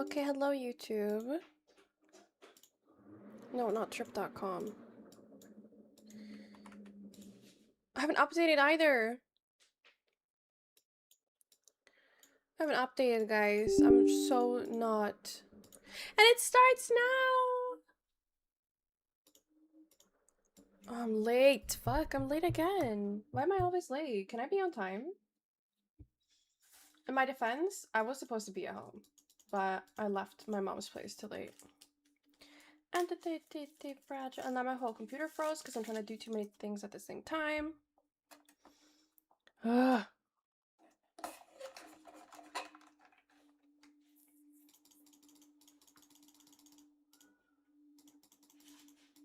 Okay, hello YouTube. No, not trip.com. I haven't updated either. I haven't updated, guys. I'm so not. And it starts now! Oh, I'm late. Fuck, I'm late again. Why am I always late? Can I be on time? In my defense, I was supposed to be at home, but I left my mom's place too late. And fragile. And now my whole computer froze because I'm trying to do too many things at the same time. Ugh.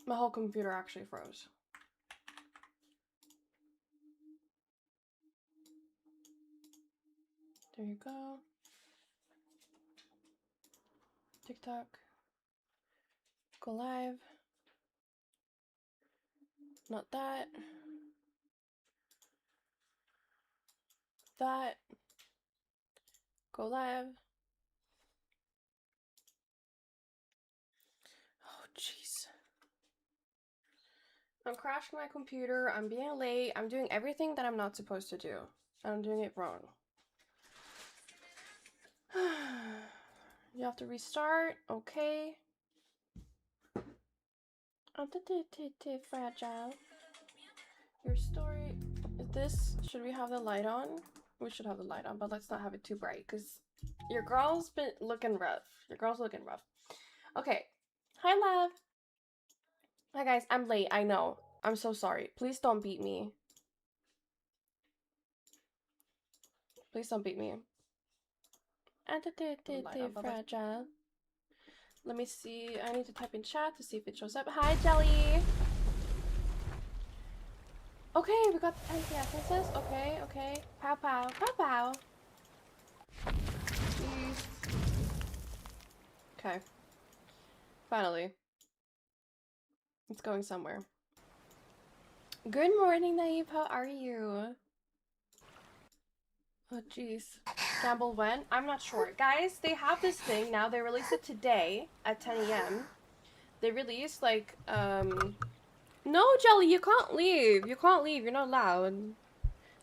My whole computer actually froze. There you go. TikTok. Go live. Not that. That. Go live. Oh, jeez. I'm crashing my computer. I'm being late. I'm doing everything that I'm not supposed to do. I'm doing it wrong. You have to restart. Okay. Fragile. Your story. Is this. Should we have the light on? We should have the light on, but let's not have it too bright because your girl's been looking rough. Your girl's looking rough. Okay. Hi, love. Hi, guys. I'm late. I know. I'm so sorry. Please don't beat me. Please don't beat me. Fragile. Let me see. I need to type in chat to see if it shows up. Hi, Jelly. Okay, we got the 10 essences. Okay, okay. Pow pow. Pow pow. Jeez. Okay. Finally. It's going somewhere. Good morning, Naive. How are you? Oh, jeez. Gamble when? I'm not sure. Guys, they have this thing now. They released it today at 10 a.m. They released, like, No, Jelly, you can't leave. You can't leave. You're not allowed.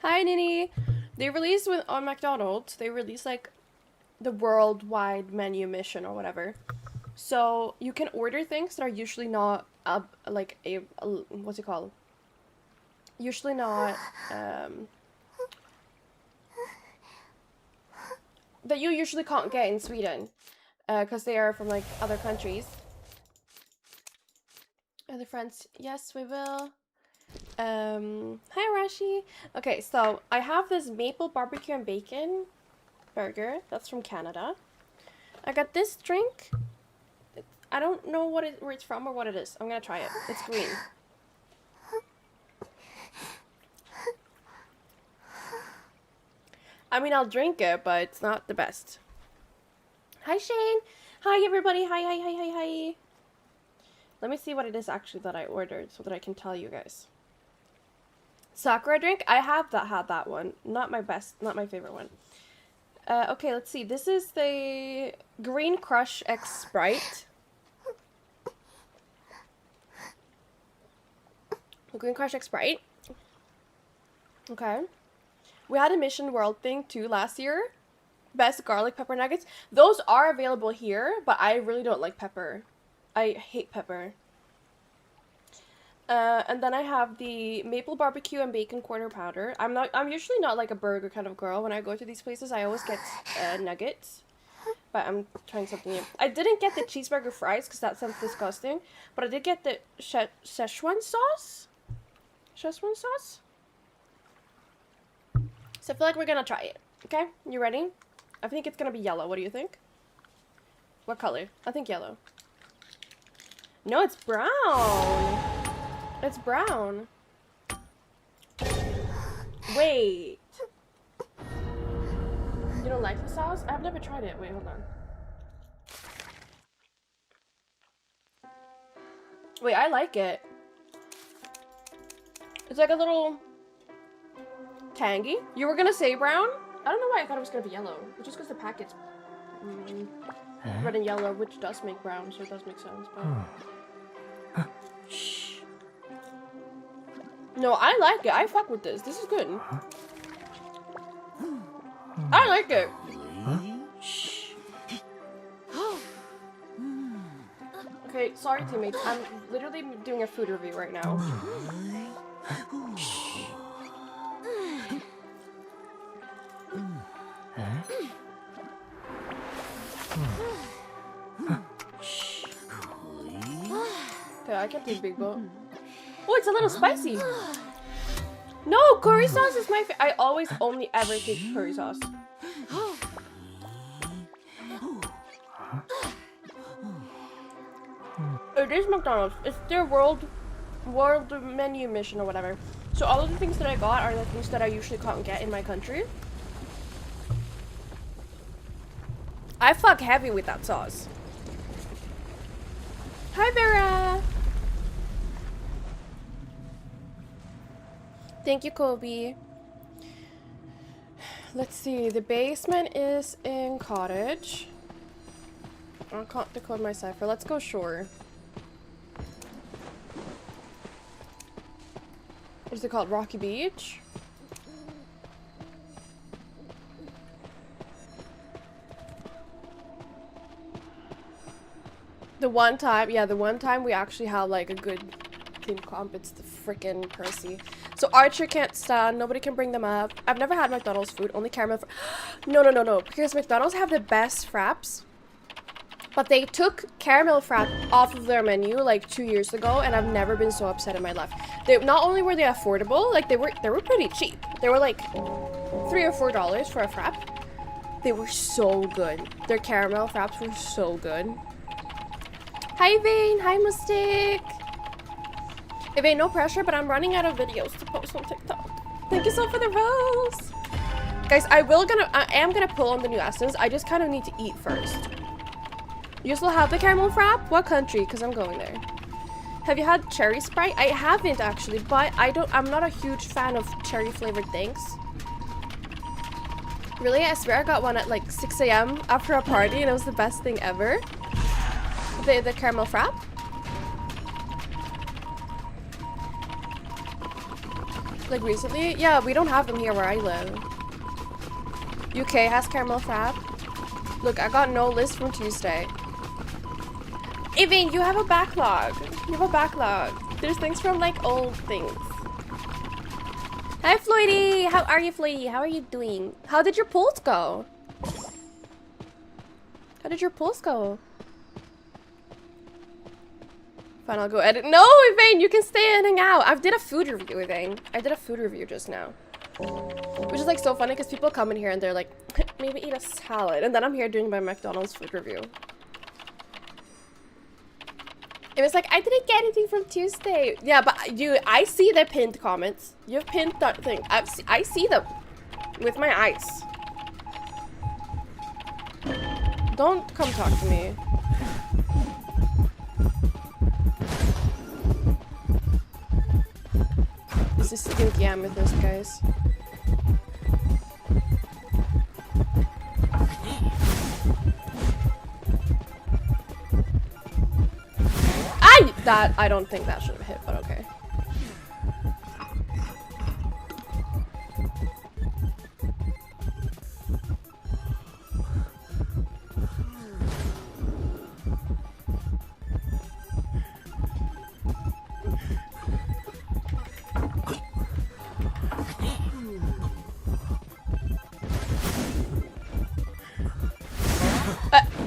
Hi, Nini. They released on McDonald's. They released, like, the worldwide menu mission or whatever. So you can order things that are usually not like a what's it called? Usually not that you usually can't get in Sweden, because they are from like other countries. Other friends, yes, we will. Hi Rashi. Okay, so I have this maple barbecue and bacon burger. That's from Canada. I got this drink. I don't know where it's from or what it is. I'm gonna try it. It's green. I mean, I'll drink it, but it's not the best. Hi, Shane. Hi, everybody. Hi, hi, hi, hi, hi. Let me see what it is actually that I ordered so that I can tell you guys. Sakura drink. I have had that one. Not my best. Not my favorite one. Okay, let's see. This is the Green Crush X Sprite. Green Crush X Sprite. Okay. We had a Mission World thing too last year. Best garlic pepper nuggets. Those are available here, but I really don't like pepper. I hate pepper. And then I have the maple barbecue and bacon quarter pounder. I'm usually not like a burger kind of girl. When I go to these places, I always get nuggets. But I'm trying something new. I didn't get the cheeseburger fries because that sounds disgusting. But I did get the Szechuan sauce. Szechuan sauce? So I feel like we're gonna try it. Okay, you ready? I think it's gonna be yellow. What do you think? What color? I think yellow. No, it's brown. It's brown. Wait. You don't like the sauce? I've never tried it. Wait, hold on. Wait, I like it. It's like a little tangy. You were gonna say brown? I don't know why I thought it was gonna be yellow. It's just because the packet's red and yellow, which does make brown, so it does make sense. But shh. No, I like it. I fuck with this. This is good. I like it. Shh. Okay, sorry teammates. I'm literally doing a food review right now. Okay, I kept it big boat. Oh, it's a little spicy. No, curry sauce is my favorite. I always only ever take curry sauce. It is McDonald's. It's their world menu mission or whatever. So all of the things that I got are the things that I usually can't get in my country. I fuck heavy with that sauce. Hi, Vera. Thank you, Kobe. Let's see. The basement is in cottage. I can't decode my cipher. Let's go shore. What is it called? Rocky Beach? The one time we actually have like a good team comp, it's the freaking Percy. So Archer can't stand, nobody can bring them up. I've never had McDonald's food, only caramel. No, because McDonald's have the best fraps. But they took caramel frap off of their menu like 2 years ago, and I've never been so upset in my life. They not only were they affordable, like they were pretty cheap. They were like $3 or $4 for a frap. They were so good. Their caramel fraps were so good. Hi Vane, hi Mystic. Vane, no pressure, but I'm running out of videos to post on TikTok. Thank you so for the rose. Guys, I am gonna pull on the new essence. I just kind of need to eat first. You still have the caramel frap? What country? Because I'm going there. Have you had cherry Sprite? I haven't actually, but I'm not a huge fan of cherry flavored things. Really? I swear I got one at like 6 AM after a party and it was the best thing ever. The caramel frap? Like recently? Yeah, we don't have them here where I live. UK has caramel frap. Look, I got no list from Tuesday. Vane, you have a backlog. You have a backlog. There's things from like old things. Hi Floydie! How are you, Floydie? How are you doing? How did your polls go? How did your polls go? Fine, I'll go edit. No, Vane, you can stay and hang out. I did a food review, Vane. I did a food review just now. Which is like so funny because people come in here and they're like, maybe eat a salad. And then I'm here doing my McDonald's food review. It was like, I didn't get anything from Tuesday. Yeah, but I see the pinned comments. You've pinned that thing. I see them with my eyes. Don't come talk to me. This is stinky amethyst, guys. I don't think that should have hit, but okay.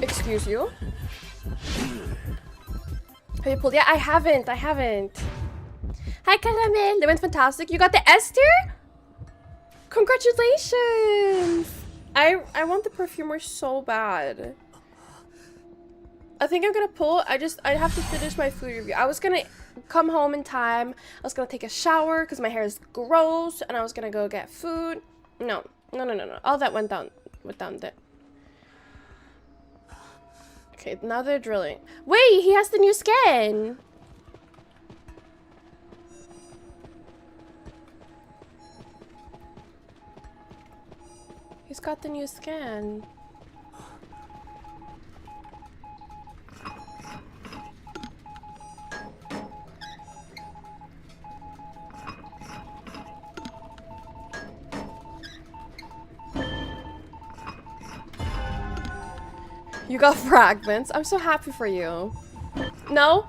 Excuse you? Have you pulled? Yeah, I haven't. Hi, Caramel. They went fantastic. You got the S tier? Congratulations! I want the perfumer so bad. I think I'm gonna pull. I have to finish my food review. I was gonna come home in time. I was gonna take a shower because my hair is gross, and I was gonna go get food. No. All that went down there. Okay, now they're drilling. Wait, he has the new skin! He's got the new skin. You got fragments. I'm so happy for you. No?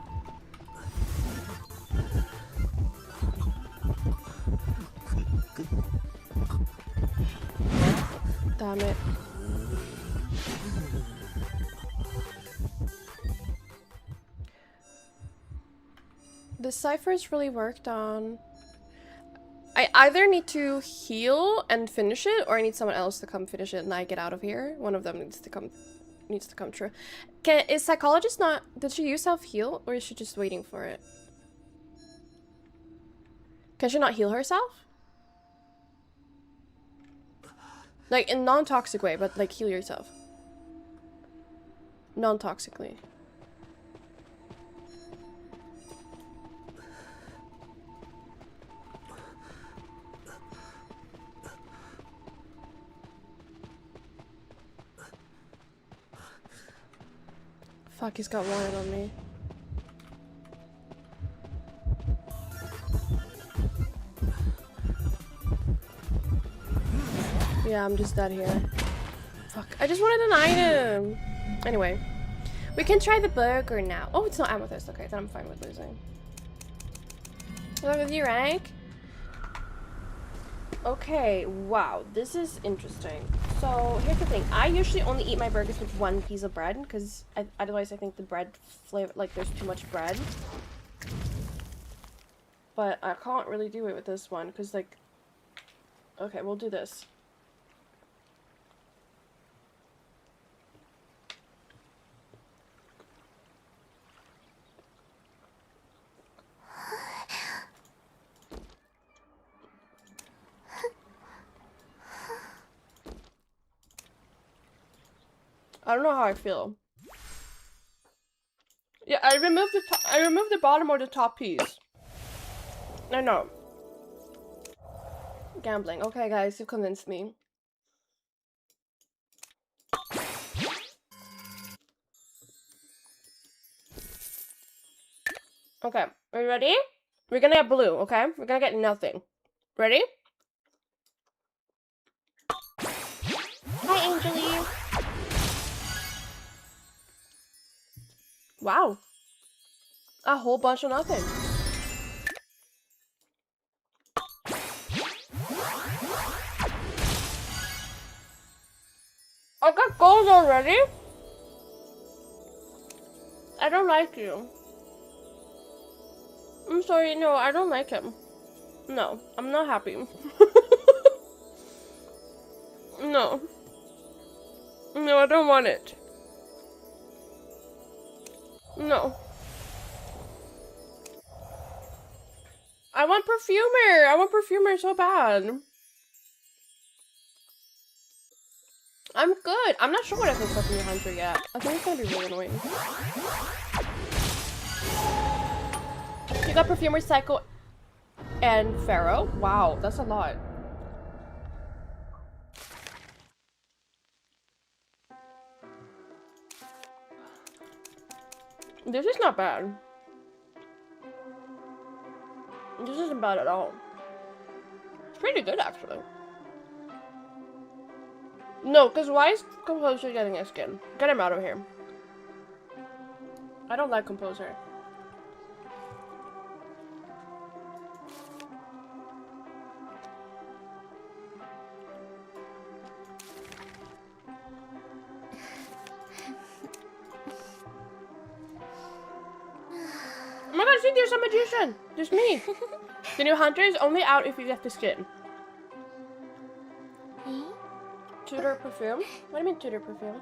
Damn it. The cipher is really worked on. I either need to heal and finish it, or I need someone else to come finish it and I get out of here. One of them needs to come true. Is psychologist not... Did she use self-heal, or is she just waiting for it? Can she not heal herself? Like, in non-toxic way, but like, heal yourself. Non-toxically. Fuck, he's got wanted on me. Yeah, I'm just dead here. Fuck, I just wanted an item! Anyway. We can try the burger now. Oh, it's not amethyst. Okay, then I'm fine with losing. Good luck with you, rank. Okay, wow, this is interesting. So, here's the thing. I usually only eat my burgers with one piece of bread, because otherwise I think the bread flavor, like, there's too much bread. But I can't really do it with this one, because, like... Okay, we'll do this. I don't know how I feel. Yeah, I removed the bottom or the top piece. I know. Gambling. Okay, guys, you've convinced me. Okay, are you ready? We're gonna get blue, okay? We're gonna get nothing. Ready? Hi, Angelie. Wow. A whole bunch of nothing. I got gold already? I don't like you. I'm sorry, no, I don't like him. No, I'm not happy. No. No, I don't want it. No. I want perfumer! I want perfumer so bad. I'm good. I'm not sure what I think about the new hunter yet. I think it's gonna be really annoying. You got perfumer, psycho, and pharaoh. Wow, that's a lot. This is not bad. This isn't bad at all. It's pretty good, actually. No, because why is Composer getting a skin? Get him out of here. I don't like Composer. Oh my god, see, there's a magician! There's me! The new hunter is only out if you get the skin. Tutor perfume? What do you mean tutor perfume?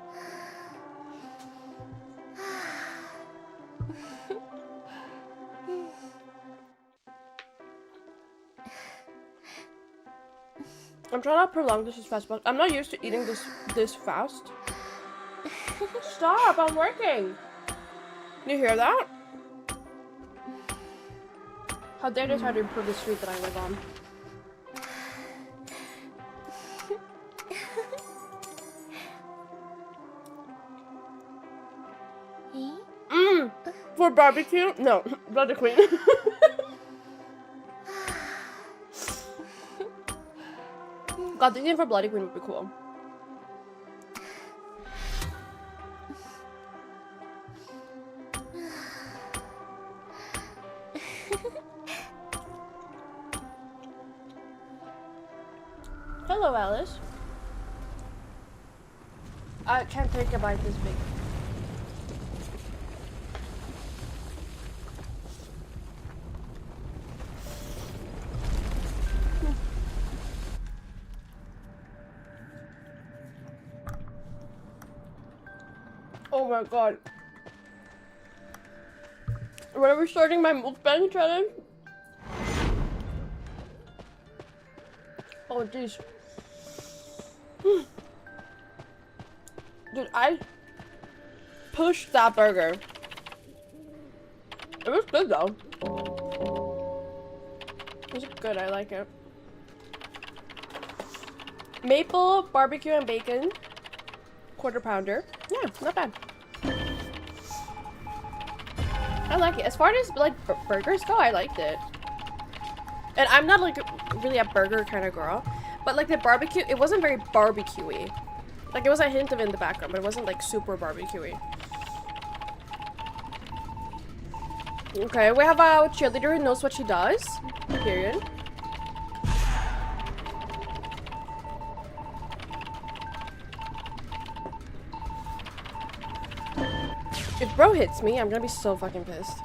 I'm trying to prolong this as fast as possible. I'm not used to eating this fast. Stop, I'm working! You hear that? How dare they try to improve the street that I live on? For barbecue? No, Bloody Queen. God, thinking for Bloody Queen would be cool. Hello, Alice. I can't take a bite this big. Oh my god. When are we starting my mukbang challenge? Oh jeez. Dude, I pushed that burger. It was good though. It was good, I like it. Maple, barbecue, and bacon. Quarter pounder. Yeah, not bad. I like it. As far as like burgers go, I liked it. And I'm not like really a burger kind of girl, but like the barbecue, it wasn't very barbecue-y. Like it was a hint of it in the background, but it wasn't like super barbecue-y. Okay, we have a cheerleader who knows what she does. Period. If bro hits me, I'm gonna be so fucking pissed.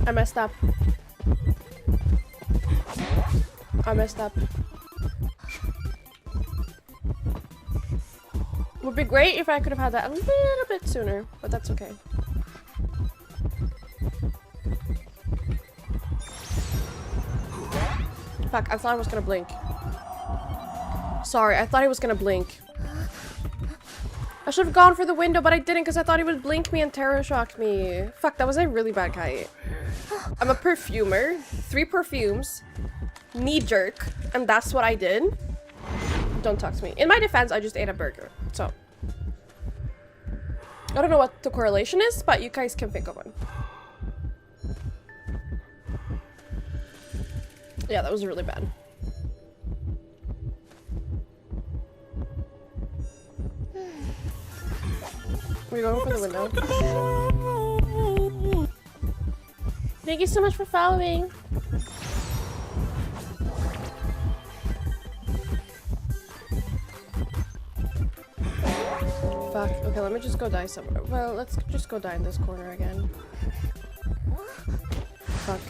I messed up. I messed up. Would be great if I could have had that a little bit sooner, but that's okay. Fuck, I thought I was gonna blink. Sorry, I thought he was gonna blink. I should have gone for the window, but I didn't because I thought he would blink me and terror shock me. Fuck, that was a really bad kite. I'm a perfumer. 3 perfumes. Knee jerk. And that's what I did. Don't talk to me. In my defense, I just ate a burger. So. I don't know what the correlation is, but you guys can think of one. Yeah, that was really bad. We're going for the window. Thank you so much for following. Fuck. Okay, let me just go die somewhere. Well, let's just go die in this corner again. Fuck.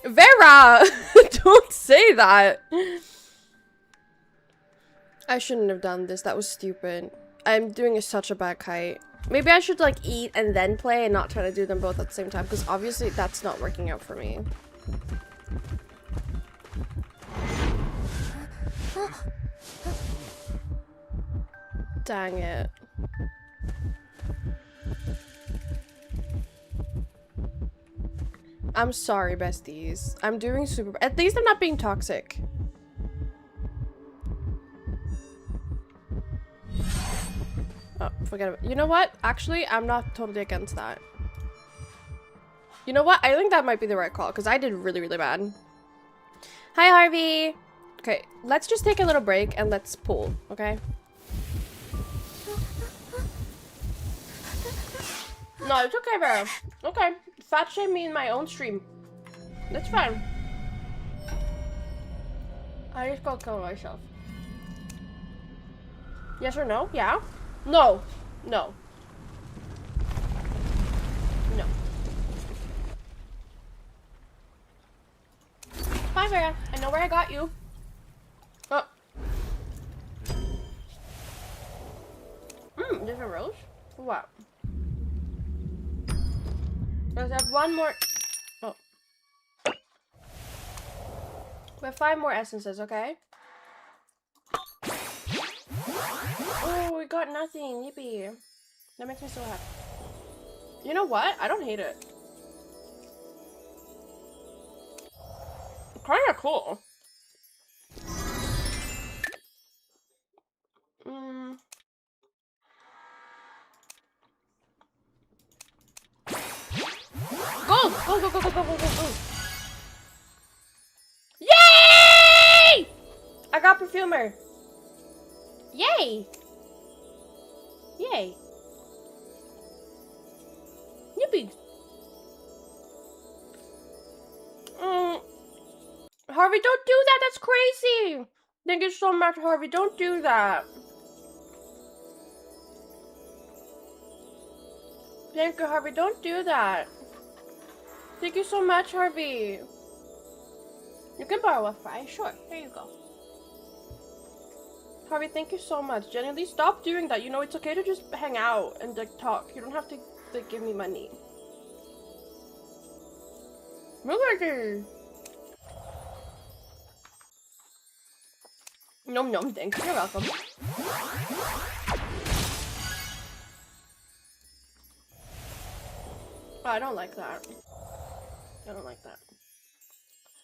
Vera! Don't say that! I shouldn't have done this. That was stupid. I'm doing such a bad kite. Maybe I should like eat and then play and not try to do them both at the same time, because obviously that's not working out for me. Dang it. I'm sorry, besties. I'm doing super. At least I'm not being toxic. Oh, forget it. You know what? Actually, I'm not totally against that. You know what? I think that might be the right call, because I did really, really bad. Hi, Harvey! Okay, let's just take a little break and let's pull, okay? No, it's okay, bro. Okay. Fat shame me in my own stream. That's fine. I just gotta kill myself. Yes or no? Yeah? No. No. No. Bye, Vera. I know where I got you. Oh. Different rose? Wow. There's one more. Oh. We have 5 more essences, okay? Oh, we got nothing. Yippee. That makes me so happy. You know what? I don't hate it. Kinda cool. perfumer. Yay! Yay. Yippee. Harvey, don't do that. That's crazy. Thank you so much, Harvey. Don't do that. Thank you, Harvey. Don't do that. Thank you so much, Harvey. You can borrow a fry. Sure. Here you go. Harvey, thank you so much. Genuinely, stop doing that. You know, it's okay to just hang out and like talk. You don't have to like give me money. Look at this. Nom nom, thanks. You're welcome. Oh, I don't like that. I don't like that.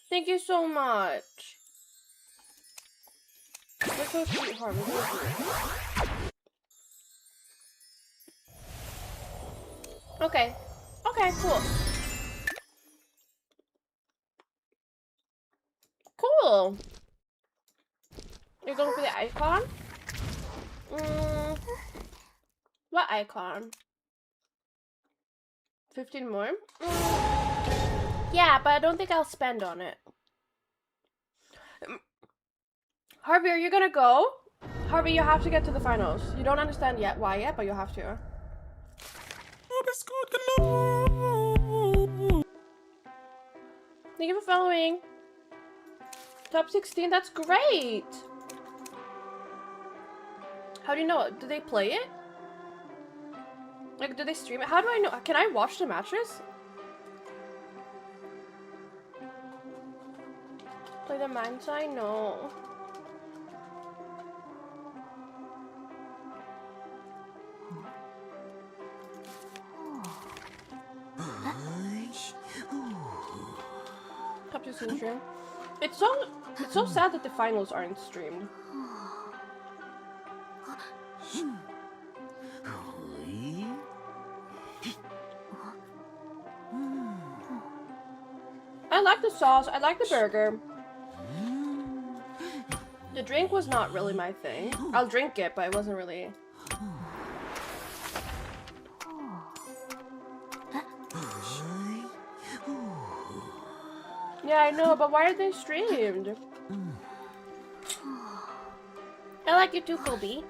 Thank you so much. You're so sweet, Harvey. Okay. Okay, cool. Cool. You're going for the icon? What icon? 15 more? Yeah, but I don't think I'll spend on it. Harvey, are you gonna go? Harvey, you have to get to the finals. You don't understand yet why yet, but you have to. Thank you for following. Top 16, that's great! How do you know it? Do they play it? Like, do they stream it? How do I know? Can I watch the matches? Play the Mantai? No. Top 16 stream. It's so sad that the finals aren't streamed. I like the sauce, I like the burger. The drink was not really my thing. I'll drink it, but it wasn't really... Yeah, I know, but why are they streamed? I like you too, Kobe.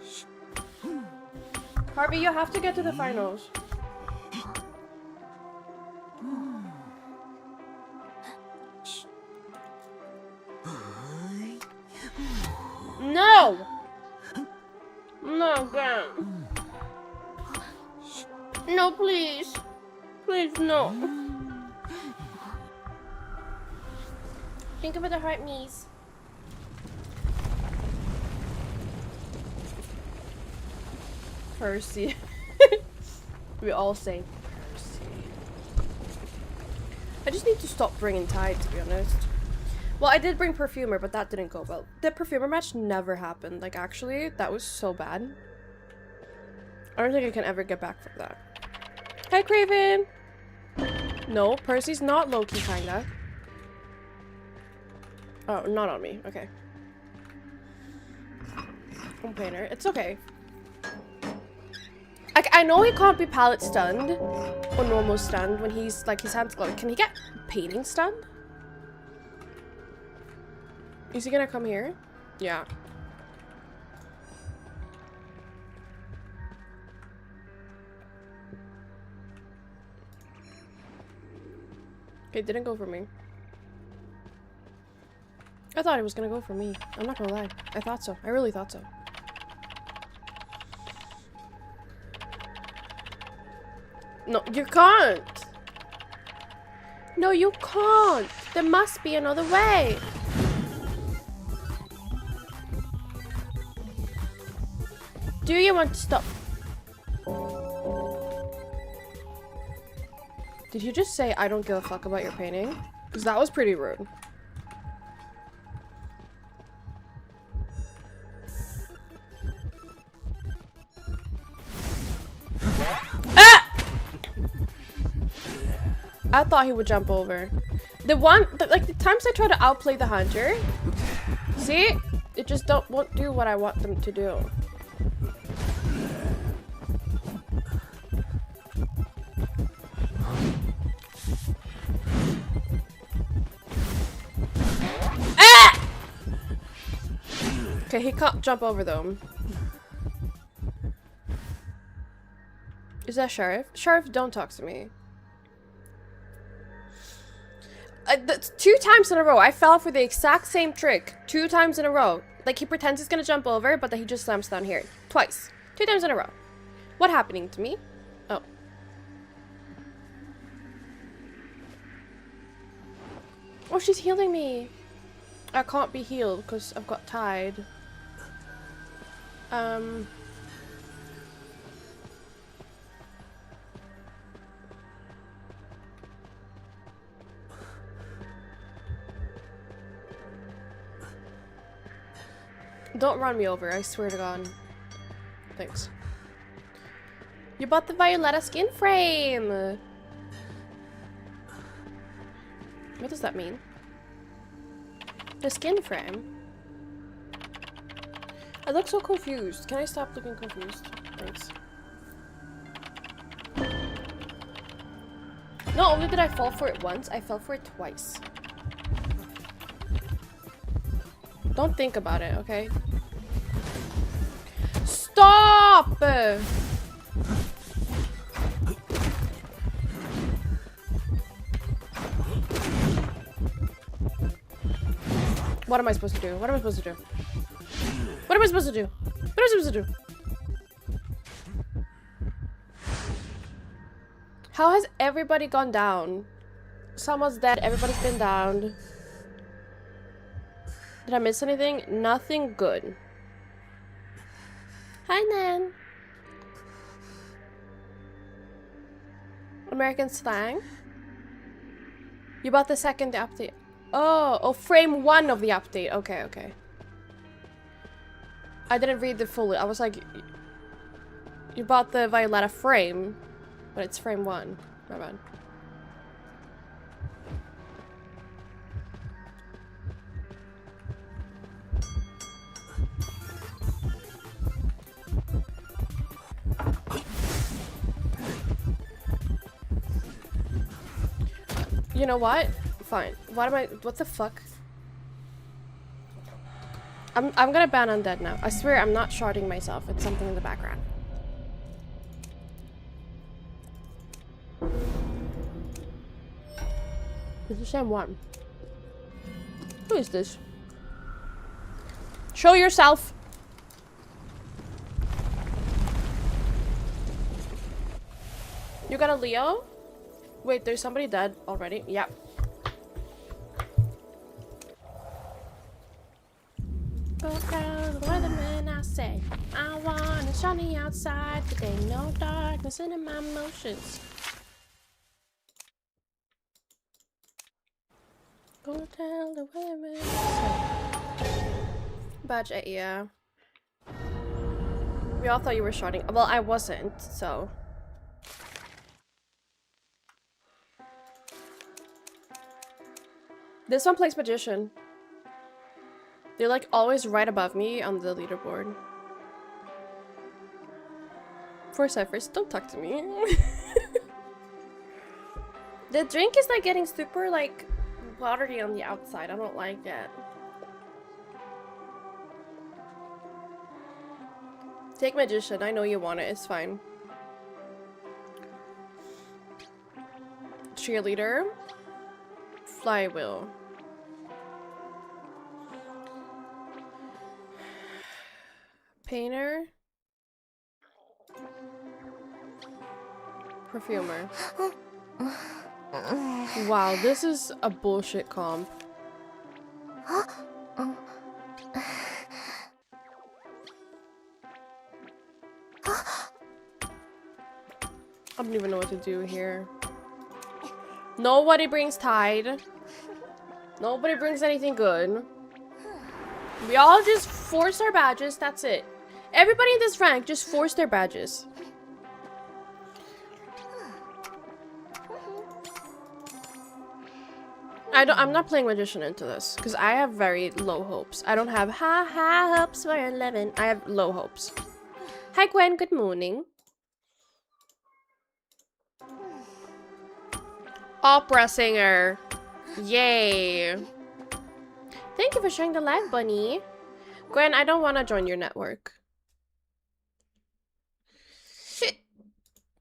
Harvey, you have to get to the finals. No! No, God. No, please. Please, no. Think of the heart knees. Percy. We all say Percy. I just need to stop bringing Tide, to be honest. Well, I did bring Perfumer, but that didn't go well. The Perfumer match never happened. Like, actually, that was so bad. I don't think I can ever get back from that. Hi, Craven! No, Percy's not low-key, kinda. Oh, not on me. Okay. Home painter. It's okay. I know he can't be palette stunned or normal stunned when he's like his hands glowing. Can he get painting stunned? Is he gonna come here? Yeah. Okay, it didn't go for me. I thought it was gonna go for me. I'm not gonna lie. I thought so. I really thought so. No, you can't! No, you can't! There must be another way! Do you want to stop? Did you just say I don't give a fuck about your painting? Because that was pretty rude. I thought he would jump over. Like the times I try to outplay the hunter. See? It just won't do what I want them to do. Ah! Okay, he can't jump over them. Is that Sheriff? Sheriff, don't talk to me. That's 2 times in a row. I fell for the exact same trick 2 times in a row. Like, he pretends he's gonna jump over, but then he just slams down here. Twice. 2 times in a row. What happening to me? Oh. Oh, she's healing me. I can't be healed because I've got tied. Don't run me over, I swear to God. Thanks. You bought the Violetta skin frame! What does that mean? The skin frame? I look so confused. Can I stop looking confused? Thanks. Not only did I fall for it once, I fell for it twice. Don't think about it, okay? Stop! What am I supposed to do? What am I supposed to do? What am I supposed to do? What am I supposed to do? How has everybody gone down? Someone's dead, everybody's been downed. Did I miss anything? Nothing good. Hi, Nan. American slang? You bought the second update. Oh, frame 1 of the update. Okay, okay. I didn't read the full. I was like, you bought the Violetta frame, but it's frame 1. My bad. You know what? Fine. What the fuck? I'm gonna ban undead now. I swear I'm not sharding myself. It's something in the background. It's the same one. Who is this? Show yourself! You got a Leo? Wait, there's somebody dead already? Yep. Go down the weatherman, I say. I want it shiny outside, but there ain't no darkness in my emotions. Go tell the weatherman, I say. Badge 8, yeah. We all thought you were sharding. Well, I wasn't, so. This one plays Magician. They're like always right above me on the leaderboard. For Cyphers, don't talk to me. The drink is like getting super like watery on the outside. I don't like that. Take Magician. I know you want it. It's fine. Cheerleader. Flywheel. Painter. Perfumer. Wow, this is a bullshit comp. I don't even know what to do here. Nobody brings Tide. Nobody brings anything good. We all just force our badges, that's it. Everybody in this rank just force their badges. I'm not playing Magician into this because I have very low hopes. I don't have high hopes for 11. I have low hopes. Hi Gwen, good morning. Opera singer. Yay. Thank you for sharing the live, bunny. Gwen, I don't want to join your network. Shit.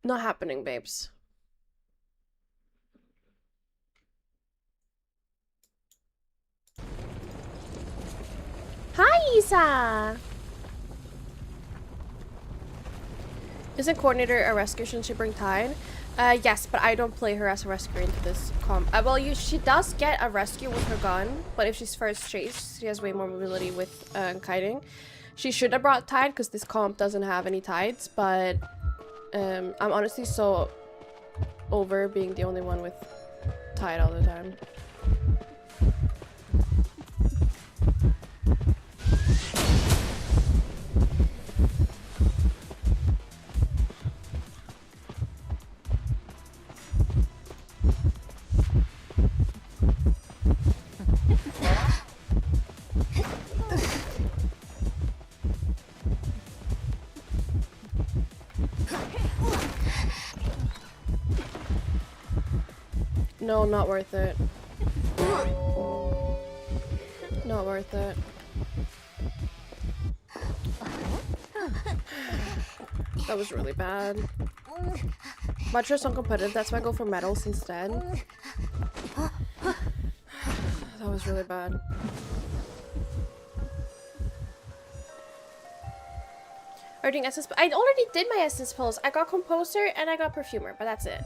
Not happening, babes. Hi, Isa! Isn't coordinator a rescue? Shouldn't she bring Tide? Yes, but I don't play her as a rescuer into this comp. Well, she does get a rescue with her gun, but if she's first chase, she has way more mobility with kiting. She should have brought Tide because this comp doesn't have any Tides, but I'm honestly so over being the only one with Tide all the time. No, not worth it. Not worth it. That was really bad. Much less uncompetitive, that's why I go for medals instead. That was really bad. Doing essence. I already did my essence pulls. I got composer and I got perfumer, but that's it.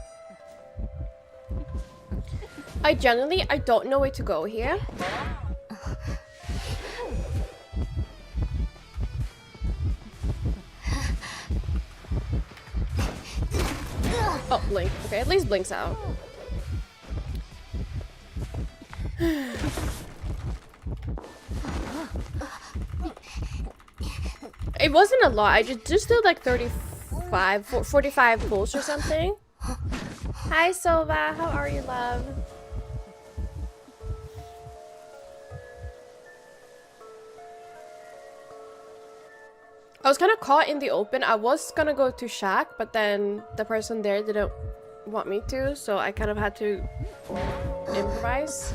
I don't know where to go here. Oh, Blink. Okay, at least Blink's out. It wasn't a lot. I just did like 45 pulls or something. Hi, Sova. How are you, love? I was kind of caught in the open. I was gonna go to Shack, but then the person there didn't want me to, so I kind of had to improvise.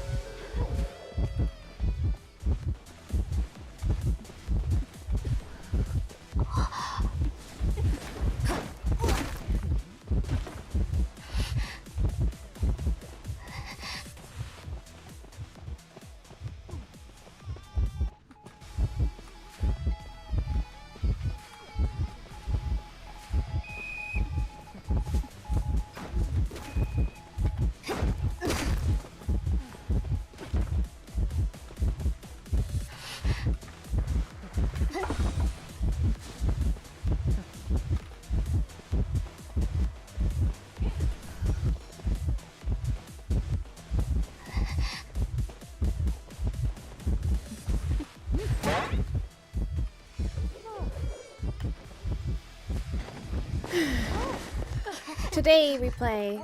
Today we play.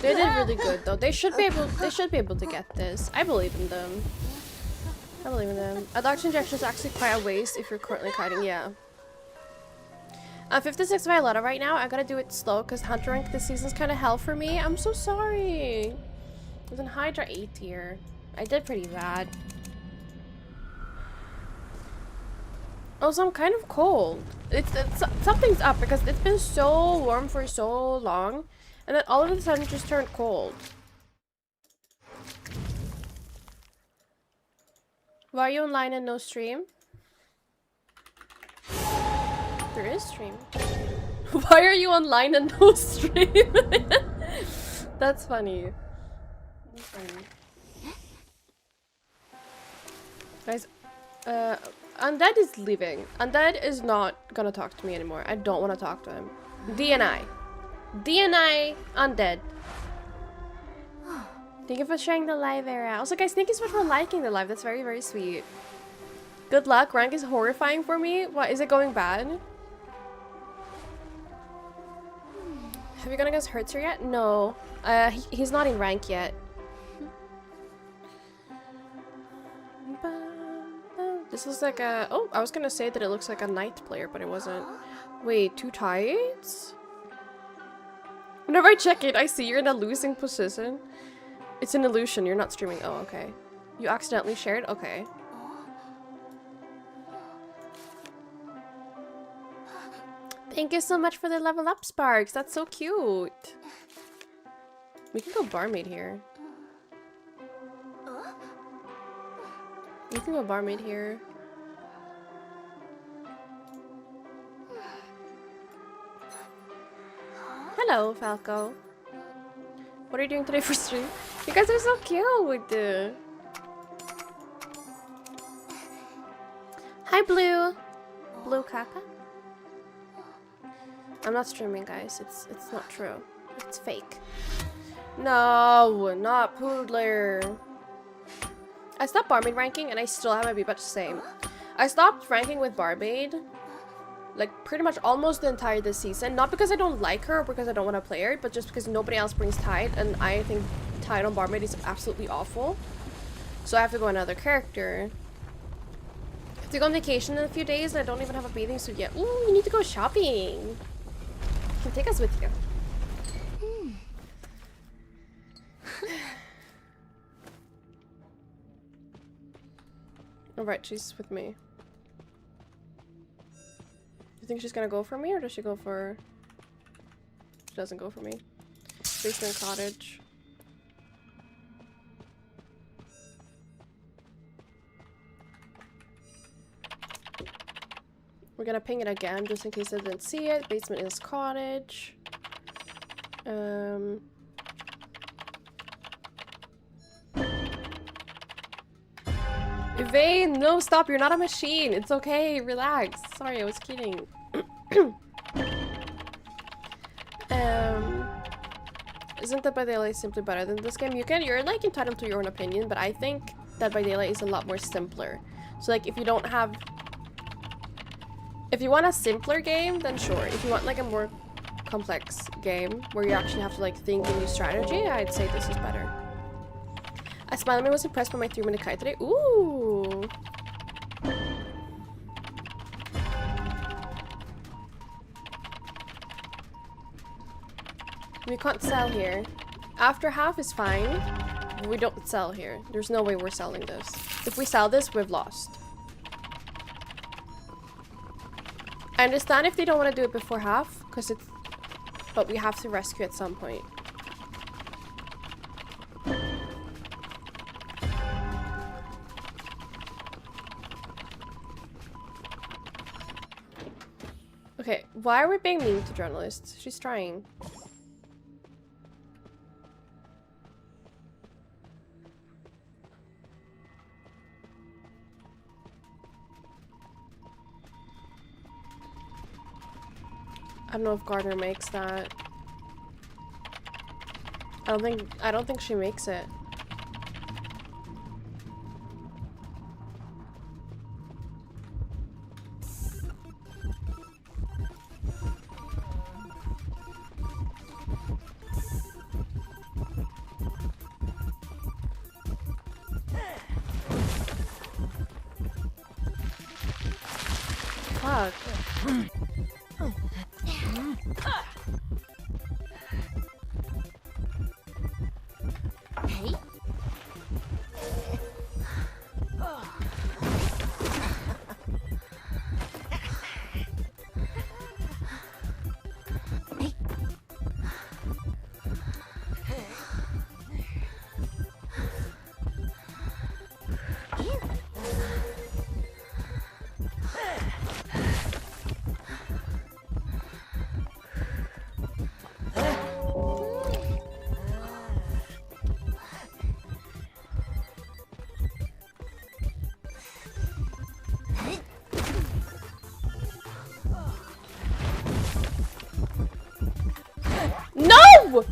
They did really good though. They should be able to get this. I believe in them. I believe in them. A doctor injection is actually quite a waste if you're currently kiting, yeah. I'm 56 Violetta right now. I gotta do it slow because Hunter rank this season's kinda hell for me. I'm so sorry. I was in Hydra 8 tier. I did pretty bad. Also, I'm kind of cold. It's something's up because it's been so warm for so long, and then all of a sudden it just turned cold. Why are you online and no stream? There is stream. Why are you online and no stream? That's funny. That's funny. Guys, Undead is leaving. Undead is not gonna talk to me anymore. I don't want to talk to him. DNI. DNI Undead. Thank you for sharing the live, Era. Also, guys, thank you so much for liking the live. That's very, very sweet. Good luck. Rank is horrifying for me. What, is it going bad? Have you gone against Hertzer yet? No. He's not in rank yet. This is like a... Oh, I was gonna say that it looks like a ninth player, but it wasn't. Wait, 2 tides? Whenever I check it, I see you're in a losing position. It's an illusion. You're not streaming. Oh, okay. You accidentally shared? Okay. Thank you so much for the level up, Sparks. That's so cute. We can go barmaid here. We can go barmaid here. Hello, Falco. What are you doing today for stream? You guys are so cute. Hi, Blue. Blue Kappa. I'm not streaming, guys. It's not true. It's fake. No, not Poodler. I stopped barmaid ranking and I still have my B-Batch the same. I stopped ranking with barmaid like pretty much almost the entire this season. Not because I don't like her or because I don't want to play her, but just because nobody else brings Tide and I think Tide on barmaid is absolutely awful. So I have to go another character. I have to go on vacation in a few days and I don't even have a bathing suit yet. Ooh, you need to go shopping. You can take us with you. Alright, she's with me. You think she's gonna go for me or does she go for... She doesn't go for me. Basement cottage. We're gonna ping it again just in case I didn't see it. Basement is cottage. Vane, no, stop. You're not a machine. It's okay. Relax. Sorry, I was kidding. Isn't Dead by Daylight simply better than this game? You're like entitled to your own opinion, but I think Dead by Daylight is a lot more simpler. So like if you don't have... If you want a simpler game, then sure. If you want like a more complex game where you actually have to like think and use strategy, I'd say this is better. Smiley was impressed by my 3-minute kite today. Ooh. We can't sell here. After half is fine. We don't sell here. There's no way we're selling this. If we sell this, we've lost. I understand if they don't want to do it before half, because it's... But we have to rescue at some point. Okay, why are we being mean to journalists? She's trying. I don't know if Gardner makes that. I don't think she makes it. Fuck. No!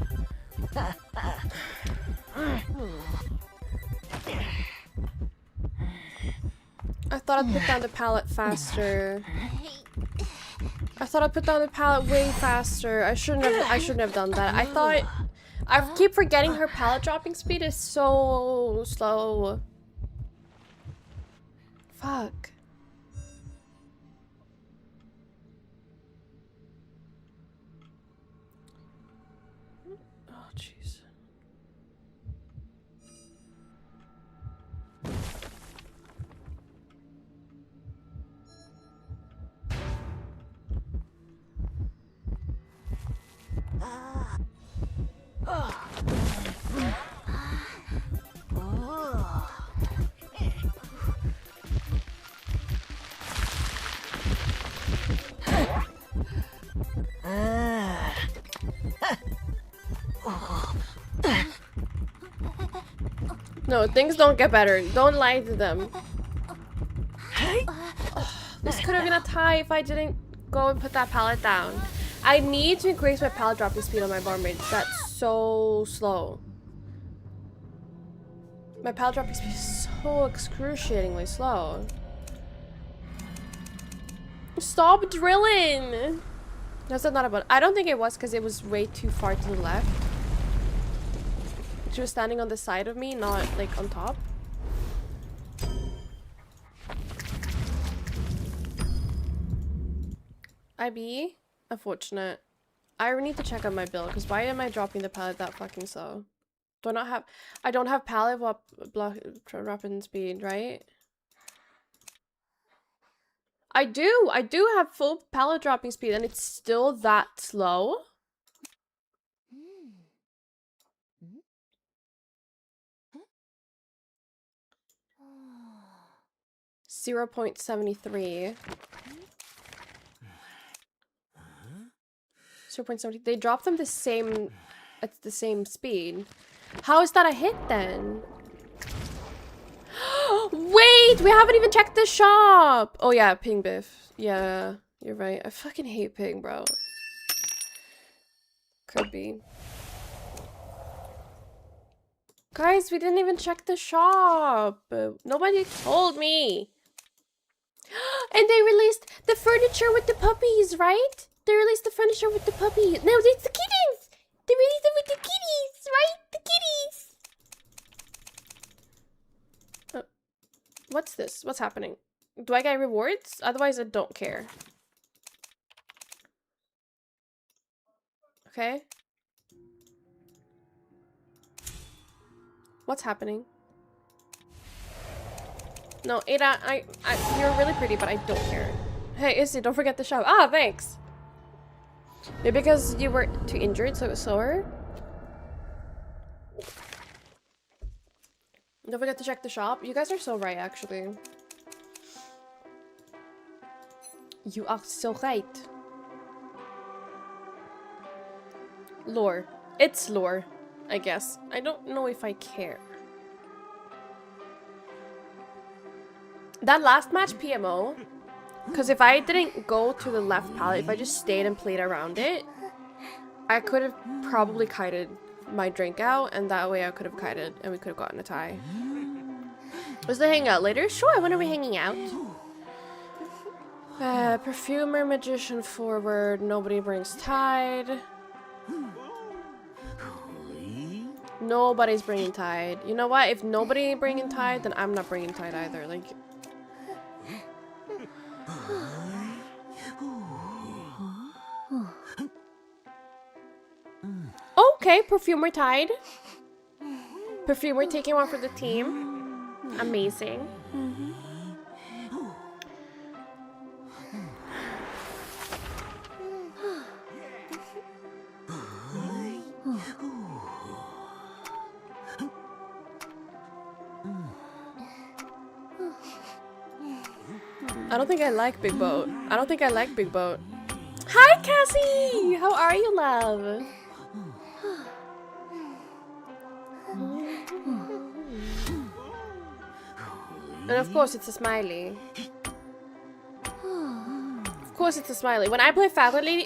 I thought I'd put down the pallet faster. I thought I'd put down the pallet way faster. I shouldn't have done that. I thought I keep forgetting her pallet dropping speed is so slow. Fuck. Oh jeez. No, things don't get better. Don't lie to them. This could have been a tie if I didn't go and put that pallet down. I need to increase my pallet dropping speed on my barmaid. That's so slow. My pallet dropping speed is so excruciatingly slow. Stop drilling! That's not about. I don't think it was because it was way too far to the left. She was standing on the side of me, not like on top. IB? Unfortunate. I need to check out my bill because why am I dropping the pallet that fucking slow? Do I not have. I don't have pallet dropping speed, right? I do have full pallet dropping speed and it's still that slow. 0.73. 0.70. They dropped them the same at the same speed. How is that a hit then? Wait, we haven't even checked the shop. Oh yeah, ping biff. Yeah, you're right. I fucking hate ping, bro. Could be. Guys, we didn't even check the shop. Nobody told me. And they released the furniture with the puppies, right? They released the furniture with the puppies. No, it's the kittens. They released it with the kitties, right? The kitties. What's this? What's happening? Do I get rewards? Otherwise, I don't care. Okay. What's happening? No, Ada, you're really pretty, but I don't care. Hey, Izzy, don't forget the shop. Ah, thanks. Maybe because you were too injured, so it was slower. Don't forget to check the shop. You guys are so right, actually. You are so right. Lore. It's lore, I guess. I don't know if I care. That last match PMO, because if I didn't go to the left pallet, if I just stayed and played around it, I could have probably kited my drink out, and that way I could have kited, and we could have gotten a tie. Was the hangout later? Sure, when are we hanging out? Perfumer, magician, forward, nobody brings tide. Nobody's bringing tide. You know what? If nobody ain't bringing tide, then I'm not bringing tide either. Like... Okay, perfumer tied. Perfumer taking one for the team. Amazing. I don't think I like Big Boat. I don't think I like Big Boat. Hi, Cassie! How are you, love? And of course it's a smiley. Of course it's a smiley. When I play Feral Lady...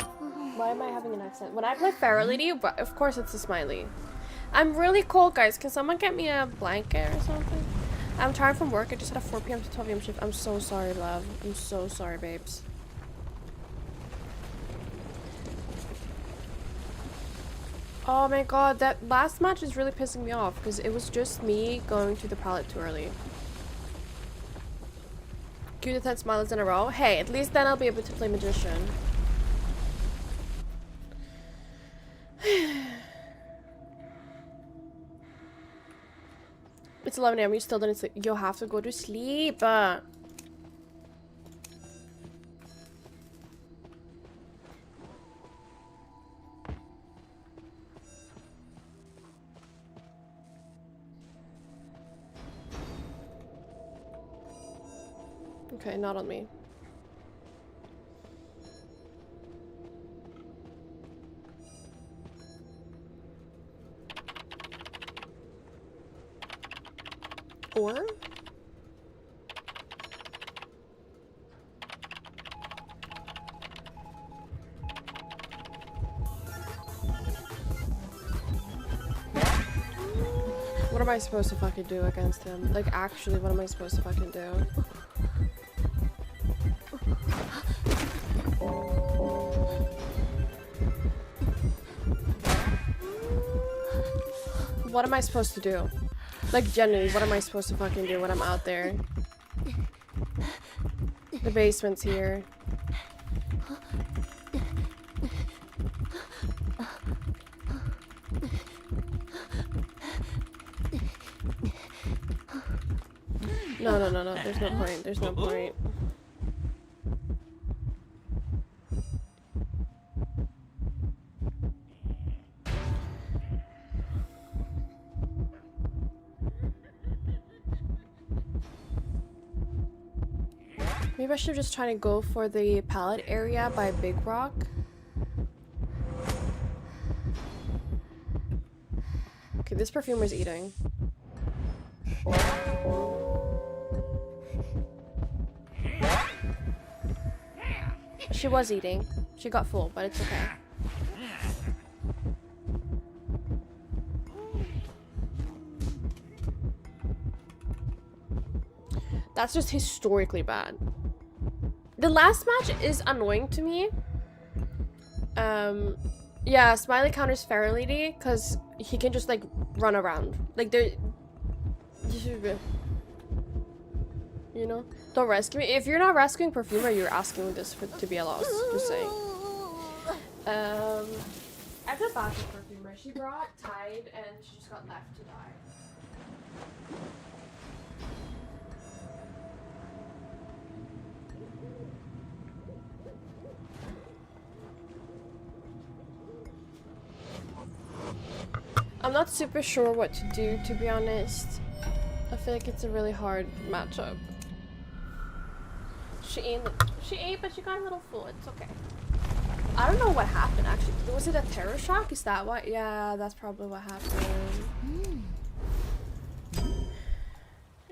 Why am I having an accent? When I play Feral Lady, of course it's a smiley. I'm really cold, guys. Can someone get me a blanket or something? I'm tired from work. I just had a 4 p.m. to 12 p.m. shift. I'm so sorry, love. I'm so sorry, babes. Oh my god, that last match is really pissing me off because it was just me going to the pallet too early. Queue the 10 smiles in a row. Hey, at least then I'll be able to play Magician. It's 11 AM, you still didn't sleep. You'll have to go to sleep. Okay, not on me. Or? What am I supposed to fucking do against him? Like, actually, what am I supposed to fucking do? What am I supposed to do? Like, genuinely, what am I supposed to fucking do when I'm out there? The basement's here. No. There's no point. There's no point. Maybe I should just try to go for the pallet area by Big Rock. Okay, this perfumer's eating. She was eating. She got full, but it's okay. That's just historically bad. The last match is annoying to me. Yeah, Smiley counters Fair Lady because he can just like run around. Like there, you know, don't rescue me. If you're not rescuing Perfumer, you're asking this to be a loss. Just saying. I feel bad for Perfumer. She brought Tide and she just got left to die. I'm not super sure what to do, to be honest. I feel like it's a really hard matchup. She ate, but she got a little full. It's okay. I don't know what happened, actually. Was it a terror shock? Is that what? Yeah, that's probably what happened.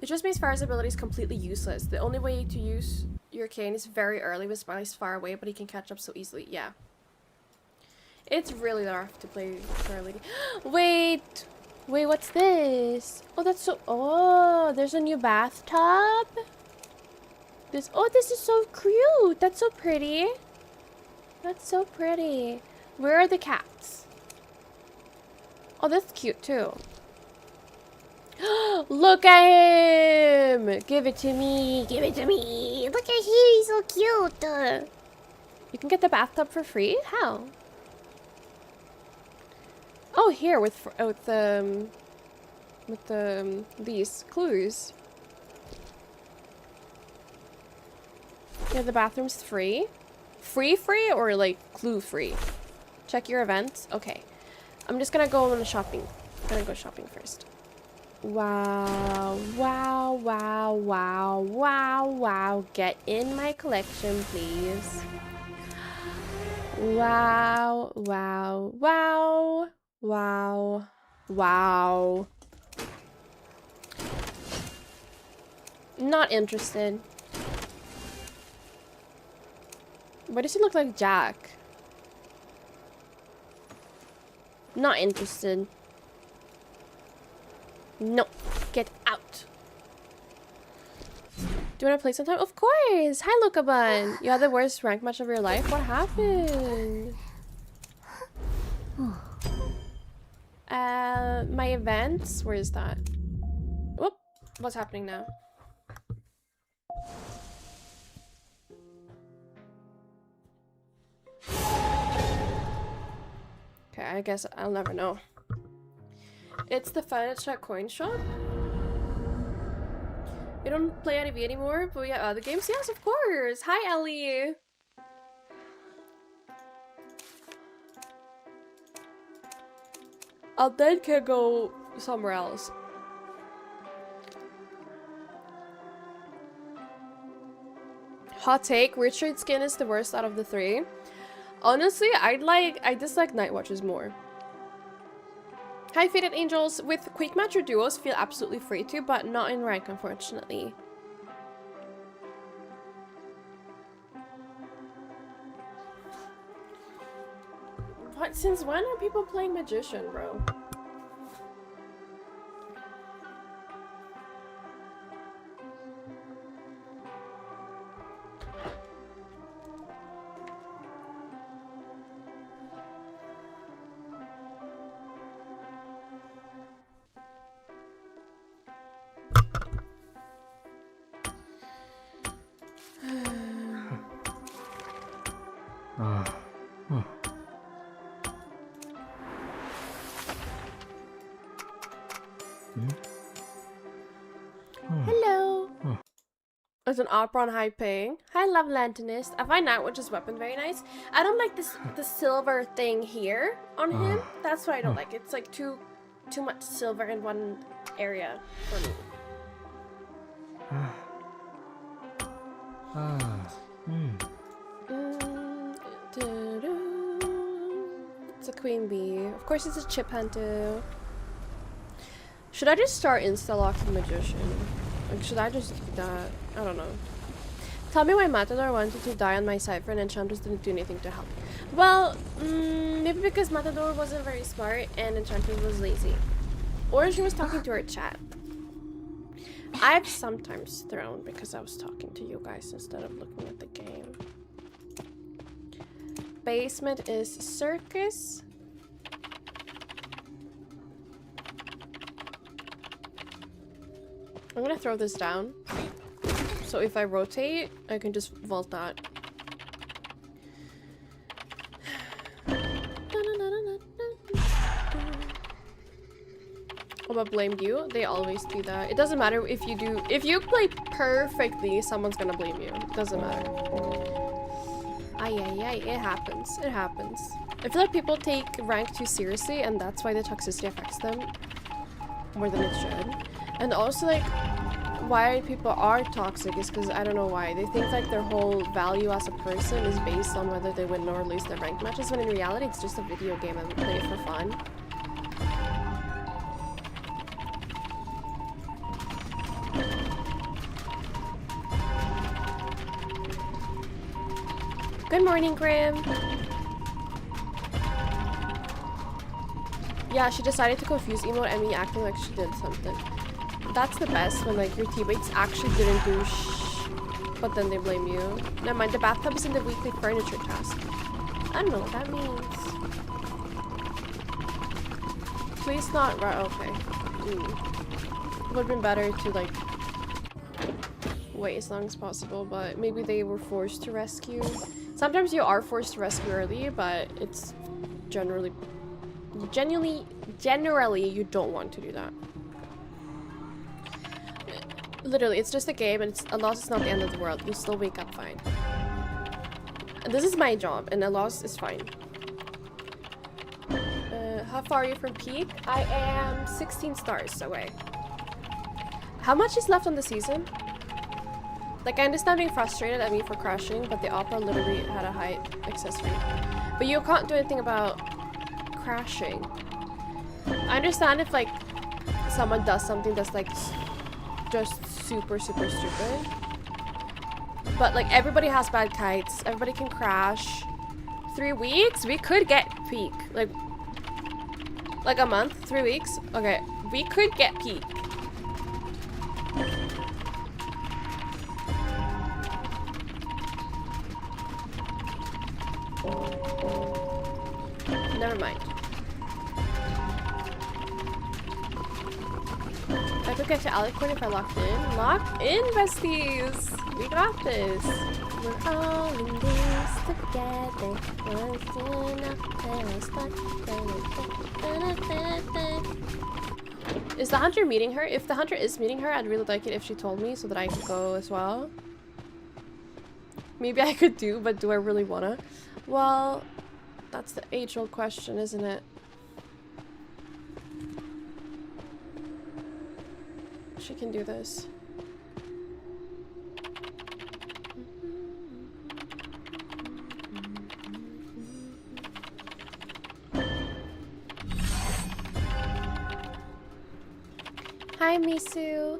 It just makes Farah's abilities completely useless. The only way to use your cane is very early with Smiley's far away, but he can catch up so easily. Yeah. It's really rough to play Fair Lady. Wait, what's this? Oh, that's so. Oh, there's a new bathtub. This is so cute. That's so pretty. That's so pretty. Where are the cats? Oh, that's cute too. Look at him! Give it to me. Give it to me. Look at him. He's so cute. You can get the bathtub for free? How? Oh, here with these clues. Yeah, the bathroom's free. Free or like clue free? Check your events. Okay, I'm just gonna go on the shopping. I'm gonna go shopping first. Wow! Get in my collection, please. Wow. Not interested. Why does he look like Jack? Not interested. No. Get out. Do you want to play sometime? Of course! Hi, Luca-bun! You had the worst rank match of your life? What happened? my events. Where is that? Whoop. What's happening now? Okay, I guess I'll never know. It's the Furniture Coin Shop. We don't play IDV anymore, but we have other games. Yes, of course. Hi, Ellie. I'll then can go somewhere else. Hot take, Richard's skin is the worst out of the three. Honestly, I dislike Night Watches more. Hi, Faded Angels. With Quick Match or Duos, feel absolutely free to, but not in rank, unfortunately. What? Since when are people playing Magician, bro? Hello. It's an opera on high ping. Hi, Love Lantanist. I find Night Watch's weapon very nice. I don't like the silver thing here on him. That's what I don't like. It's like too much silver in one area for me. It's a queen bee. Of course, it's a chip hunter. Should I just start insta-locking Magician? Like, should I just do that? I don't know. Tell me why Matador wanted to die on my cipher and Enchantress didn't do anything to help. Well, maybe because Matador wasn't very smart and Enchantress was lazy. Or she was talking to her chat. I've sometimes thrown because I was talking to you guys instead of looking at the game. Basement is circus. I'm gonna throw this down. So if I rotate, I can just vault that. I'm gonna blame you. They always do that. It doesn't matter if you do. If you play perfectly, someone's gonna blame you. It doesn't matter. Ay, ay, ay. It happens. It happens. I feel like people take rank too seriously, and that's why the toxicity affects them more than it should. And also, like, why people are toxic is because I don't know why. They think like their whole value as a person is based on whether they win or lose their ranked matches, when in reality it's just a video game and play it for fun. Good morning, Graham. Yeah, she decided to confuse emote and me acting like she did something. That's the best, when like your teammates actually didn't do but then they blame you. Never mind, the bathtub is in the weekly furniture task. I don't know what that means. Please not right. Okay. It would have been better to like wait as long as possible, but maybe they were forced to rescue. Sometimes you are forced to rescue early, but it's generally you don't want to do that. Literally, it's just a game, and a loss is not the end of the world. You still wake up fine. And this is my job, and a loss is fine. How far are you from peak? I am 16 stars away. How much is left on the season? Like, I understand being frustrated at me for crashing, but the opera literally had a high access rate. But you can't do anything about crashing. I understand if, like, someone does something that's, like, just super stupid. But, like, everybody has bad kites. Everybody can crash. 3 weeks? We could get peak. Like a month? 3 weeks? Okay. We could get peak. Never mind. I could get to Alicorn if I locked in. Lock in, besties! We got this. We're all in this together. Is the hunter meeting her? If the hunter is meeting her, I'd really like it if she told me so that I could go as well. Maybe I could do, but do I really wanna? Well, that's the age-old question, isn't it? She can do this. Hi, Misu.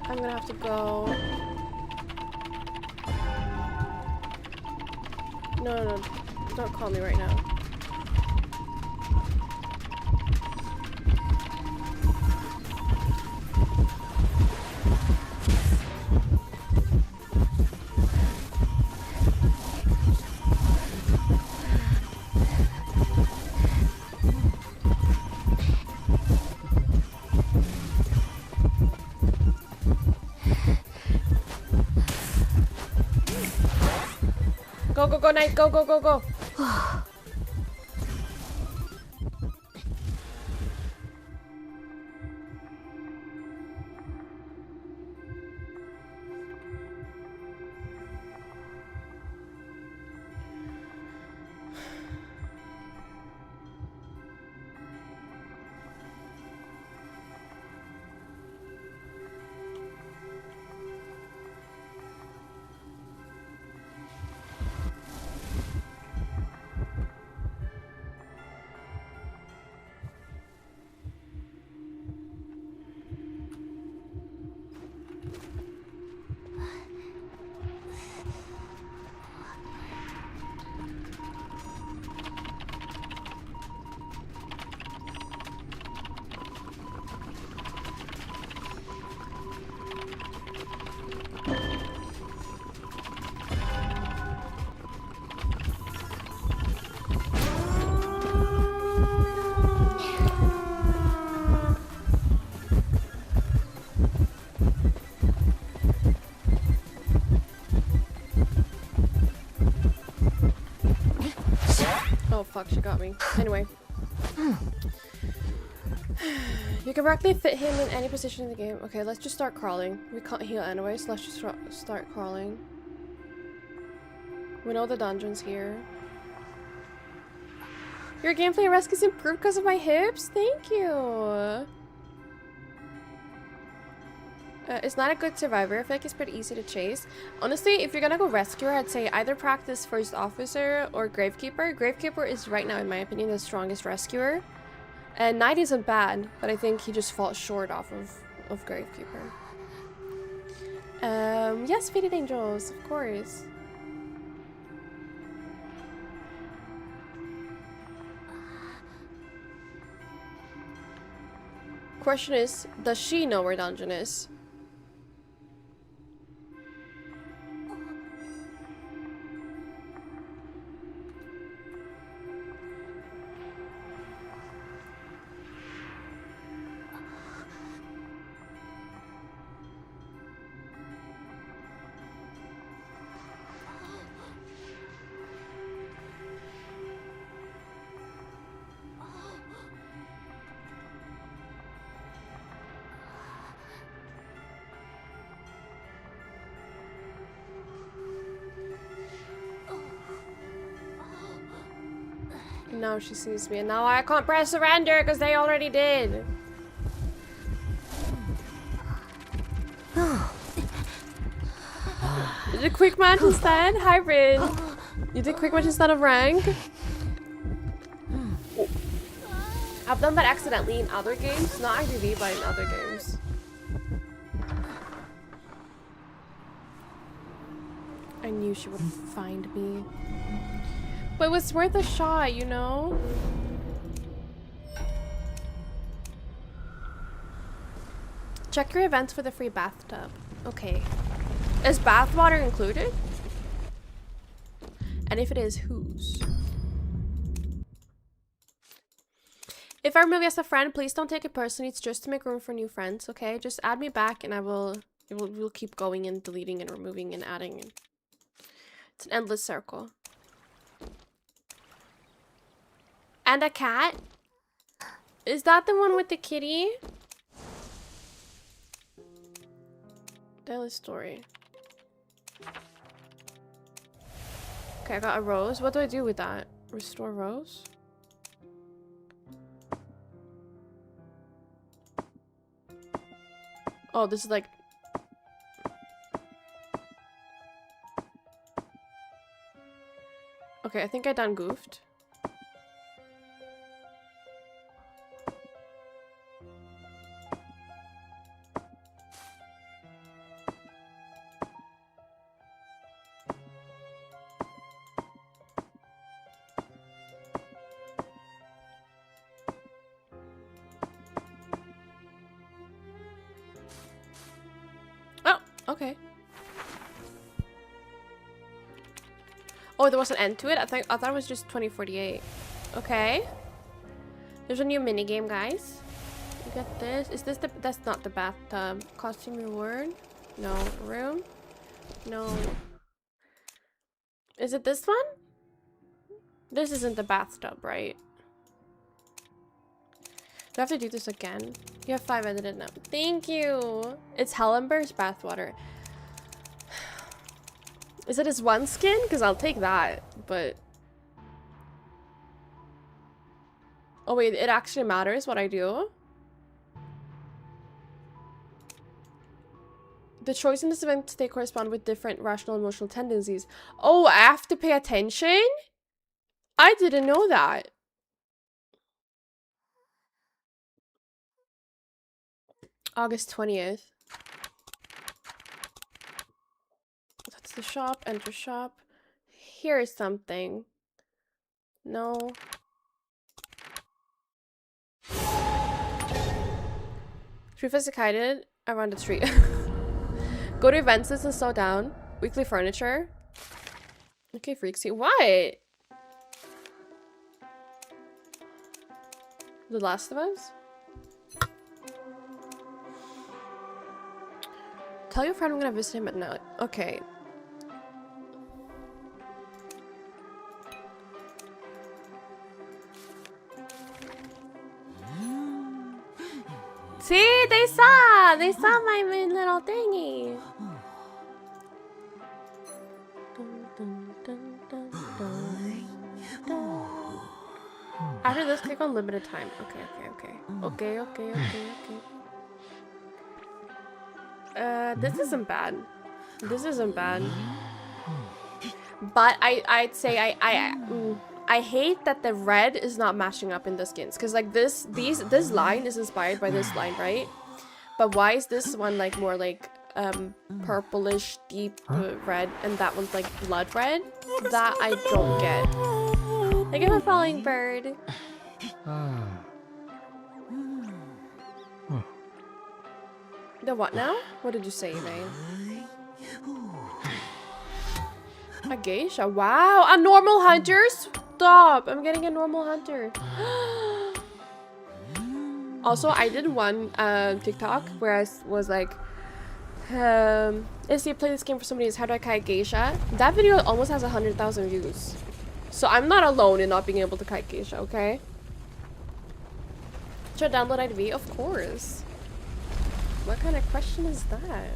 I'm gonna have to go. No, don't call me right now. Go, Knight, go. Oh fuck, she got me. Anyway. You can directly fit him in any position in the game. Okay, let's just start crawling. We can't heal anyway, so let's just start crawling. We know the dungeon's here. Your gameplay risk is improved because of my hips? Thank you! It's not a good survivor. I feel like it's pretty easy to chase. Honestly, if you're gonna go rescuer, I'd say either practice first officer or gravekeeper. Gravekeeper is right now, in my opinion, the strongest rescuer. And Knight isn't bad, but I think he just falls short off of gravekeeper. Yes, Faded Angels, of course. Question is, does she know where dungeon is? Now she sees me, and now I can't press surrender because they already did. You did quick match instead? Hi, Rin. You did quick match instead of rank? I've done that accidentally in other games, not IDV, but in other games. I knew she would find me. But it was worth a shot, you know? Check your events for the free bathtub. Okay. Is bathwater included? And if it is, whose? If I remove you as a friend, please don't take it personally. It's just to make room for new friends, okay? Just add me back and we'll keep going and deleting and removing and adding. And it's an endless circle. And a cat? Is that the one with the kitty? Daily story. Okay, I got a rose. What do I do with that? Restore rose? Oh, this is like... Okay, I think I done goofed. Okay. Oh, there was an end to it? I thought it was just 2048. Okay. There's a new minigame, guys. You get this. Is this the... That's not the bathtub. Costume reward? No. Room? No. Is it this one? This isn't the bathtub, right? Do I have to do this again? You have 5 edited now. Thank you! It's Hellenberg's bathwater. Is it his one skin? Because I'll take that, but... Oh wait, it actually matters what I do? The choice in this event they correspond with different rational emotional tendencies. Oh, I have to pay attention? I didn't know that. August 20th. That's the shop. Enter shop. Here is something. No. Tree Physicated around the tree. Go to events list and slow down. Weekly furniture. Okay, Freaksy. What? The Last of Us? Tell your friend I'm gonna visit him at night. Okay. See, they saw my little thingy. After this, click on limited time. Okay. This isn't bad. This isn't bad. But I'd say I hate that the red is not matching up in the skins, because like this line is inspired by this line, right? But why is this one like more like purplish deep red and that one's like blood red? That I don't get. Thank you for following, bird. The what now? What did you say, man? A geisha? Wow, a normal hunter? Stop! I'm getting a normal hunter. Also, I did one TikTok where I was like, if you play this game for somebody, how do I kite geisha? That video almost has 100,000 views. So I'm not alone in not being able to kite geisha, okay? Should I download IDV? Of course. What kind of question is that?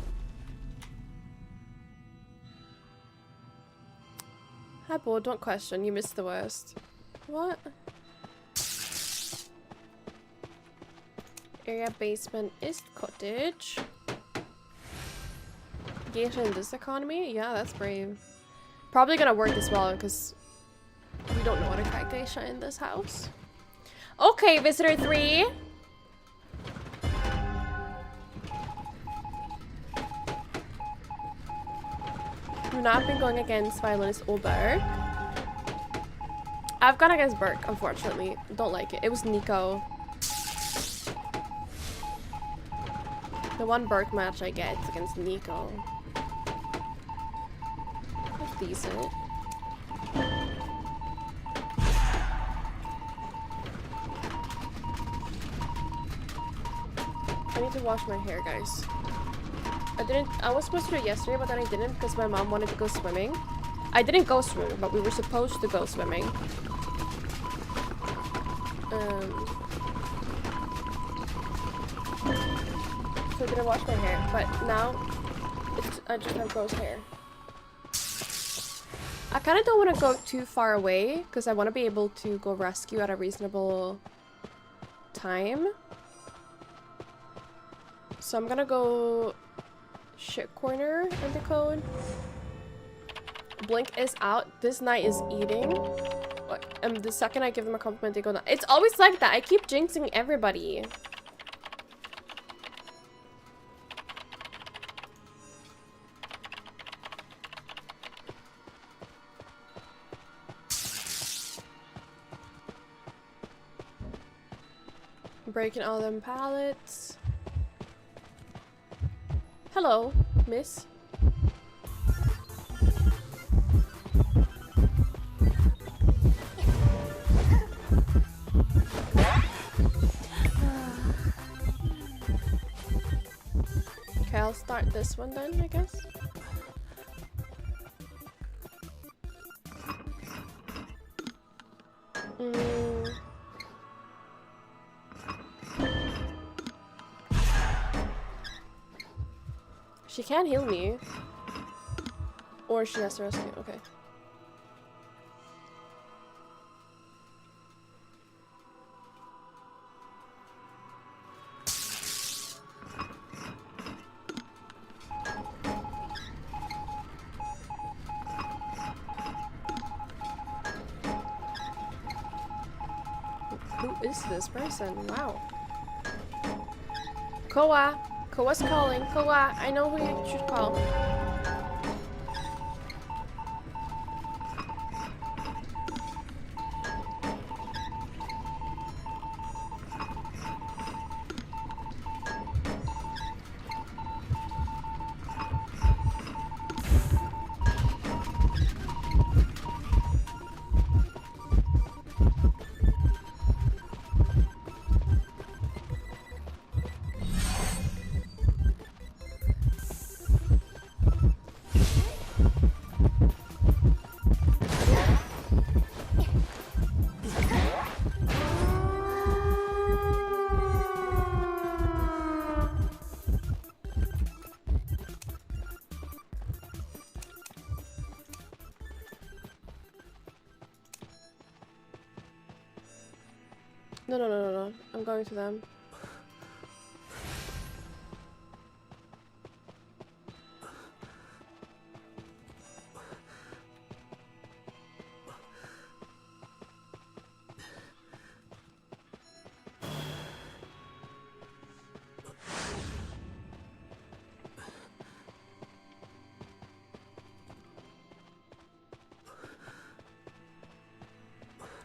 Hi, boy, don't question. You missed the worst. What? Area basement is cottage. Geisha in this economy? Yeah, that's brave. Probably gonna work as well because we don't know how to kite geisha in this house. Okay, visitor 3. I've not been going against violinist Ulberg. I've gone against Burke, unfortunately. Don't like it. It was Nico. The one bird match I get is against Nico. That's decent. I need to wash my hair, guys. I was supposed to do it yesterday, but then I didn't because my mom wanted to go swimming. I didn't go swimming, but we were supposed to go swimming. So I didn't wash my hair, but now I just have gross hair. I kind of don't want to go too far away because I want to be able to go rescue at a reasonable time. So I'm gonna go shit corner in the code. Blink is out. This night is eating. The second I give them a compliment, they go down. It's always like that. I keep jinxing everybody. Breaking all them pallets. Hello, miss. Okay, I'll start this one then, I guess. She can't heal me. Or she has to rescue. Okay. Who is this person? Wow. Koa! Koa's calling. Koa, I know who you should call. No. I'm going to them.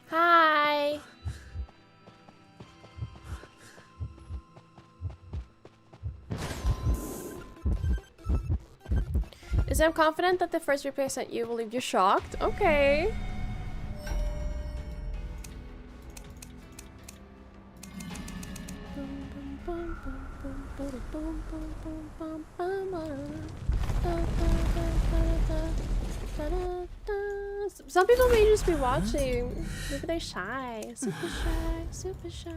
Hi! Is I'm confident that the first replay I sent you will leave you shocked? Okay. Some people may just be watching. Maybe they're shy. Super shy. Super shy.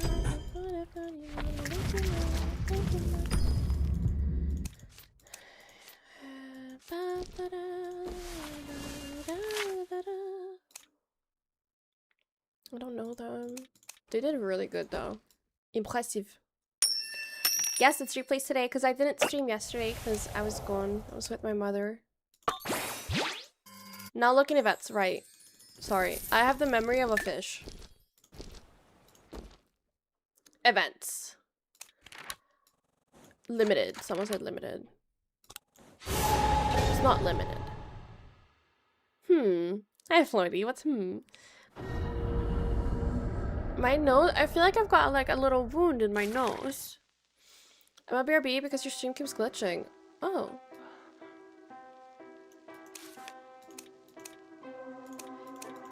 I don't know them. They did really good though. Impressive. Yes, it's replays today because I didn't stream yesterday because I was gone. I was with my mother. Now looking events, right. Sorry. I have the memory of a fish. Events. Limited. Someone said limited. It's not limited. I have no idea. What's My nose, I feel like I've got like a little wound in my nose. I'm a BRB because your stream keeps glitching. Oh.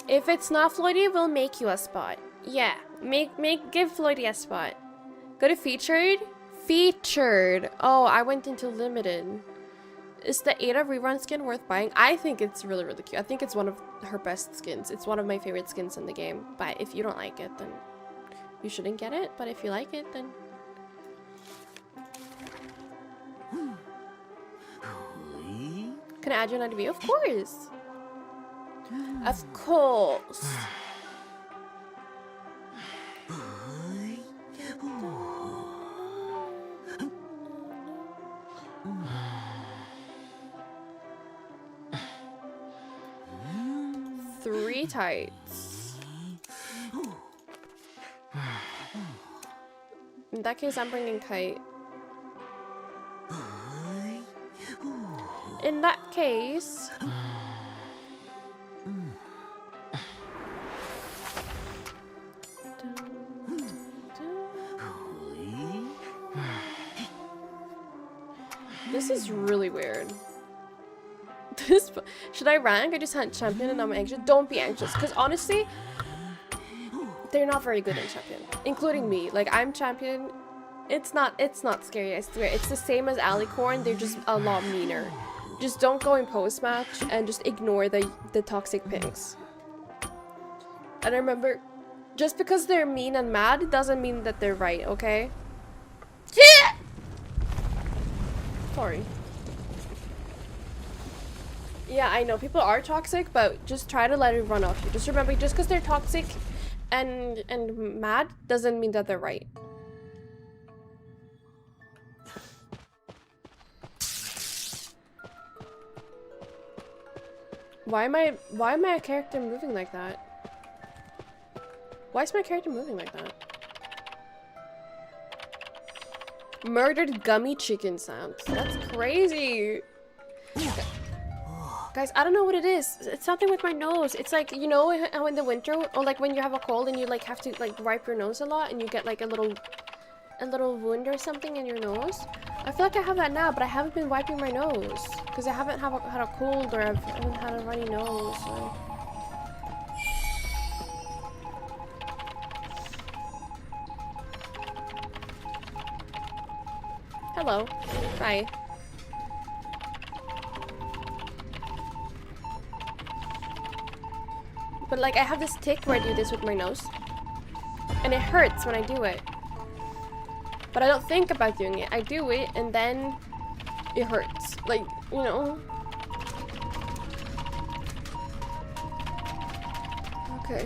If it's not Floydie, we'll make you a spot. Yeah, give Floydie a spot. Go to featured. Featured. Oh, I went into limited. Is the Ada rerun skin worth buying? I think it's really, really cute. I think it's one of her best skins. It's one of my favorite skins in the game. But if you don't like it, then you shouldn't get it. But if you like it, then... Can I add you on IDV? Of course! Of course! Three tights. In that case, I'm bringing kite. In that case... This is really weird. Should I rank? I just had champion and I'm anxious. Don't be anxious, because honestly, they're not very good in champion, including me. Like, I'm champion. It's not scary, I swear. It's the same as Alicorn. They're just a lot meaner. Just don't go in post match and just ignore the toxic pings. And I remember, just because they're mean and mad doesn't mean that they're right, okay? Sorry. Yeah, I know people are toxic, but just try to let it run off you. Just remember, just because they're toxic and mad doesn't mean that they're right. Why am my character moving like that? Why is my character moving like that? Murdered gummy chicken sounds. That's crazy. Okay. Guys, I don't know what it is. It's something with my nose. It's like, you know how in the winter, or like when you have a cold and you like have to like wipe your nose a lot and you get like a little wound or something in your nose? I feel like I have that now, but I haven't been wiping my nose because I haven't had a cold, or I haven't had a runny nose. Or... Hello. Hi. But like I have this tick where I do this with my nose. And it hurts when I do it. But I don't think about doing it. I do it and then it hurts. Like, you know. Okay.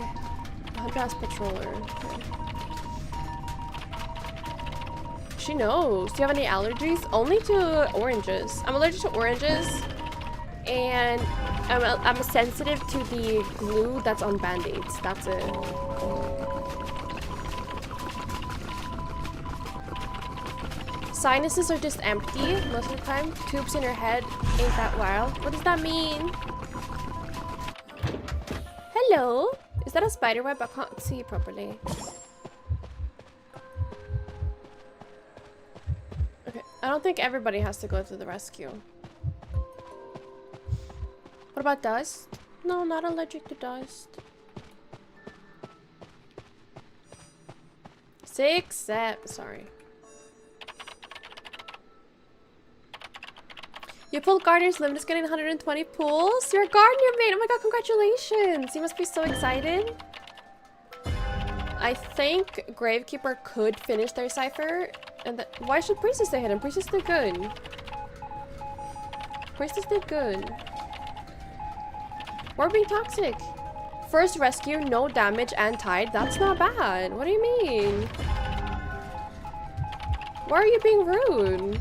Podcast patroller. Okay. She knows. Do you have any allergies? Only to oranges. I'm allergic to oranges, and I'm sensitive to the glue that's on band-aids. That's it. Sinuses are just empty most of the time. Tubes in your head ain't that wild. What does that mean? Hello? Is that a spider web? I can't see it properly. I don't think everybody has to go to the rescue. What about dust? No, not allergic to dust. 6, 7, sorry. You pulled Gardner's limit is getting 120 pulls? You're a Gardner mate! Oh my god, congratulations! You must be so excited. I think Gravekeeper could finish their cipher. And why should Priestess stay hidden? Priestess did good. Priestess did good. We're being toxic. First rescue, no damage, and tied. That's not bad. What do you mean? Why are you being rude?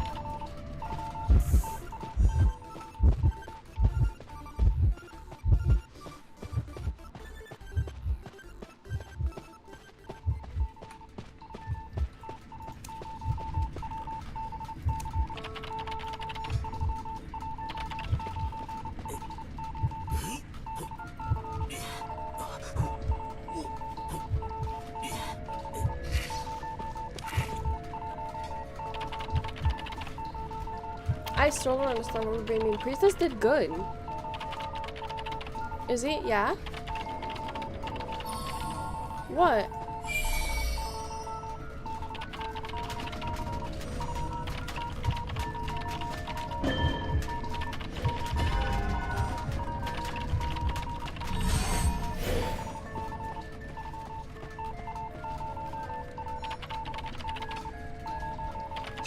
I still don't understand what we're being. Priestess did good. Is he? Yeah? What?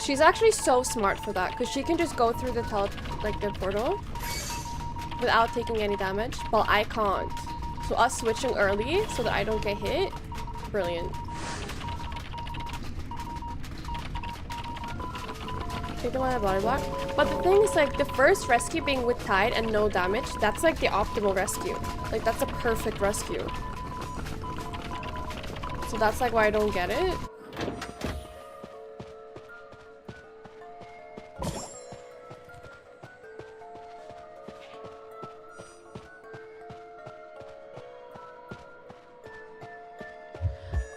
She's actually so smart for that, because she can just go through the the portal without taking any damage, while I can't. So us switching early so that I don't get hit, brilliant. Take the one at body block. But the thing is, like, the first rescue being with Tide and no damage, that's like the optimal rescue. Like, that's a perfect rescue. So that's like why I don't get it.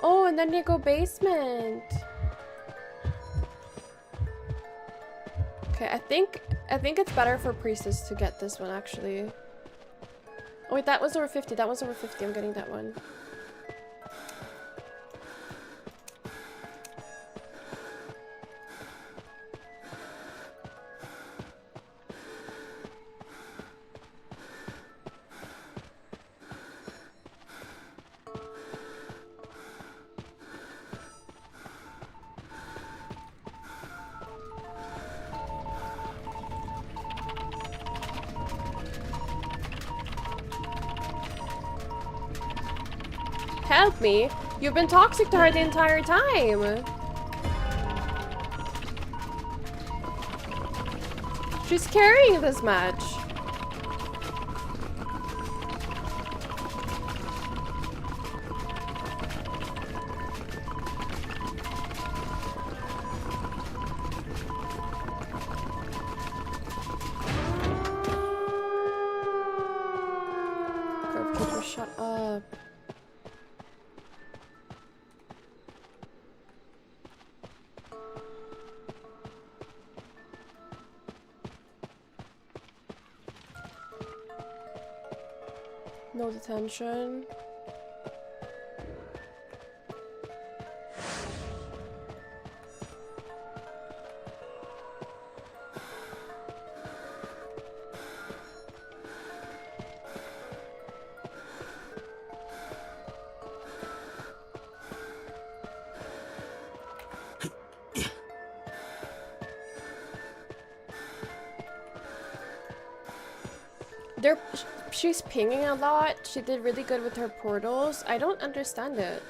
Oh, and then you go basement. Okay, I think it's better for Priestess to get this one, actually. Oh wait, that was over 50. That was over 50. I'm getting that one. Help me! You've been toxic to her the entire time! She's carrying this match. Curve Trooper, shut up. No detention. She's pinging a lot. She did really good with her portals. I don't understand it.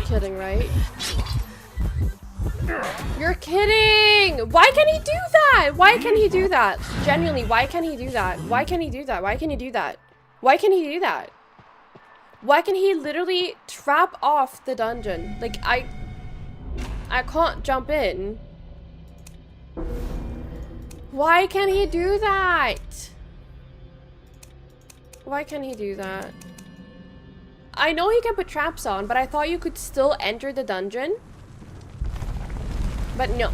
Kidding, right? You're kidding! Why can he do that? Why can he do that? Genuinely, why can he do that? Why can he do that? Why can he do that? Why can he do that? Why can he literally trap off the dungeon? Like, I can't jump in. Why can he do that? Why can he do that? I know he can put traps on, but I thought you could still enter the dungeon. But no.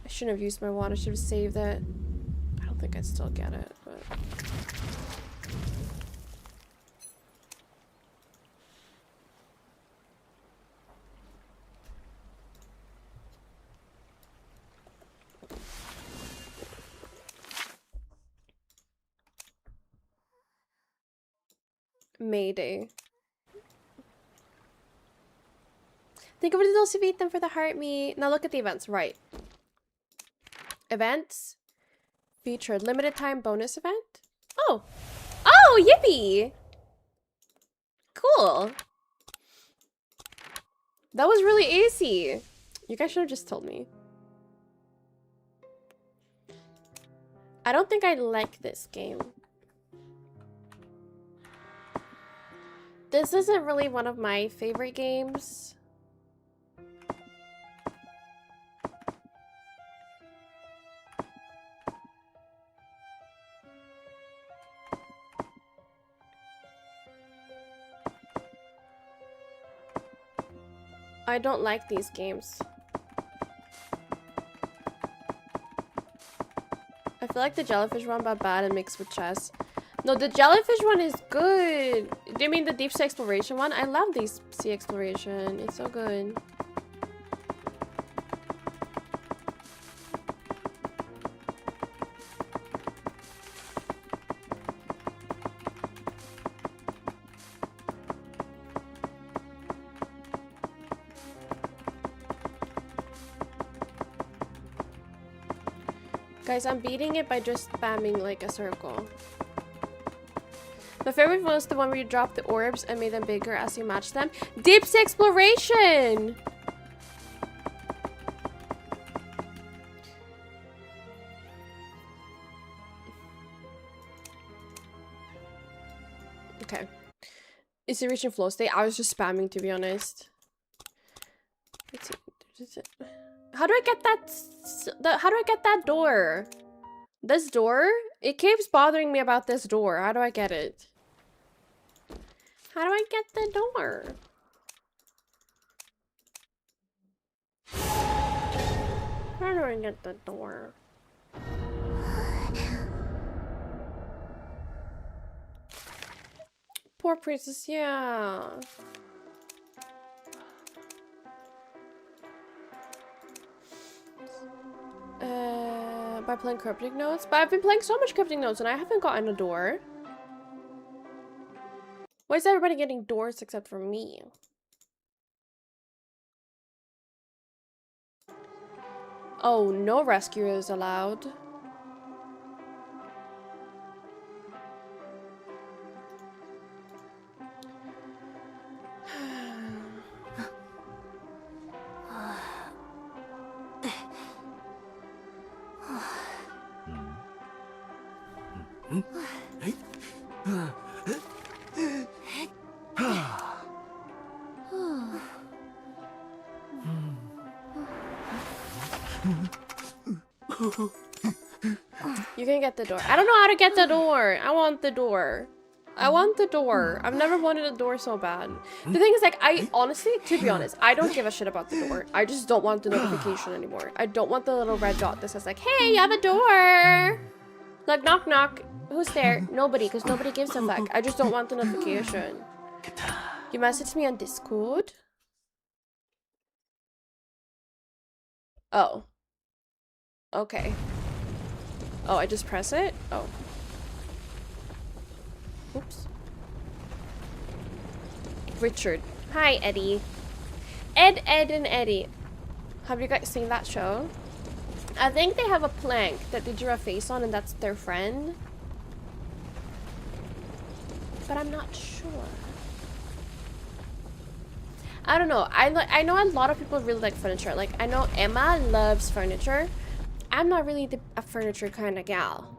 I shouldn't have used my wand. I should have saved it. I don't think I'd still get it, but... Mayday. Think of it as also beat them for the heart me. Now look at the events, right? Events. Featured limited time bonus event. Oh. Oh, yippee! Cool. That was really easy. You guys should have just told me. I don't think I like this game. This isn't really one of my favorite games. I don't like these games. I feel like the jellyfish one got bad and mixed with chess. No, the jellyfish one is good. Do you mean the deep sea exploration one? I love deep sea exploration. It's so good. Guys, I'm beating it by just spamming like a circle. My favorite was the one where you drop the orbs and made them bigger as you match them. Deep sea exploration! Okay. Is it reaching flow state? I was just spamming, to be honest. Let's see. How do I get that? How do I get that door? This door? It keeps bothering me about this door. How do I get it? How do I get the door? How do I get the door? Poor princess, yeah. By playing cryptic notes? But I've been playing so much cryptic notes and I haven't gotten a door. Why is everybody getting doors except for me? Oh, no rescue is allowed. You can get the door. I don't know how to get the door. I want the door. I want the door. I've never wanted a door so bad. The thing is, like, I honestly, to be honest, I don't give a shit about the door. I just don't want the notification anymore. I don't want the little red dot that says like, hey, you have a door. Like, knock, knock. Who's there? Nobody, because nobody gives a fuck. I just don't want the notification. You messaged me on Discord? Oh. Okay. Oh, I just press it? Oh. Oops. Richard. Hi, Eddie. Ed, and Eddie. Have you guys seen that show? I think they have a plank that they drew a face on and that's their friend. But I'm not sure. I don't know. I know a lot of people really like furniture. Like, I know Emma loves furniture. I'm not really a furniture kind of gal.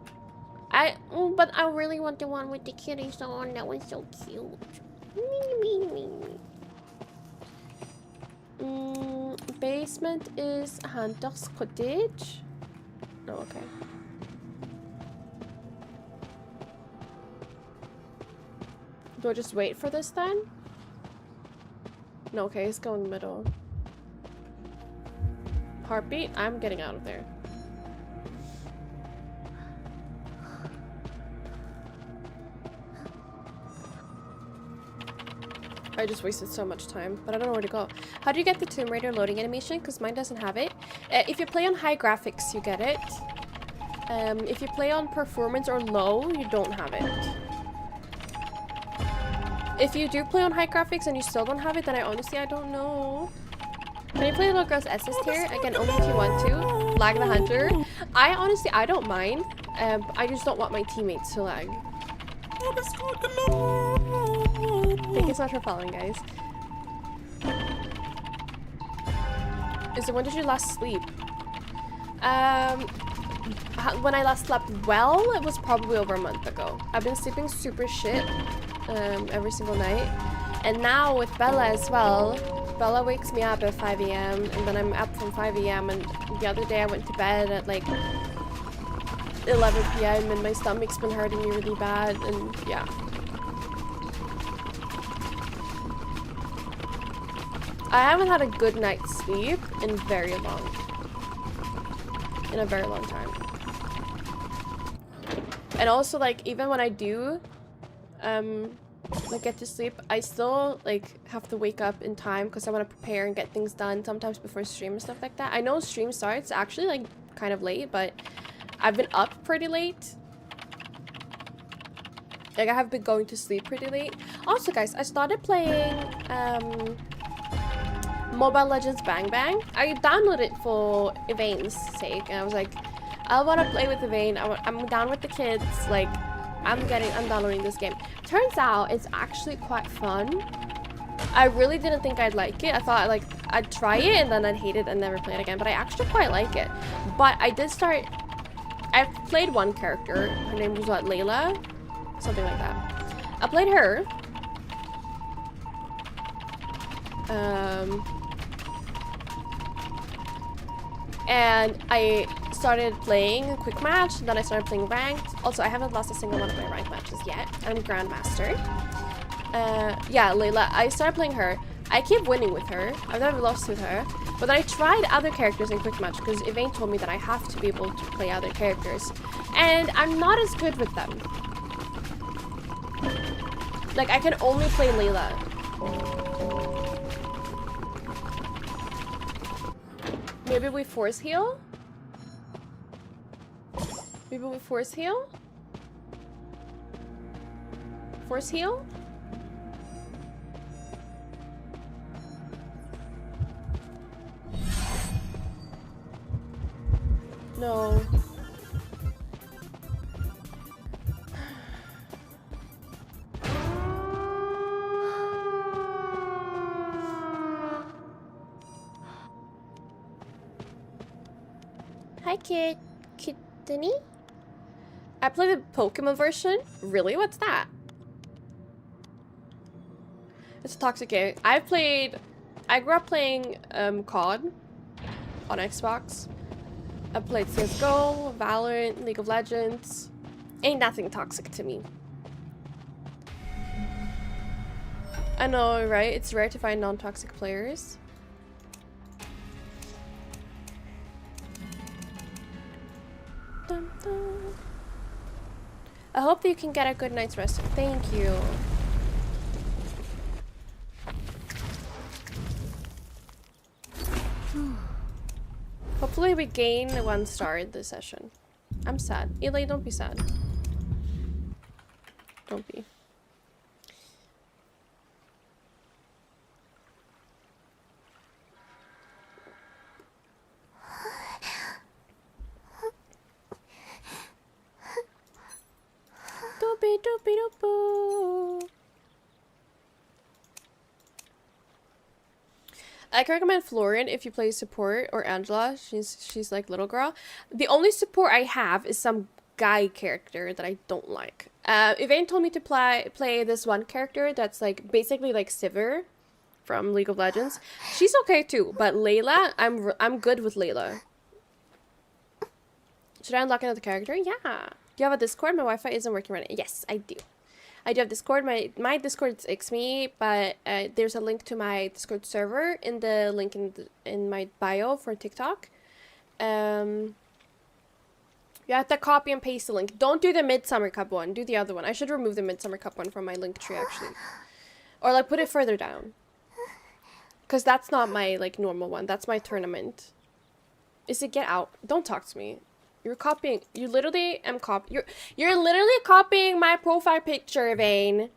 But I really want the one with the kitties on. That was so cute. Basement is Hunter's cottage. Oh, okay. Do I just wait for this then? No, okay, it's going middle. Heartbeat? I'm getting out of there. I just wasted so much time, but I don't know where to go. How do you get the Tomb Raider loading animation? Because mine doesn't have it. If you play on high graphics, you get it. If you play on performance or low, you don't have it. If you do play on high graphics and you still don't have it, then I don't know. Can you play Little Girl's Assist here? Again, only if you want to. Lag the Hunter. I don't mind. I just don't want my teammates to lag. Thank you so much for following, guys. When did you last sleep? When I last slept well, it was probably over a month ago. I've been sleeping super shit every single night. And now with Bella as well, Bella wakes me up at 5 a.m. and then I'm up from 5 a.m. and the other day I went to bed at like 11 p.m. and my stomach's been hurting me really bad, and yeah. I haven't had a good night's sleep in a very long time. And also, like, even when I do like get to sleep, I still like have to wake up in time because I want to prepare and get things done sometimes before stream and stuff like that. I know stream starts actually like kind of late, but I've been up pretty late. Like, I have been going to sleep pretty late. Also, guys, I started playing Mobile Legends Bang Bang. I downloaded it for Evane's sake, and I was like, I want to play with Evane. I'm down with the kids. Like, I'm downloading this game. Turns out it's actually quite fun. I really didn't think I'd like it. I thought like I'd try it and then I'd hate it and never play it again. But I actually quite like it. But I did start. I played one character. Her name was what, Layla? Something like that. I played her. And I started playing a quick match, and then I started playing ranked. Also, I haven't lost a single one of my ranked matches yet. I'm a Grandmaster. Yeah, Layla. I started playing her. I keep winning with her. I've never lost with her. But then I tried other characters in quick match because Evane told me that I have to be able to play other characters. And I'm not as good with them. Like, I can only play Layla. Maybe we force heal? Maybe we force heal? Force heal? No. Hi, Kittany? I played the Pokemon version? Really? What's that? It's a toxic game. I grew up playing COD on Xbox. I played CSGO, Valorant, League of Legends. Ain't nothing toxic to me. I know, right? It's rare to find non-toxic players. Dun, dun. I hope that you can get a good night's rest. Thank you. Hopefully we gain 1 star this session. I'm sad. Eli, don't be sad. Don't be. Doopy doopy doopoo. I can recommend Florian if you play support, or Angela. She's like little girl. The only support I have is some guy character that I don't like. Evane told me to play this one character that's like basically like Sivir from League of Legends. She's okay too, but Layla, I'm good with Layla. Should I unlock another character? Yeah. Do you have a Discord? My Wi-Fi isn't working right now. Yes, I do. I do have Discord. My Discord is me, but there's a link to my Discord server in the link in my bio for TikTok. You have to copy and paste the link. Don't do the Midsummer Cup one. Do the other one. I should remove the Midsummer Cup one from my link tree actually, or like put it further down, because that's not my like normal one. That's my tournament. Is it Get Out? Don't talk to me. You're copying. You literally am You're literally copying my profile picture, Vane.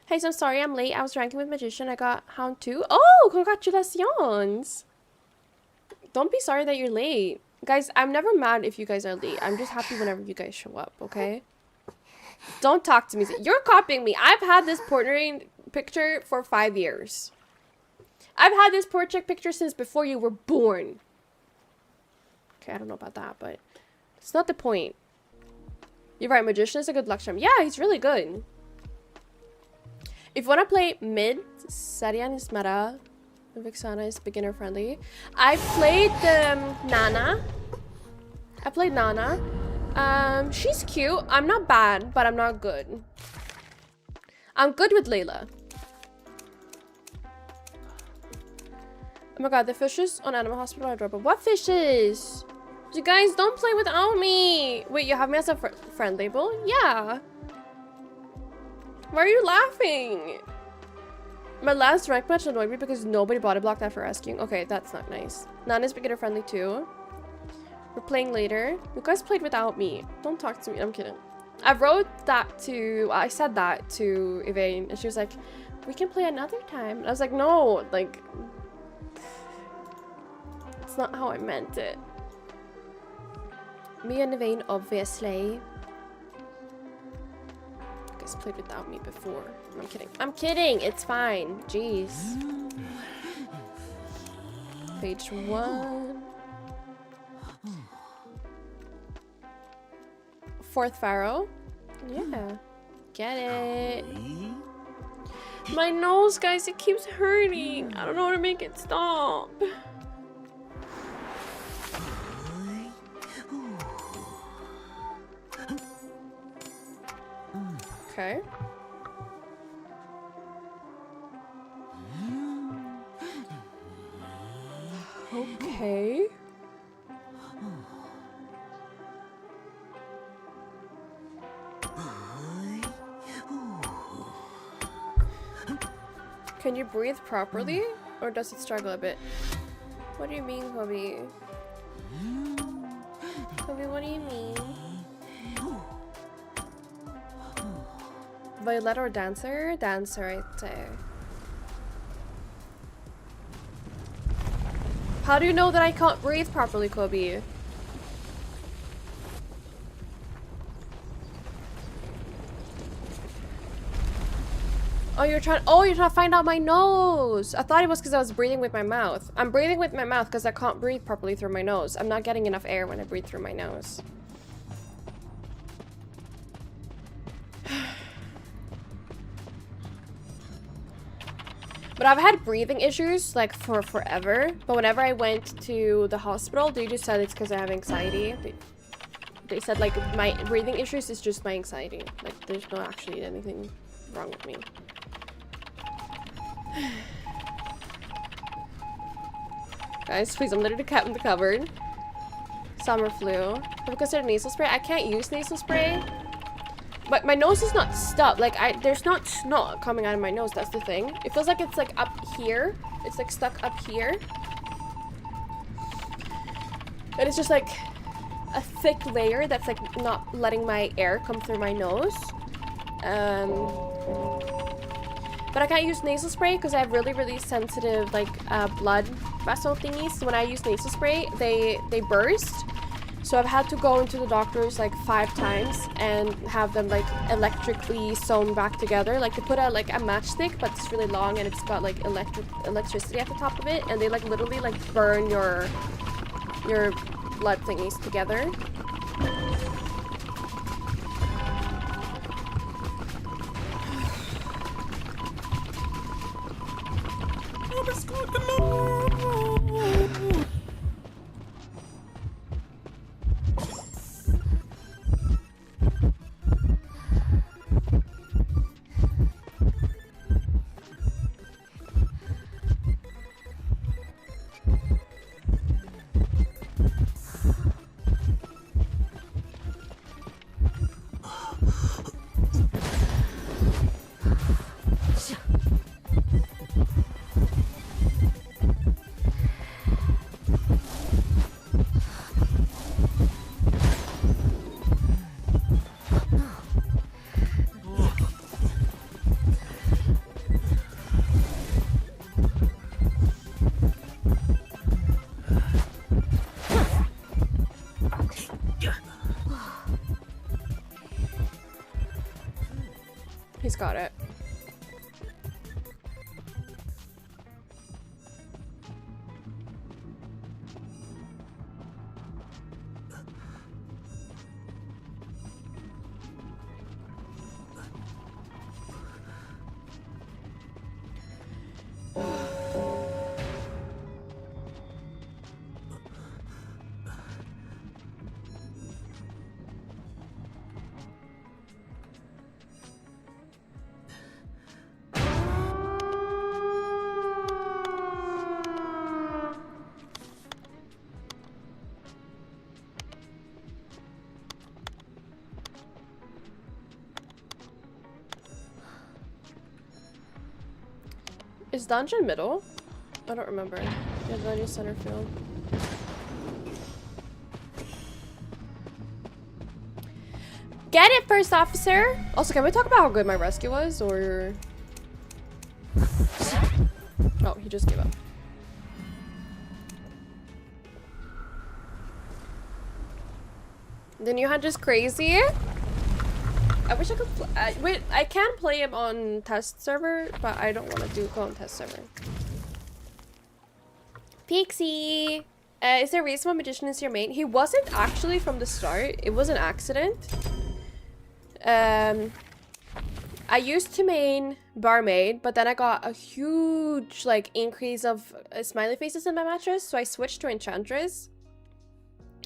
Hey, so sorry I'm late. I was ranking with Magician. I got Hound 2. Oh, congratulations. Don't be sorry that you're late. Guys, I'm never mad if you guys are late. I'm just happy whenever you guys show up, okay? Don't talk to me. You're copying me. I've had this portrait picture for 5 years. I've had this portrait picture since before you were born. Okay, I don't know about that, but it's not the point. You're right, Magician is a good luck charm. Yeah, he's really good. If you want to play mid, Sarian is meta. Vixana is beginner friendly. I played Nana. I played Nana. She's cute. I'm not bad, but I'm not good. I'm good with Layla. Oh my god, the fishes on Animal Hospital are adorable. What fishes? You guys don't play without me. Wait, you have me as a friend label? Yeah. Why are you laughing? My last rank match annoyed me because nobody body blocked after rescuing. Okay, that's not nice. Nana's beginner friendly too. We're playing later. You guys played without me. Don't talk to me. I'm kidding. I said that to Elaine and she was like, we can play another time. And I was like, no, like, it's not how I meant it. Me and Elaine, obviously. You guys played without me before. I'm kidding. I'm kidding. It's fine. Jeez. Page 1. 4th Pharaoh. Yeah. Get it. My nose, guys, it keeps hurting. I don't know how to make it stop. Okay. Okay. Can you breathe properly? Or does it struggle a bit? What do you mean, Hobby? Hobby, what do you mean? Violet or Dancer? Dancer, I'd say. How do you know that I can't breathe properly, Kobe? Oh, you're trying to find out my nose. I thought it was because I was breathing with my mouth. I'm breathing with my mouth because I can't breathe properly through my nose. I'm not getting enough air when I breathe through my nose. But I've had breathing issues like for forever. But whenever I went to the hospital, they just said it's because I have anxiety. They said like my breathing issues is just my anxiety. Like there's not actually anything wrong with me. Guys, please, I'm literally kept in the cupboard. Summer flu. Have you considered nasal spray? I can't use nasal spray. But my nose is not stuck. Like, there's not snot coming out of my nose. That's the thing. It feels like it's like up here. It's like stuck up here. And it's just like a thick layer that's like not letting my air come through my nose. But I can't use nasal spray because I have really, really sensitive like blood vessel thingies. So when I use nasal spray, they burst. So I've had to go into the doctors like 5 times and have them like electrically sewn back together. Like they put out like a matchstick, but it's really long and it's got like electricity at the top of it, and they like literally like burn your blood thingies together. He's got it. Is dungeon middle? I don't remember. Yeah, dungeon center field. Get it, first officer! Also, can we talk about how good my rescue was, or... Oh, he just gave up. The new hunter's crazy. I wish I could wait, I can play him on test server, but I don't want to go on test server. Pixie! Is there a reason why Magician is your main? He wasn't actually from the start. It was an accident. I used to main Barmaid, but then I got a huge like increase of smiley faces in my matches, so I switched to Enchantress.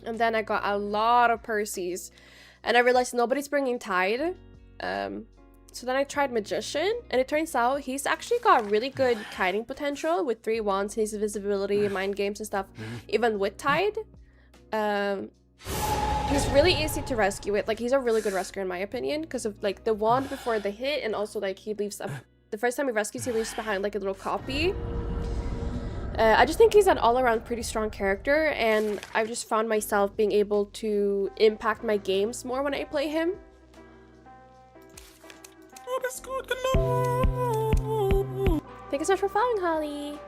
And then I got a lot of Percy's. And I realized nobody's bringing Tide. So then I tried Magician, and it turns out he's actually got really good kiting potential with 3 wands, and his invisibility, mind games and stuff, even with Tide. He's really easy to rescue with. Like, he's a really good rescuer in my opinion, because of like the wand before the hit, and also like he leaves up the first time he rescues, he leaves behind like a little copy. I just think he's an all-around pretty strong character, and I've just found myself being able to impact my games more when I play him. Oh, that's good. Thank you so much for following, Holly.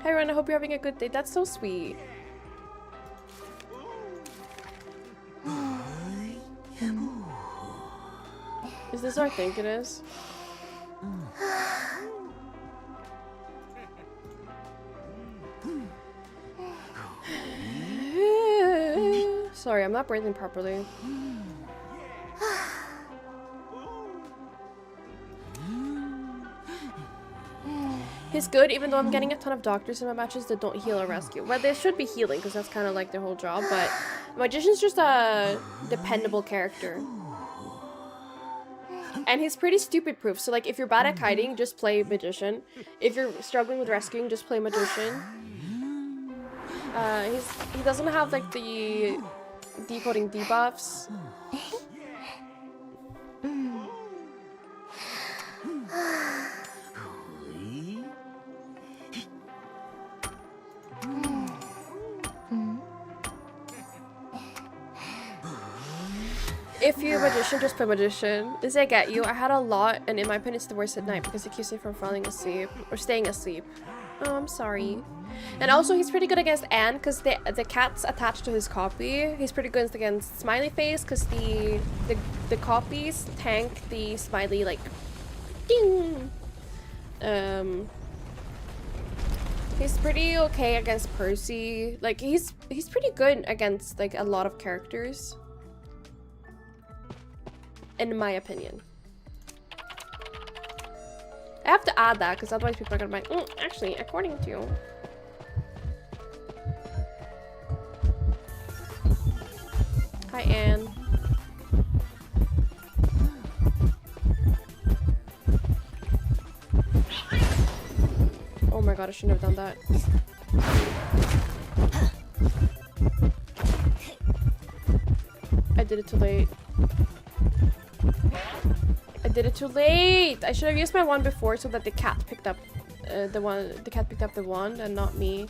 Hi, Ron. I hope you're having a good day. That's so sweet. Is this what I think it is? Sorry, I'm not breathing properly. He's good, even though I'm getting a ton of doctors in my matches that don't heal or rescue. Well, they should be healing, because that's kind of like their whole job, but Magician's just a dependable character. And he's pretty stupid proof, so like if you're bad at kiting, just play Magician. If you're struggling with rescuing, just play Magician. He doesn't have like the decoding debuffs. If you're a Magician, just play Magician. This I get you. I had a lot, and in my opinion, it's the worst at night because it keeps me from falling asleep or staying asleep. Oh, I'm sorry. And also, he's pretty good against Anne because the cat's attached to his copy. He's pretty good against Smiley Face because the copies tank the Smiley, like, ding. He's pretty okay against Percy. Like, he's pretty good against like a lot of characters, in my opinion. I have to add that because otherwise people are gonna be like, actually, according to you. Hi, Anne. Oh my god, I shouldn't have done that. I did it too late. I did it too late! I should have used my wand before so that the cat picked up the cat picked up the wand and not me.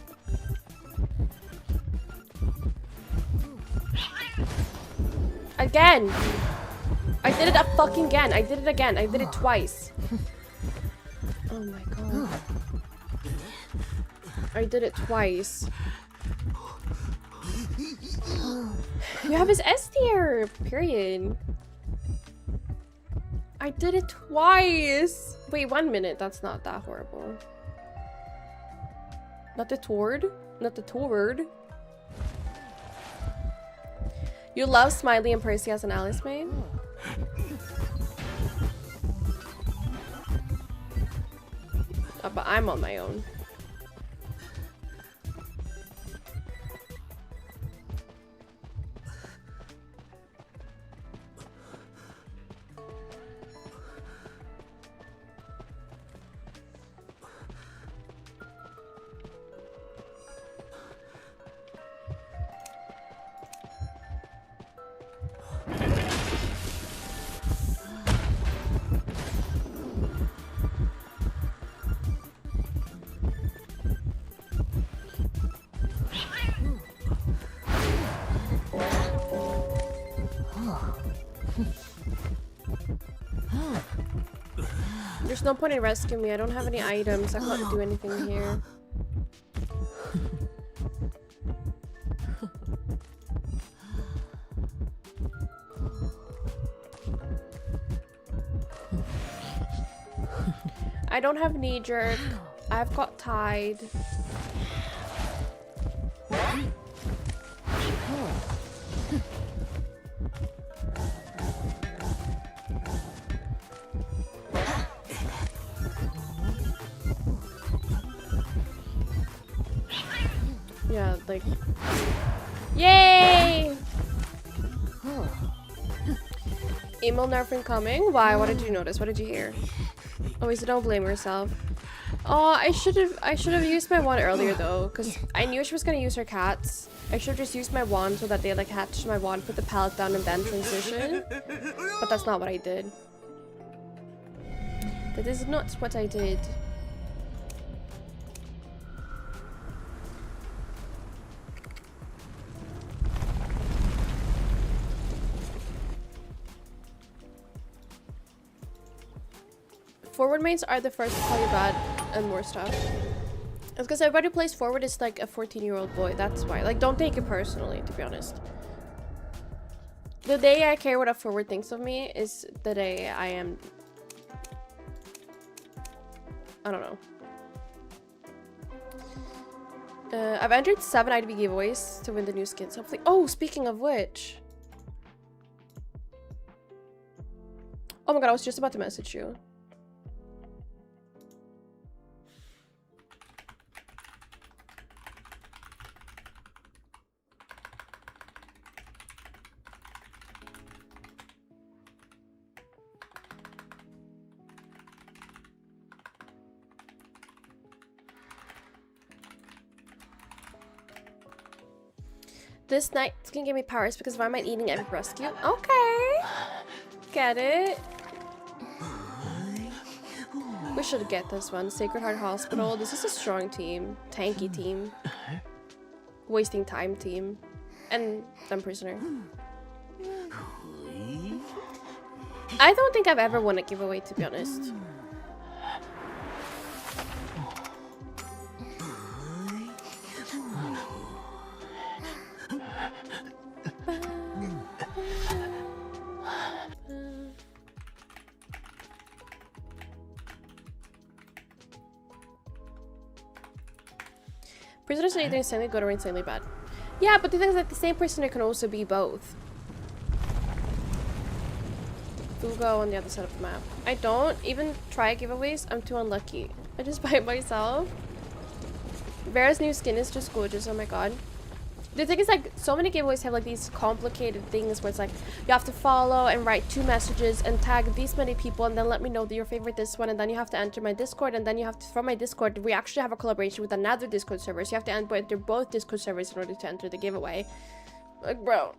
Again! I did it fucking again! I did it again! I did it twice! Oh my god. I did it twice. You have his S tier! Period. I did it twice. Wait, 1 minute. That's not that horrible. Not the toward? Not the toward. You love Smiley and Percy as an Alice main? But I'm on my own. There's no point in rescuing me. I don't have any items. I can't do anything here. I don't have knee jerk. I've got tied. Yeah, like... Yay! Email nerf incoming? Why? What did you notice? What did you hear? Oh, so don't blame yourself. Oh, I should have used my wand earlier though, because I knew she was gonna use her cats. I should have just used my wand so that they like hatched my wand, put the pallet down, and then transition. But that's not what I did. That is not what I did. Forward mains are the first to call you bad and more stuff. It's because everybody who plays forward is like a 14-year-old boy. That's why. Like, don't take it personally, to be honest. The day I care what a forward thinks of me is the day I am... I don't know. I've entered 7 IDV giveaways to win the new skins. Hopefully. Oh, speaking of which. Oh my god, I was just about to message you. This night can give me powers because of why am I eating every rescue? Okay. Get it. We should get this one. Sacred Heart Hospital. This is a strong team. Tanky team. Wasting time team. And I'm prisoner. I don't think I've ever won a giveaway, to be honest. Prisoners are either insanely good or insanely bad. Yeah, but the thing is that the same prisoner can also be both. Fugo on the other side of the map. I don't even try giveaways. I'm too unlucky. I just buy it myself. Vera's new skin is just gorgeous. Oh my god. The thing is, like, so many giveaways have like these complicated things where it's like you have to follow and write 2 messages and tag these many people and then let me know that your favorite this one, and then you have to enter my Discord, and then you have to, from my Discord, we actually have a collaboration with another Discord server, so you have to enter both Discord servers in order to enter the giveaway. Like, bro.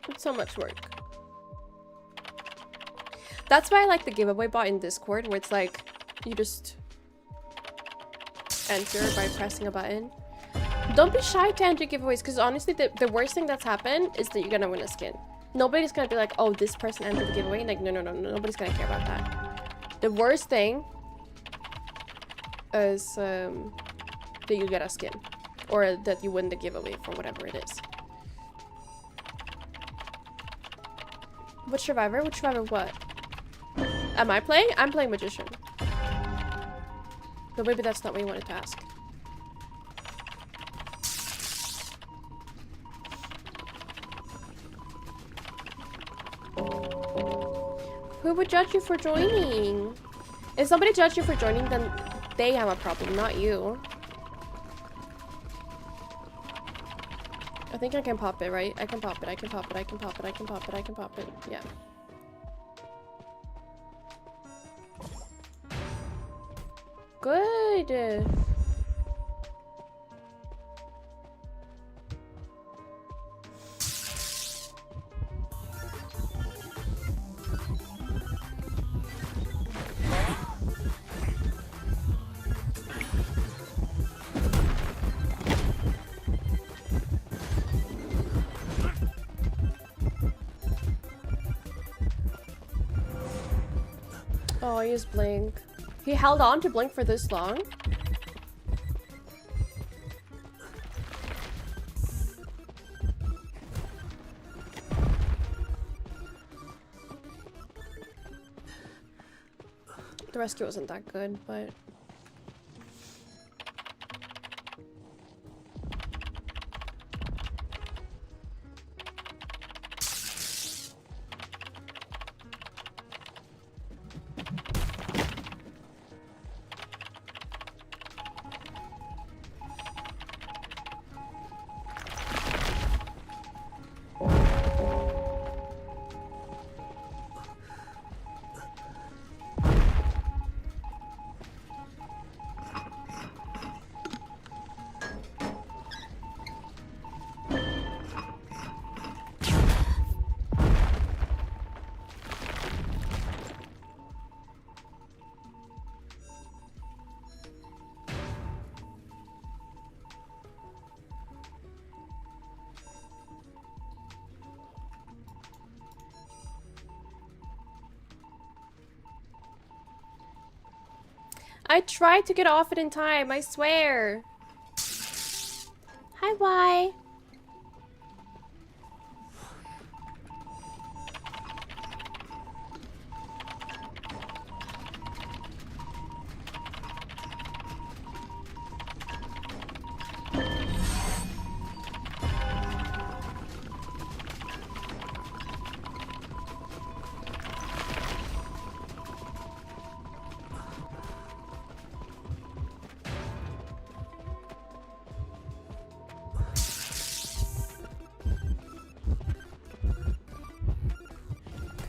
It's so much work. That's why I like the giveaway bot in Discord, where it's like you just enter by pressing a button. Don't be shy to enter giveaways, because honestly the worst thing that's happened is that you're gonna win a skin. Nobody's gonna be like, oh, this person entered the giveaway. Like, no, nobody's gonna care about that. The worst thing is that you get a skin, or that you win the giveaway for whatever it is. Which survivor? Which survivor what? Am I playing? I'm playing magician. But maybe that's not what you wanted to ask. Who would judge you for joining? If somebody judged you for joining, then they have a problem, not you. I think I can pop it, right? I can pop it, I can pop it, I can pop it, I can pop it, I can pop it. Yeah. Good. Oh, he used blink. He held on to blink for this long? The rescue wasn't that good, but... I tried to get off it in time, I swear. Hi, Y.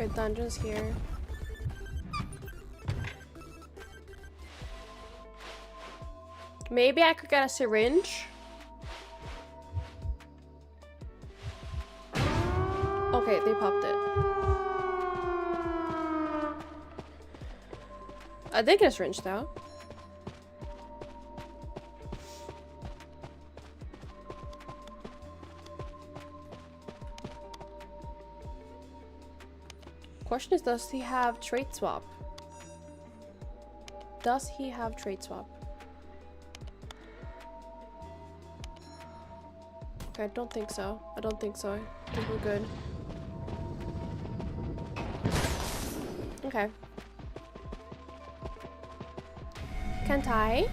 Okay, dungeon's here. Maybe I could get a syringe. Okay, they popped it. I did get a syringe though. Question is, does he have trait swap? Does he have trait swap? Okay, I don't think so. I don't think so. I think we're good. Okay. Can't I?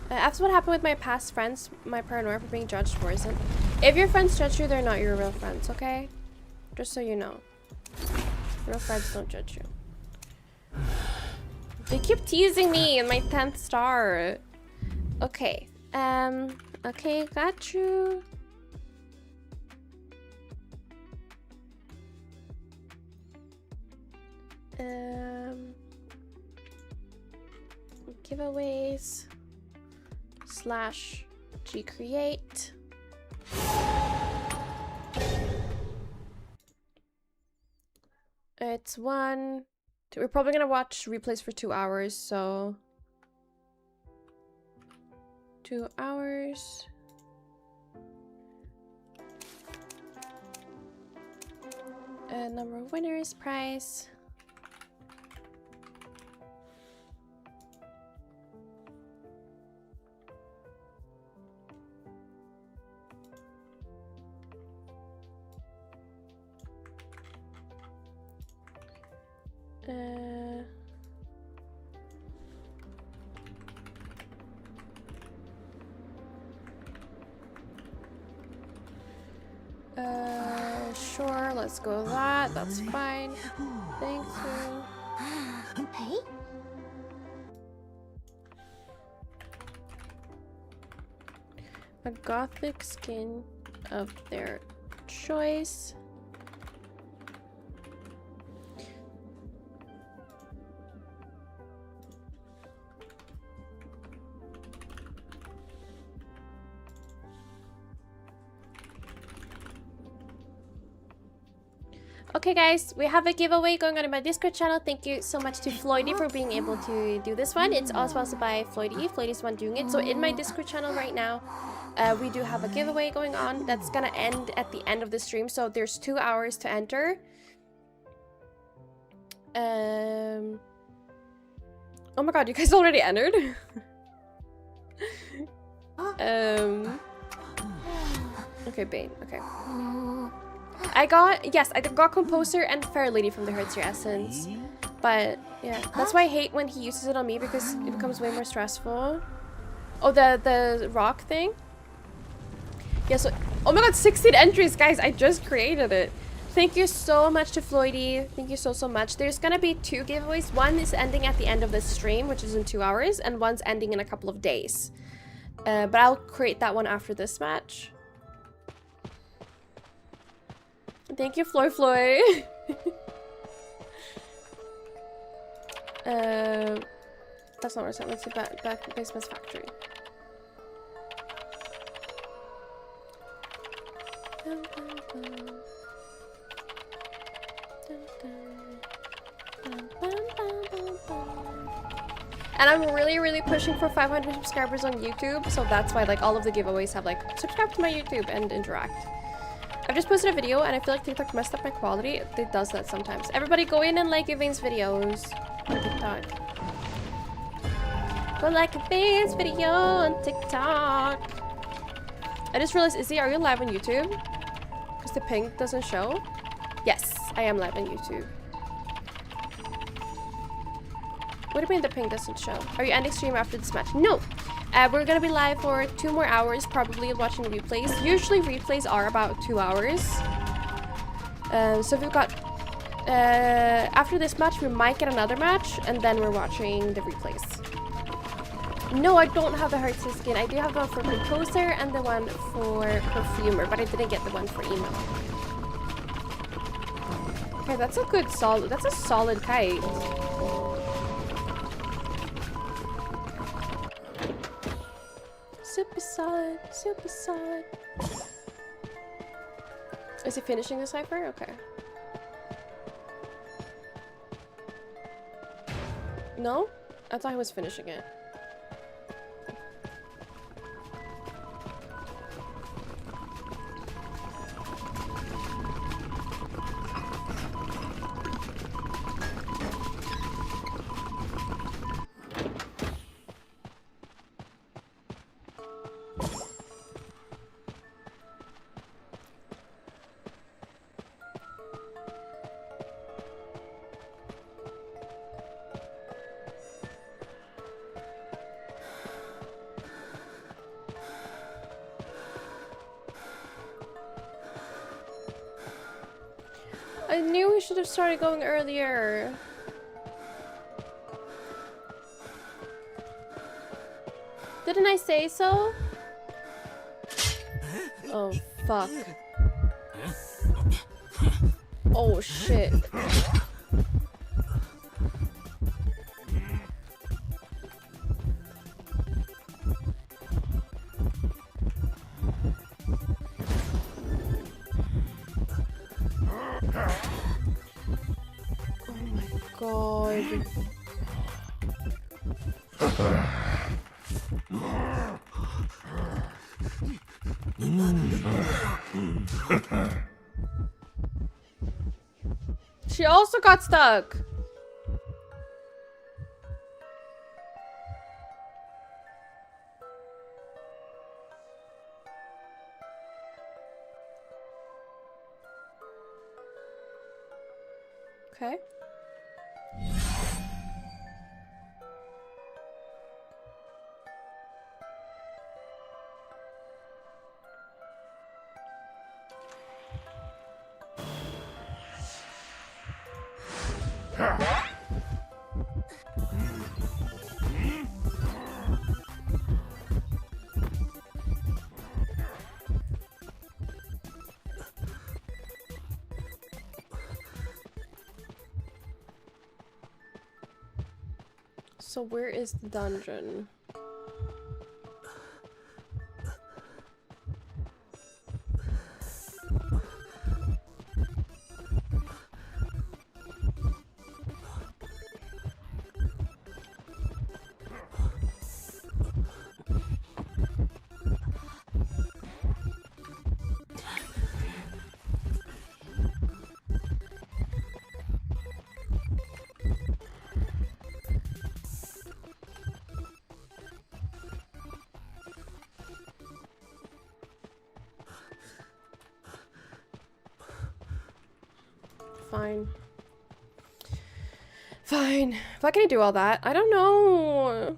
That's what happened with my past friends, my paranoia for being judged for isn't. If your friends judge you, they're not your real friends, okay? Just so you know. Real friends don't judge you. They keep teasing me in my 10th star. Okay. Okay, got you. Giveaways / gcreate. It's 1, 2. We're probably gonna watch replays for 2 hours, so 2 hours. Number of winners, prize. Sure, let's go with that. That's fine. Thank you. Hey? A gothic skin of their choice. Okay guys, we have a giveaway going on in my Discord channel. Thank you so much to Floydy for being able to do this one. It's all sponsored by Floydy. Floydy's the one doing it. So in my Discord channel right now, we do have a giveaway going on that's gonna end at the end of the stream. So there's 2 hours to enter. Oh my god, you guys already entered? Okay, Bane, okay. I got Composer and Fair Lady from the Hurts Your Essence. But, yeah. That's why I hate when he uses it on me because it becomes way more stressful. Oh, the rock thing? Yeah, so... Oh my god, 16 entries, guys! I just created it. Thank you so much to Floydy. Thank you so much. There's gonna be 2 giveaways. One is ending at the end of the stream, which is in 2 hours. And one's ending in a couple of days. But I'll create that one after this match. Thank you, Floy. That's not what I said. Let's see, back Basement's Factory. And I'm really pushing for 500 subscribers on YouTube, so that's why like all of the giveaways have like subscribe to my YouTube and interact. I've just posted a video and I feel like TikTok messed up my quality. It does that sometimes. Everybody go in and like Yvain's videos on TikTok. Go like Yvain's video on TikTok. I just realized, Izzy, are you live on YouTube? Because the ping doesn't show. Yes, I am live on YouTube. What do you mean the ping doesn't show? Are you ending stream after this match? No! We're gonna be live for 2 more hours, probably watching replays. Usually replays are about 2 hours. So we've got... after this match, we might get another match, and then we're watching the replays. No, I don't have the Heartsy skin. I do have the one for Composer and the one for Perfumer, but I didn't get the one for Emo. Okay, that's a good solid... That's a solid kite. Super solid, super solid. Is he finishing the cipher? Okay. No? I thought he was finishing it. I knew we should have started going earlier. Didn't I say so? Oh, fuck. Oh, shit. God. She also got stuck. Okay. So where is the dungeon? Fine. Fine. Why can I do all that? I don't know.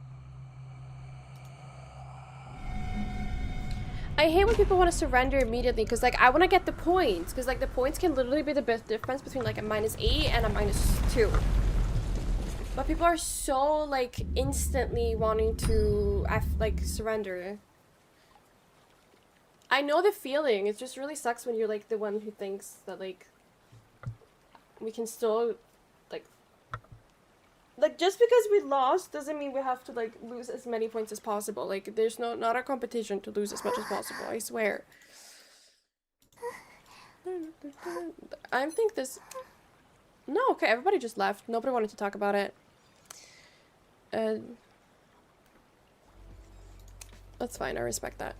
I hate when people want to surrender immediately because, like, I want to get the points. Because, like, the points can literally be the best difference between, like, a -8 and a -2. But people are so, like, instantly wanting to, like, surrender. I know the feeling. It just really sucks when you're, like, the one who thinks that, like, we can still, like, just because we lost doesn't mean we have to, like, lose as many points as possible. Like, there's not a competition to lose as much as possible, I swear. I think this... No, okay, everybody just left. Nobody wanted to talk about it. That's fine, I respect that.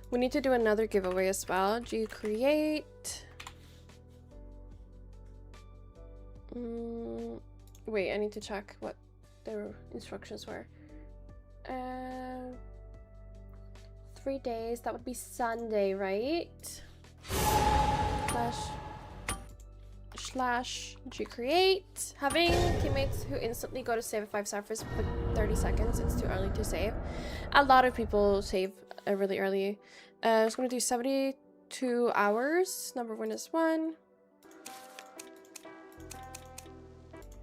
We need to do another giveaway as well. Do you create? Wait, I need to check what their instructions were. 3 days, that would be Sunday, right? Slash do you create? Having teammates who instantly go to save a 5-star first for 30 seconds. It's too early to save. A lot of people save really early. I was gonna do 72 hours. Number 1 is 1.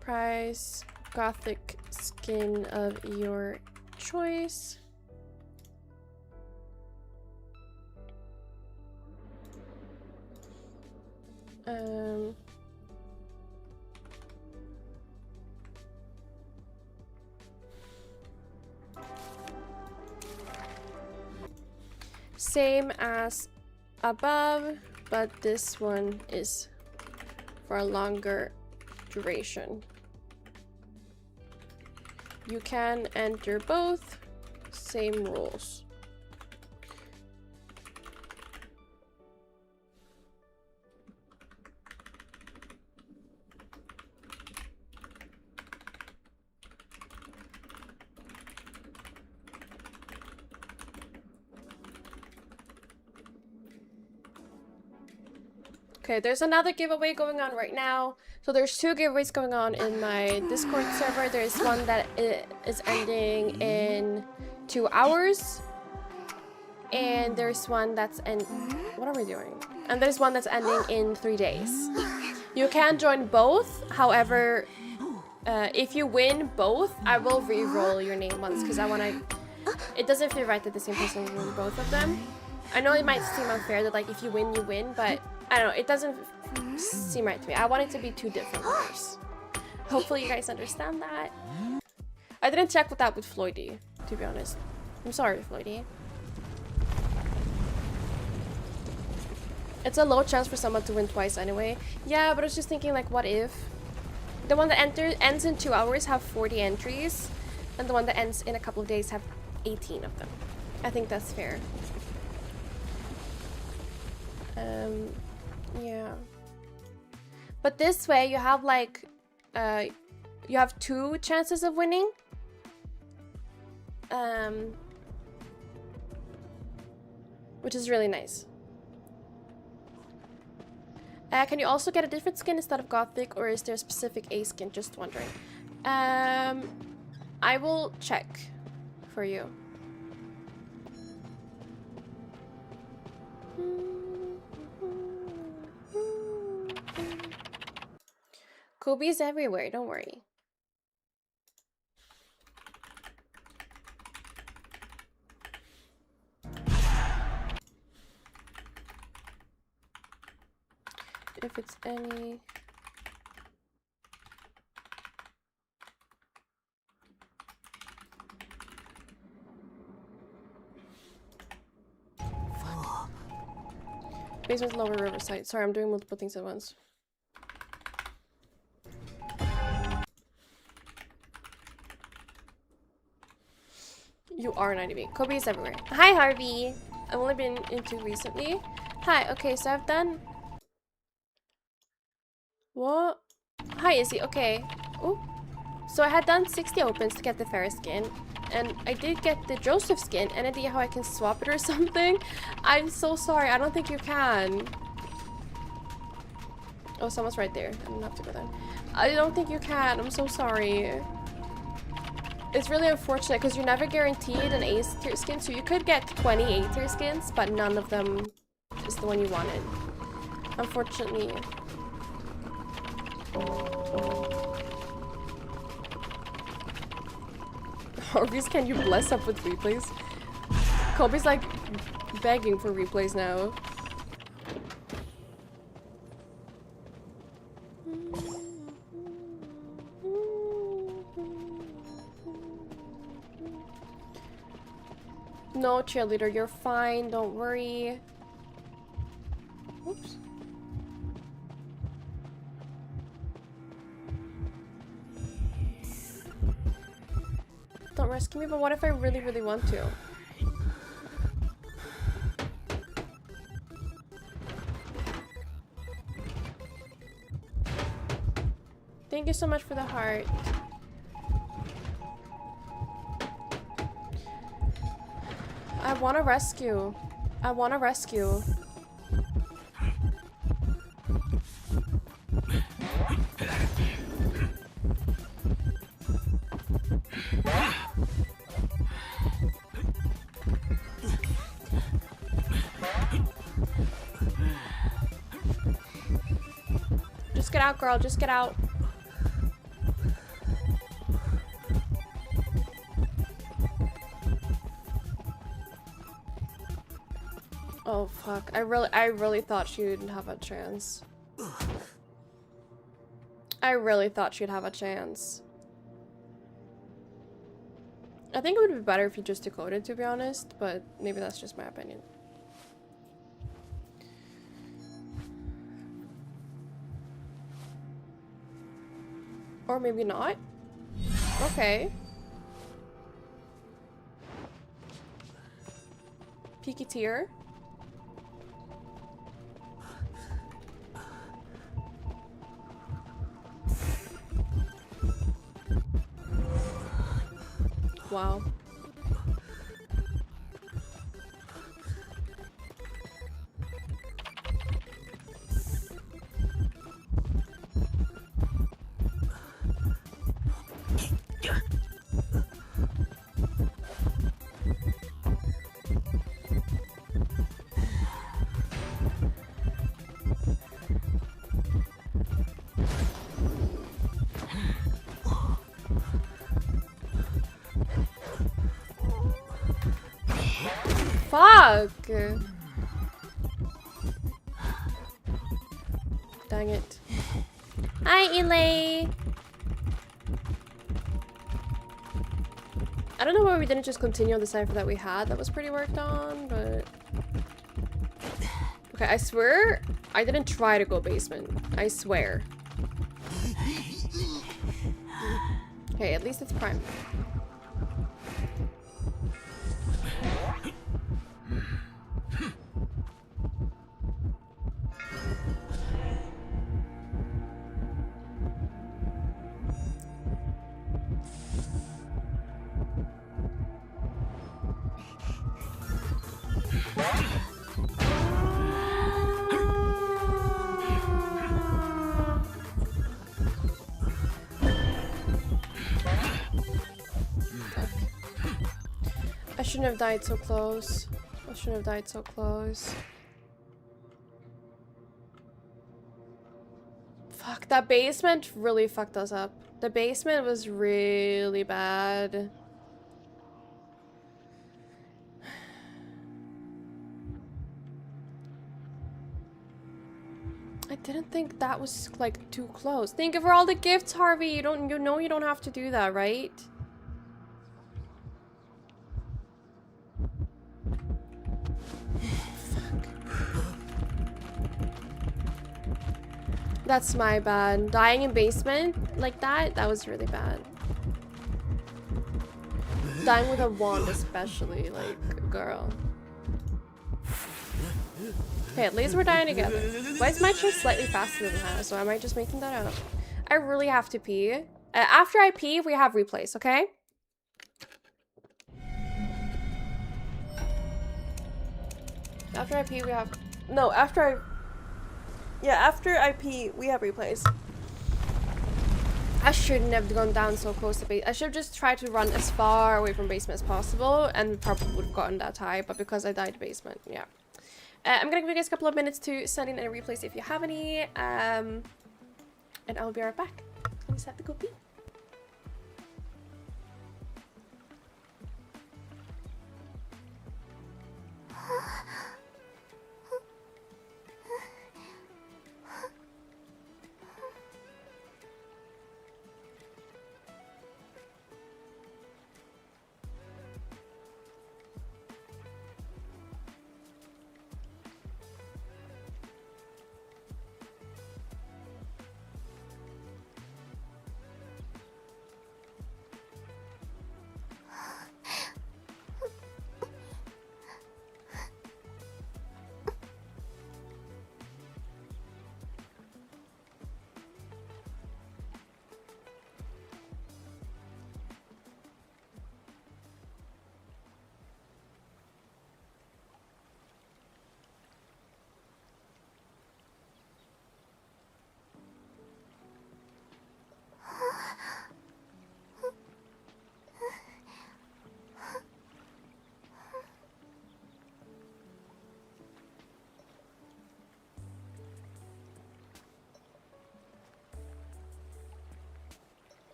Price, gothic skin of your choice. Same as above, but this one is for a longer duration. You can enter both, same rules. Okay, there's another giveaway going on right now. So there's 2 giveaways going on in my Discord server. There's one that is ending in 2 hours. And there's one that's what are we doing? And there's one that's ending in 3 days. You can join both. However, if you win both, I will re-roll your name once because I want to... It doesn't feel right that the same person will win both of them. I know it might seem unfair that, like, if you win, you win, but I don't know, it doesn't seem right to me. I want it to be 2 different winners. Hopefully you guys understand that. I didn't check with that with Floydie, to be honest. I'm sorry, Floydie. It's a low chance for someone to win twice anyway. Yeah, but I was just thinking, like, what if? The one that ends in 2 hours have 40 entries, and the one that ends in a couple of days have 18 of them. I think that's fair. Yeah. But this way you have, like, you have 2 chances of winning. Which is really nice. Can you also get a different skin instead of gothic, or is there a specific A skin? Just wondering. I will check for you. Kobe's everywhere, don't worry. if it's any. Fuck. Basement's lower Riverside. Sorry, I'm doing multiple things at once. You are 90B. Kobe is everywhere. Hi, Harvey. I've only been into recently. Hi. Okay, so I've done. What? Hi, Izzy. Okay. Oh. So I had done 60 opens to get the Ferris skin, and I did get the Joseph skin. Any idea how I can swap it or something? I'm so sorry. I don't think you can. Oh, someone's right there. I don't have to go then. I don't think you can. I'm so sorry. It's really unfortunate because you're never guaranteed an A tier skin, so you could get 20 A tier skins, but none of them is the one you wanted. Unfortunately. Harvey's, can you bless up with replays? Kobe's like begging for replays now. No, cheerleader, you're fine. Don't worry. Oops. Don't rescue me, but what if I really, really want to? Thank you so much for the heart. I want to rescue. I want to rescue. Just get out, girl. Just get out. Oh fuck. I really thought she didn't have a chance. I really thought she'd have a chance. I think it would be better if you just decoded, to be honest, but maybe that's just my opinion. Or maybe not. Okay. Peaky tier. Wow. Fuck! Dang it. Hi, Elay! I don't know why we didn't just continue on the cipher that we had that was pretty worked on, but... Okay, I swear I didn't try to go basement. I swear. Okay, at least it's prime. I shouldn't have died so close. I shouldn't have died so close. Fuck, that basement really fucked us up. The basement was really bad. I Didn't think that was like too close. Thank you for all the gifts, Harvey. You know you don't have to do that, right? Fuck. That's my bad. Dying in basement like that? That was really bad. Dying with a wand especially, like, girl. Okay, at least we're dying together. Why is my chair slightly faster than that? So am I just making that up? I really have to pee. After I pee, we have replays, okay? After I pee, we have... No, after I... Yeah, after I pee, we have replays. I shouldn't have gone down so close to base. I should have just tried to run as far away from basement as possible, and probably would have gotten that high, but because I died basement, yeah. I'm gonna give you guys a couple of minutes to send in any replays if you have any, and I'll be right back. I just have to go pee.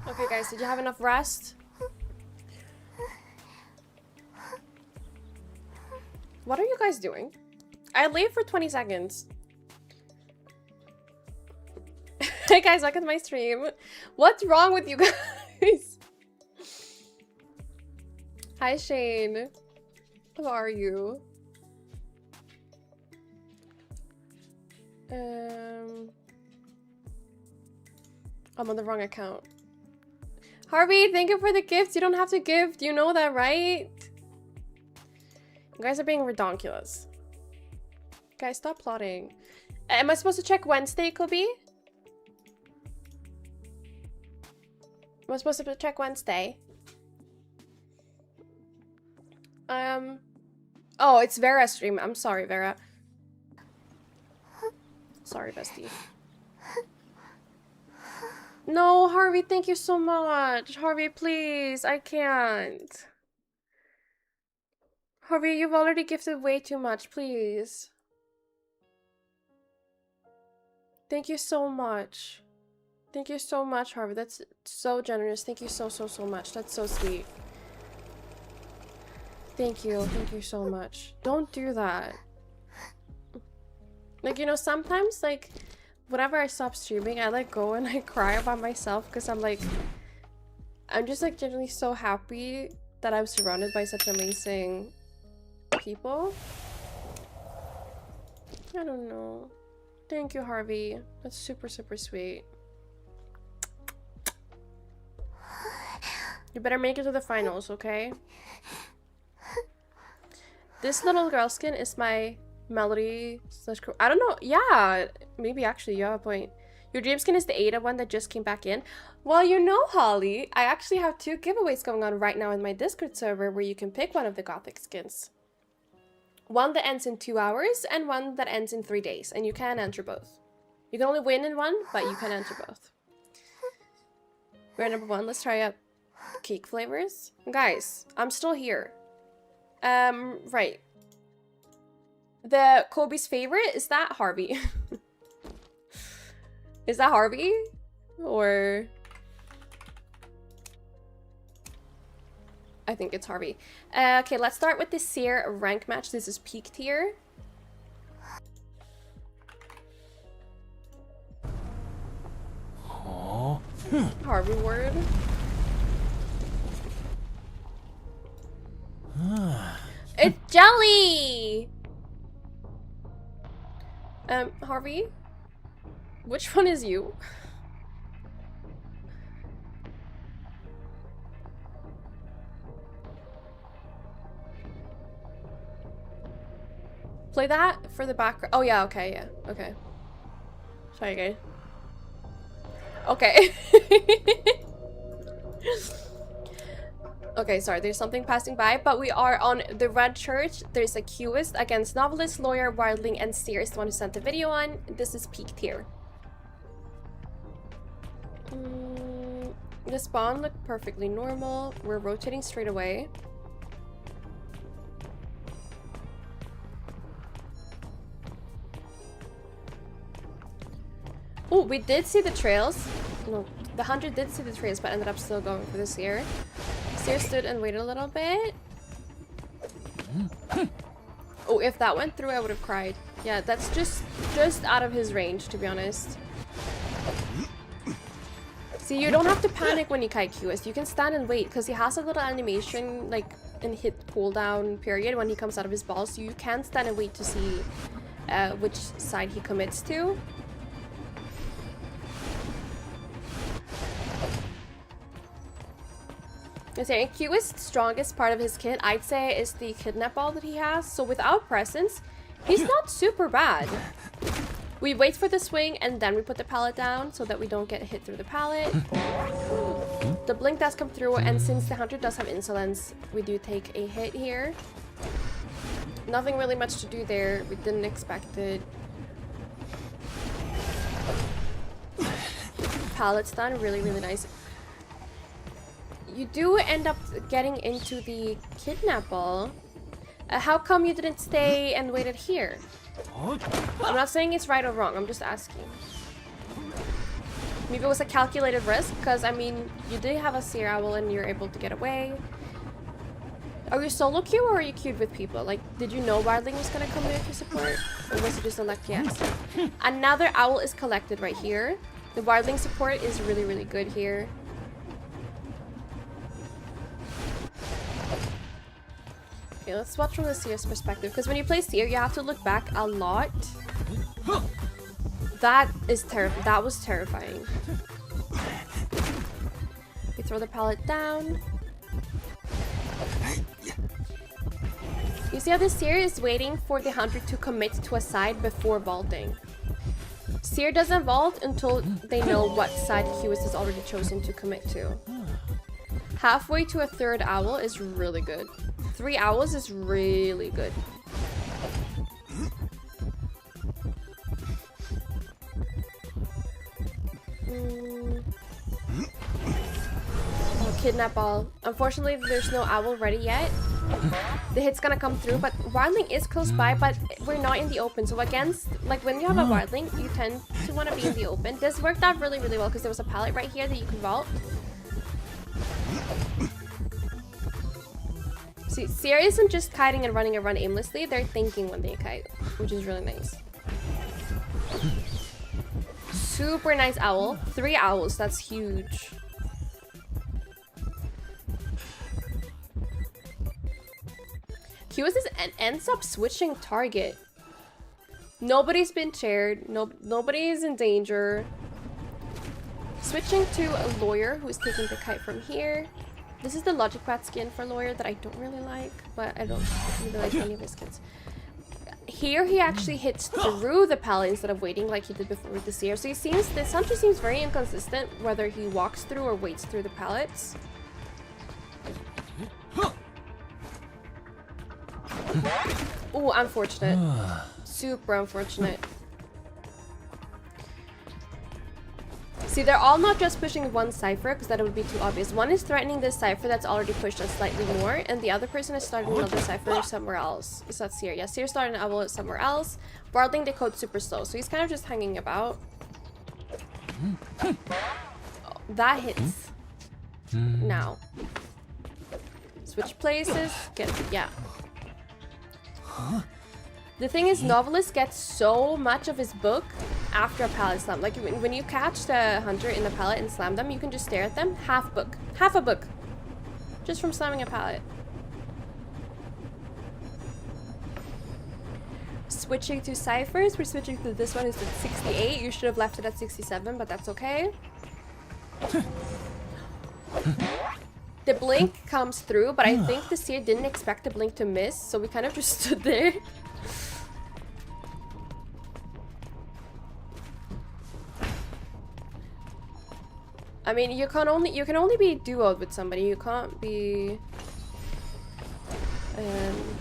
Okay guys, did you have enough rest? What are you guys doing? I leave for 20 seconds. Hey guys, look at my stream. What's wrong with you guys? Hi Shane. How are you? I'm on the wrong account. Harvey, thank you for the gifts. You don't have to gift. You know that, right? You guys are being redonkulous. Guys, stop plotting. Am I supposed to check Wednesday, Kobe? Am I supposed to check Wednesday? Oh, it's Vera's stream. I'm sorry, Vera. Sorry, bestie. No, Harvey, thank you so much. Harvey, please. I can't. Harvey, you've already gifted way too much. Please. Thank you so much. Thank you so much, Harvey. That's so generous. Thank you so much. That's so sweet. Thank you. Thank you so much. Don't do that. Like, you know, sometimes, like, whenever I stop streaming, I like go and I cry about myself because I'm like, I'm just like genuinely so happy that I'm surrounded by such amazing people. I don't know. Thank you, Harvey. That's super sweet. You better make it to the finals, okay? This little girl skin is my Melody / I don't know. Yeah, maybe actually you have a point. Your dream skin is the Ada one that just came back in. Well, you know, Holly, I actually have 2 giveaways going on right now in my Discord server where you can pick one of the Gothic skins. One that ends in 2 hours and one that ends in 3 days. And you can enter both. You can only win in one, but you can enter both. We're number 1. Let's try out cake flavors. Guys, I'm still here. Right. The Kobe's favorite, is that Harvey? Is that Harvey? Or... I think it's Harvey. Okay, let's start with the Seer rank match. This is peak tier. Oh. Harvey word. It's Jelly! Harvey? Which one is you? Play that for the background. Oh yeah, okay, yeah, okay. Sorry, guys. Okay. Okay, sorry, there's something passing by, but we are on the Red Church. There's a queuist against Novelist, Lawyer, Wildling, and Seer is the one who sent the video on. This is peak tier. The spawn looked perfectly normal. We're rotating straight away. Oh, we did see the trails. No, the hunter did see the trails, but ended up still going for the Seer. Seer stood and waited a little bit. Oh, if that went through, I would have cried. Yeah, that's just out of his range, to be honest. See, you don't have to panic when you kite QS. You can stand and wait, because he has a little animation, like, in hit cooldown period when he comes out of his ball, so you can stand and wait to see which side he commits to. Okay, Q's strongest part of his kit, I'd say, is the kidnap ball that he has. So without presence, he's not super bad. We wait for the swing and then we put the pallet down so that we don't get hit through the pallet. The blink does come through, and since the hunter does have insolence, we do take a hit here. Nothing really much to do there. We didn't expect it. Pallet's done. Really, really nice. You do end up getting into the kidnap ball. How come you didn't stay and waited here? I'm not saying it's right or wrong, I'm just asking. Maybe it was a calculated risk, because I mean, you did have a Seer Owl and you're able to get away. Are you solo queue or are you queued with people? Like, did you know Wildling was gonna come there to support? Or was it just a lucky accident? Another owl is collected right here. The Wildling support is really, really good here. Okay, let's watch from the Seer's perspective, because when you play Seer, you have to look back a lot. That was terrifying. We throw the pallet down. You see how the Seer is waiting for the hunter to commit to a side before vaulting. Seer doesn't vault until they know what side QS has already chosen to commit to. Halfway to a third owl is really good. 3 owls is really good. Oh, kidnap ball. Unfortunately, there's no owl ready yet. The hit's gonna come through, but Wildling is close by, but we're not in the open. So against, like when you have a Wildling, you tend to want to be in the open. This worked out really, really well because there was a pallet right here that you can vault. See, Seer isn't just kiting and running around aimlessly, they're thinking when they kite, which is really nice. Super nice owl. 3 owls, that's huge. QS ends up switching target. Nobody's been chaired, nobody is in danger. Switching to a Lawyer who is taking the kite from here. This is the Logic Pad skin for Lawyer that I don't really like, but I don't really like any of his skins. here he actually hits through the pallet instead of waiting like he did before with the seer. So this hunter seems very inconsistent whether he walks through or waits through the pallets. Oh, unfortunate. Super unfortunate. See, they're all not just pushing one cipher, because that would be too obvious. One is threatening this cipher that's already pushed us slightly more, and the other person is starting another cipher somewhere else. Is that Seer? Yeah, Seer's starting an owl somewhere else. Bardling the code super slow, so he's kind of just hanging about. Oh, that hits. Now. Switch places. Yeah. The thing is, Novelist gets so much of his book after a pallet slam. Like, when you catch the hunter in the pallet and slam them, you can just stare at them. Half book. Half a book. Just from slamming a pallet. Switching to ciphers. We're switching to this one. Is at 68. You should have left it at 67, but that's okay. The blink comes through, but I think the Seer didn't expect the blink to miss, so we kind of just stood there. I mean, you can only be duoed with somebody. You can't be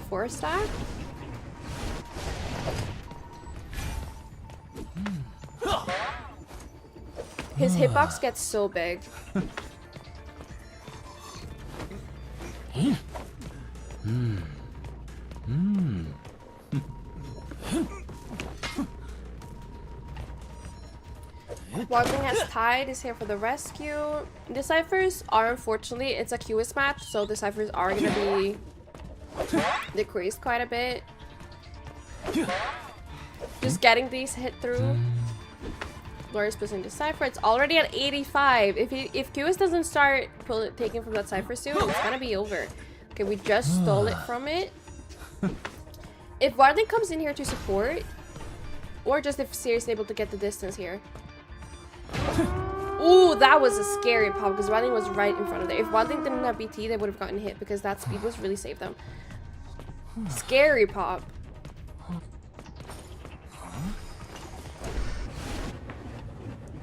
4-stack. His hitbox gets so big. Wardling has tied, is here for the rescue. The ciphers are, unfortunately, it's a QS match, so the ciphers are going to be decreased quite a bit. Just getting these hit through. Laura's pushing the cipher. It's already at 85. If QS doesn't start taking from that cipher soon, it's going to be over. Okay, we just stole it from it. If Wardling comes in here to support, or just if Seer is able to get the distance here. Ooh, that was a scary pop because Wardling was right in front of there. If Wardling didn't have BT, they would have gotten hit because that speed was really saved them. Scary pop.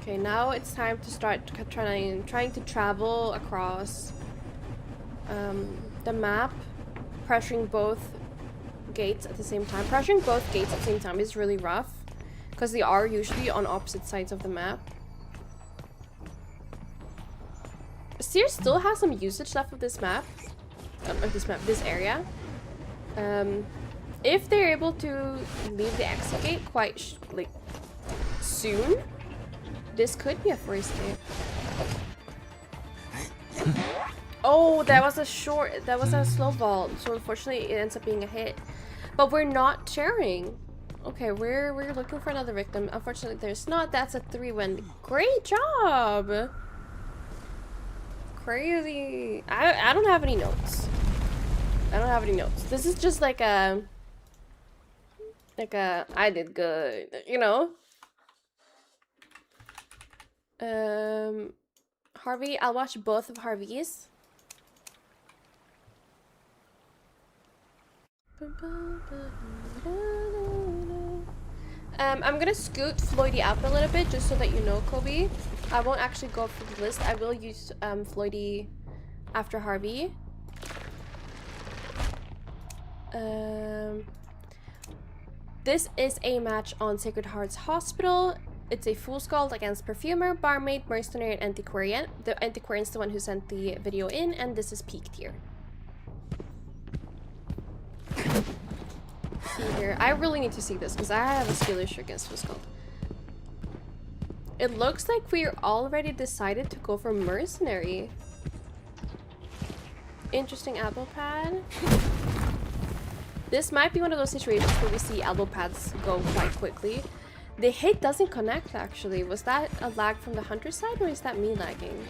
Okay, now it's time to start trying to travel across the map, pressuring both gates at the same time. Pressuring both gates at the same time is really rough because they are usually on opposite sides of the map. Seer still has some usage left of this map, this area. If they're able to leave the exit gate quite soon, this could be a free escape. Oh, that was a slow vault, so unfortunately it ends up being a hit. But we're not sharing. Okay, we're looking for another victim. Unfortunately, there's not. That's a 3-win. Great job. Crazy. I don't have any notes. I don't have any notes. This is just like a I did good, you know. Harvey, I'll watch both of Harvey's. I'm gonna scoot Floydie up a little bit just so that you know, Kobe. I won't actually go for the list. I will use Floydie after Harvey. This is a match on Sacred Hearts Hospital. It's a full skull against Perfumer, Barmaid, Mercenary, and Antiquarian. The Antiquarian's the one who sent the video in, and this is peaked here. See here. I really need to see this because I have a skill issue against full skull. It looks like we're already decided to go for Mercenary. Interesting elbow pad. This might be one of those situations where we see elbow pads go quite quickly. The hit doesn't connect actually. Was that a lag from the hunter side or is that me lagging?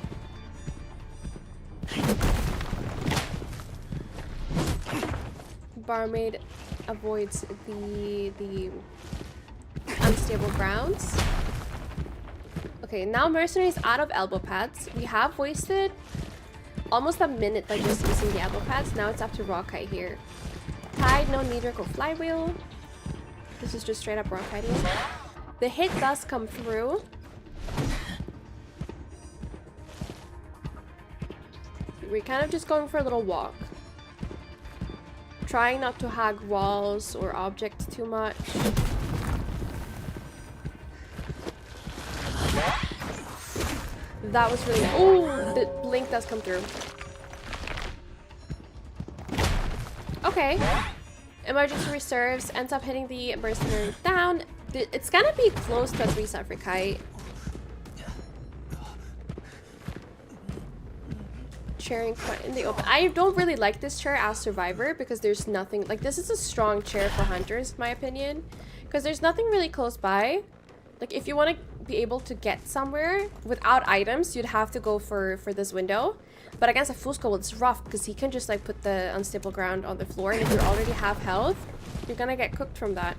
Barmaid avoids the unstable grounds. Okay, now Mercenary is out of elbow pads. We have wasted almost a minute by just using the elbow pads. Now it's up to Rockeye here. Tide, no knee jerk or flywheel. This is just straight up rock hiding. The hit does come through. We're kind of just going for a little walk. Trying not to hug walls or objects too much. That was really... Oh, the blink does come through. Okay. Emergency reserves ends up hitting the mercenary down. It's gonna be close to a 3-cypher kite. Chairing quite in the open. I don't really like this chair as survivor because there's nothing like this is a strong chair for hunters in my opinion because there's nothing really close by. Like if you want to be able to get somewhere without items, you'd have to go for this window. But against a Fusco, it's rough because he can just like put the unstable ground on the floor, and if you already have health, you're gonna get cooked from that.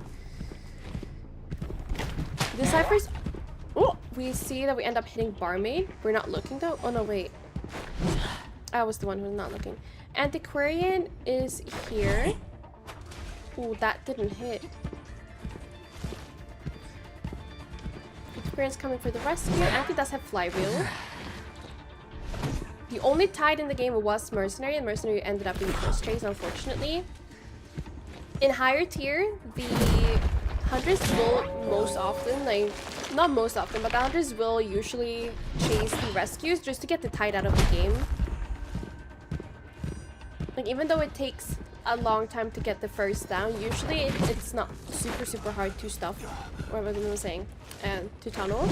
The ciphers. Oh, we see that we end up hitting barmaid. We're not looking though. Oh no, wait. I was the one who's not looking. Antiquarian is here. Ooh, that didn't hit. Antiquarian's coming for the rescue. Anti does have flywheel. The only tide in the game was mercenary, and mercenary ended up being first chase, unfortunately. In higher tier, the hunters will most often, like, not most often, but the hunters will usually chase the rescues just to get the tide out of the game. Like, even though it takes a long time to get the first down, usually it's not super hard to stuff, or what am I saying, to tunnel.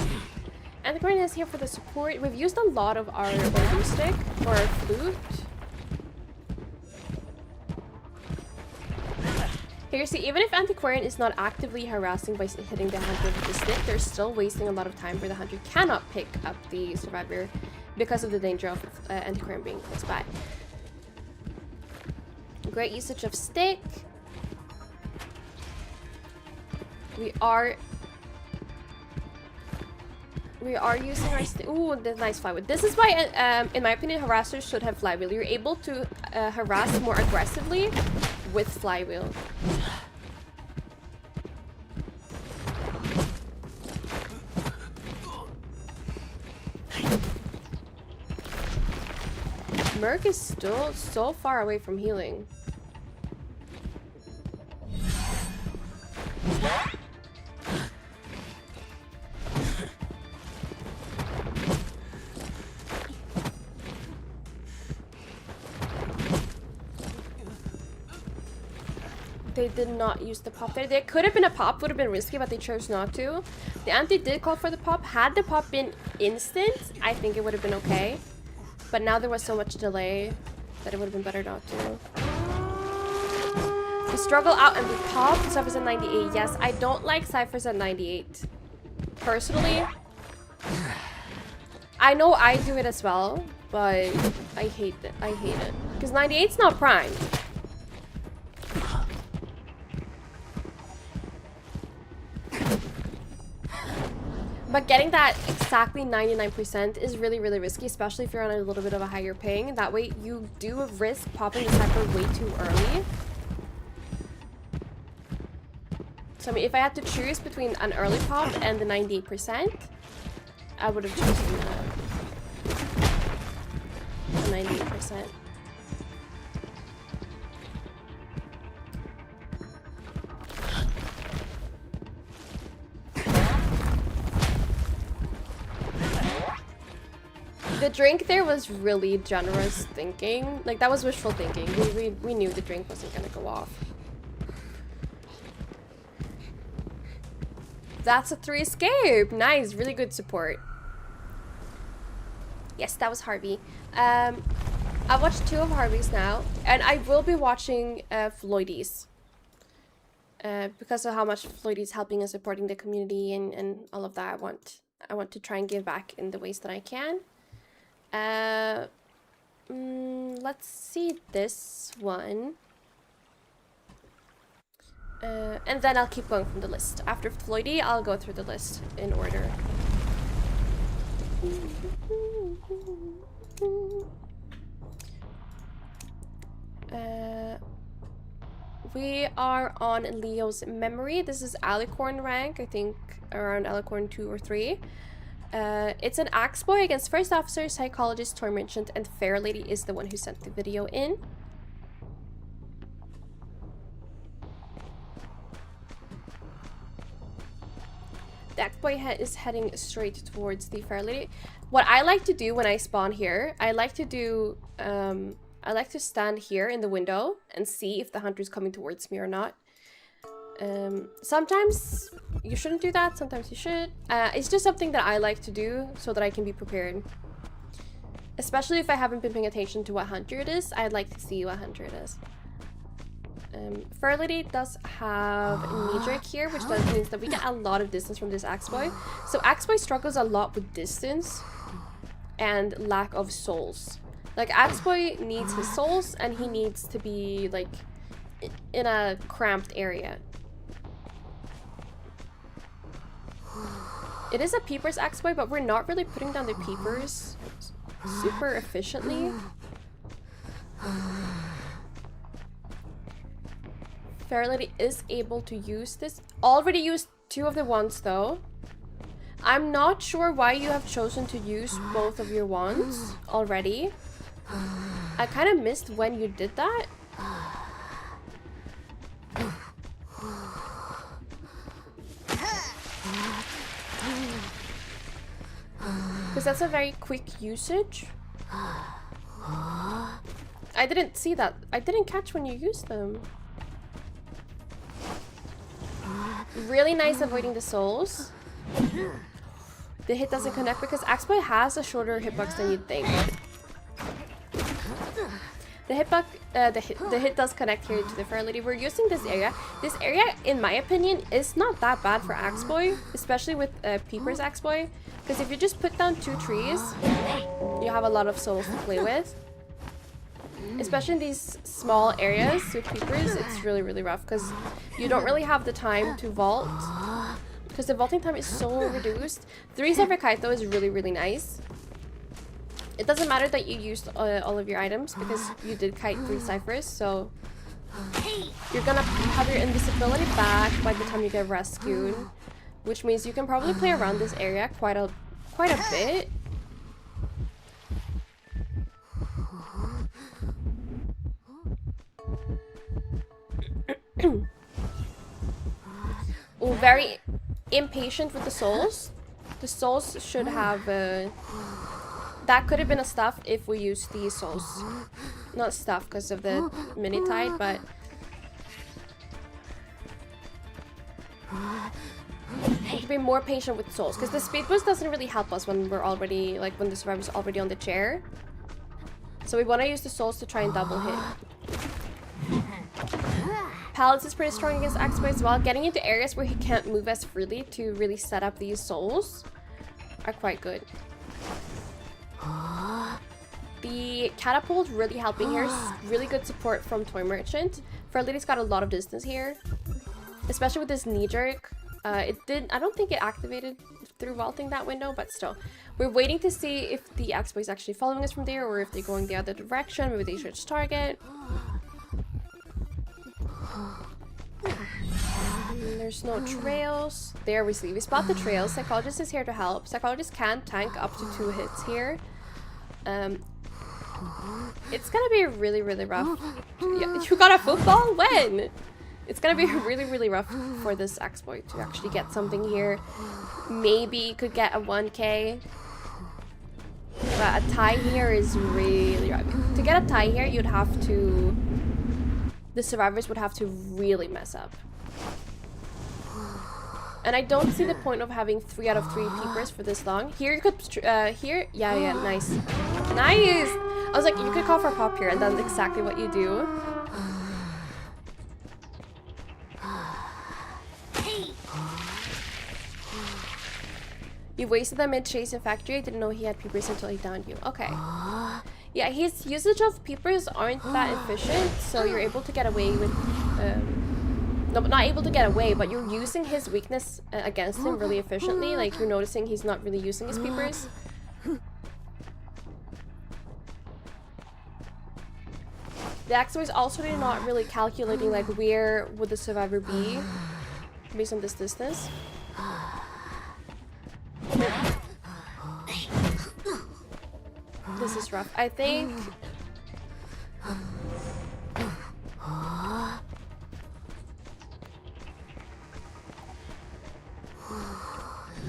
And the Antiquarian is here for the support. We've used a lot of our Voodoo stick, or our flute. Here you see, even if Antiquarian is not actively harassing by hitting the hunter with the stick, they're still wasting a lot of time where the hunter cannot pick up the survivor because of the danger of Antiquarian being close by. Great usage of stick. We are using our stick. Ooh, the nice flywheel. This is why, in my opinion, harassers should have flywheel. You're able to harass more aggressively with flywheel. Merc is still so far away from healing. They did not use the pop there. There could have been a pop, would have been risky, but they chose not to. The anti did call for the pop. Had the pop been instant, I think it would have been okay. But now there was so much delay that it would have been better not to. We struggle out and we pop. Cypher's at 98. Yes, I don't like Cypher's at 98. Personally. I know I do it as well, but I hate it. I hate it. Because 98's not primed. But getting that exactly 99% is really risky, especially if you're on a little bit of a higher ping. That way you do risk popping the cypher way too early. So I mean, if I had to choose between an early pop and the 98%, I would have chosen the 98%. The drink there was really generous thinking. Like, that was wishful thinking. We knew the drink wasn't gonna go off. That's a 3 escape. Nice, really good support. Yes, that was Harvey. I watched 2 of Harvey's now, and I will be watching Floydy's. Because of how much Floydy's helping and supporting the community and all of that. I want to try and give back in the ways that I can. Let's see this one. And then I'll keep going from the list. After Floydy, I'll go through the list in order. We are on Leo's memory. This is Alicorn rank, I think around Alicorn 2 or 3. It's an axe boy against first officer, psychologist, toy merchant, and fair lady is the one who sent the video in. The axe boy is heading straight towards the fair lady. What I like to do when I spawn here, I like to do I like to stand here in the window and see if the hunter's coming towards me or not. Sometimes you shouldn't do that, sometimes you should. It's just something that I like to do so that I can be prepared. Especially if I haven't been paying attention to what hunter it is, I'd like to see what hunter it is. Fair lady does have knee-jerk here, which means that we get a lot of distance from this axe boy. So axe boy struggles a lot with distance and lack of souls. Like axe boy needs his souls and he needs to be like in a cramped area. It is a peepers axe boy, but we're not really putting down the peepers super efficiently. Fair lady is able to use this. Already used 2 of the wands though. I'm not sure why you have chosen to use both of your wands already. I kind of missed when you did that. Because that's a very quick usage. I didn't see that. I didn't catch when you used them. Really nice avoiding the souls. The hit doesn't connect because Axeboy has a shorter hitbox than you'd think. The hit does connect here to the fair lady. We're using this area. This area, in my opinion, is not that bad for Axeboy, especially with Peeper's Axeboy. Because if you just put down 2 trees, you have a lot of souls to play with. Especially in these small areas with Peepers, it's really, really rough because you don't really have the time to vault. Because the vaulting time is so reduced. 3 Cypher Kite though is really, really nice. It doesn't matter that you used all of your items because you did kite 3 ciphers, so you're gonna have your invisibility back by the time you get rescued, which means you can probably play around this area quite a bit. Oh, very impatient with the souls. The souls should have that could have been a stuff if we used these souls. Not stuff because of the mini tide, but we should be more patient with souls because the speed boost doesn't really help us when we're already when the survivor's already on the chair. So we want to use the souls to try and double hit. Pallets is pretty strong against Axeboy as well. Getting into areas where he can't move as freely to really set up these souls are quite good. The catapult really helping here. Really good support from Toy Merchant. Fair Lady's got a lot of distance here, especially with this knee jerk. I don't think it activated through vaulting that window, but still. We're waiting to see if the Axeboy is actually following us from there or if they're going the other direction. Maybe they switch target. There's no trails. There we see. We spot the trails. Psychologist is here to help. Psychologist can tank up to 2 hits here. It's gonna be really, really rough. Yeah, you got a football? When? It's gonna be really, really rough for this Axeboy to actually get something here. Maybe could get a 1k. But a tie here is really rough. To get a tie here, you'd have to... The survivors would have to really mess up. And I don't see the point of having 3 out of 3 peepers for this long. Here you could, yeah, nice. Nice! I was like, you could call for pop here, and that's exactly what you do. You wasted the mid-chase in factory. I didn't know he had peepers until he downed you. Okay. Yeah, his usage of peepers aren't that efficient, so you're able to get away with... No, not able to get away, but you're using his weakness against him really efficiently. Like, you're noticing he's not really using his peepers. The Axway is also not really calculating like where would the survivor be based on this distance. This is rough. I think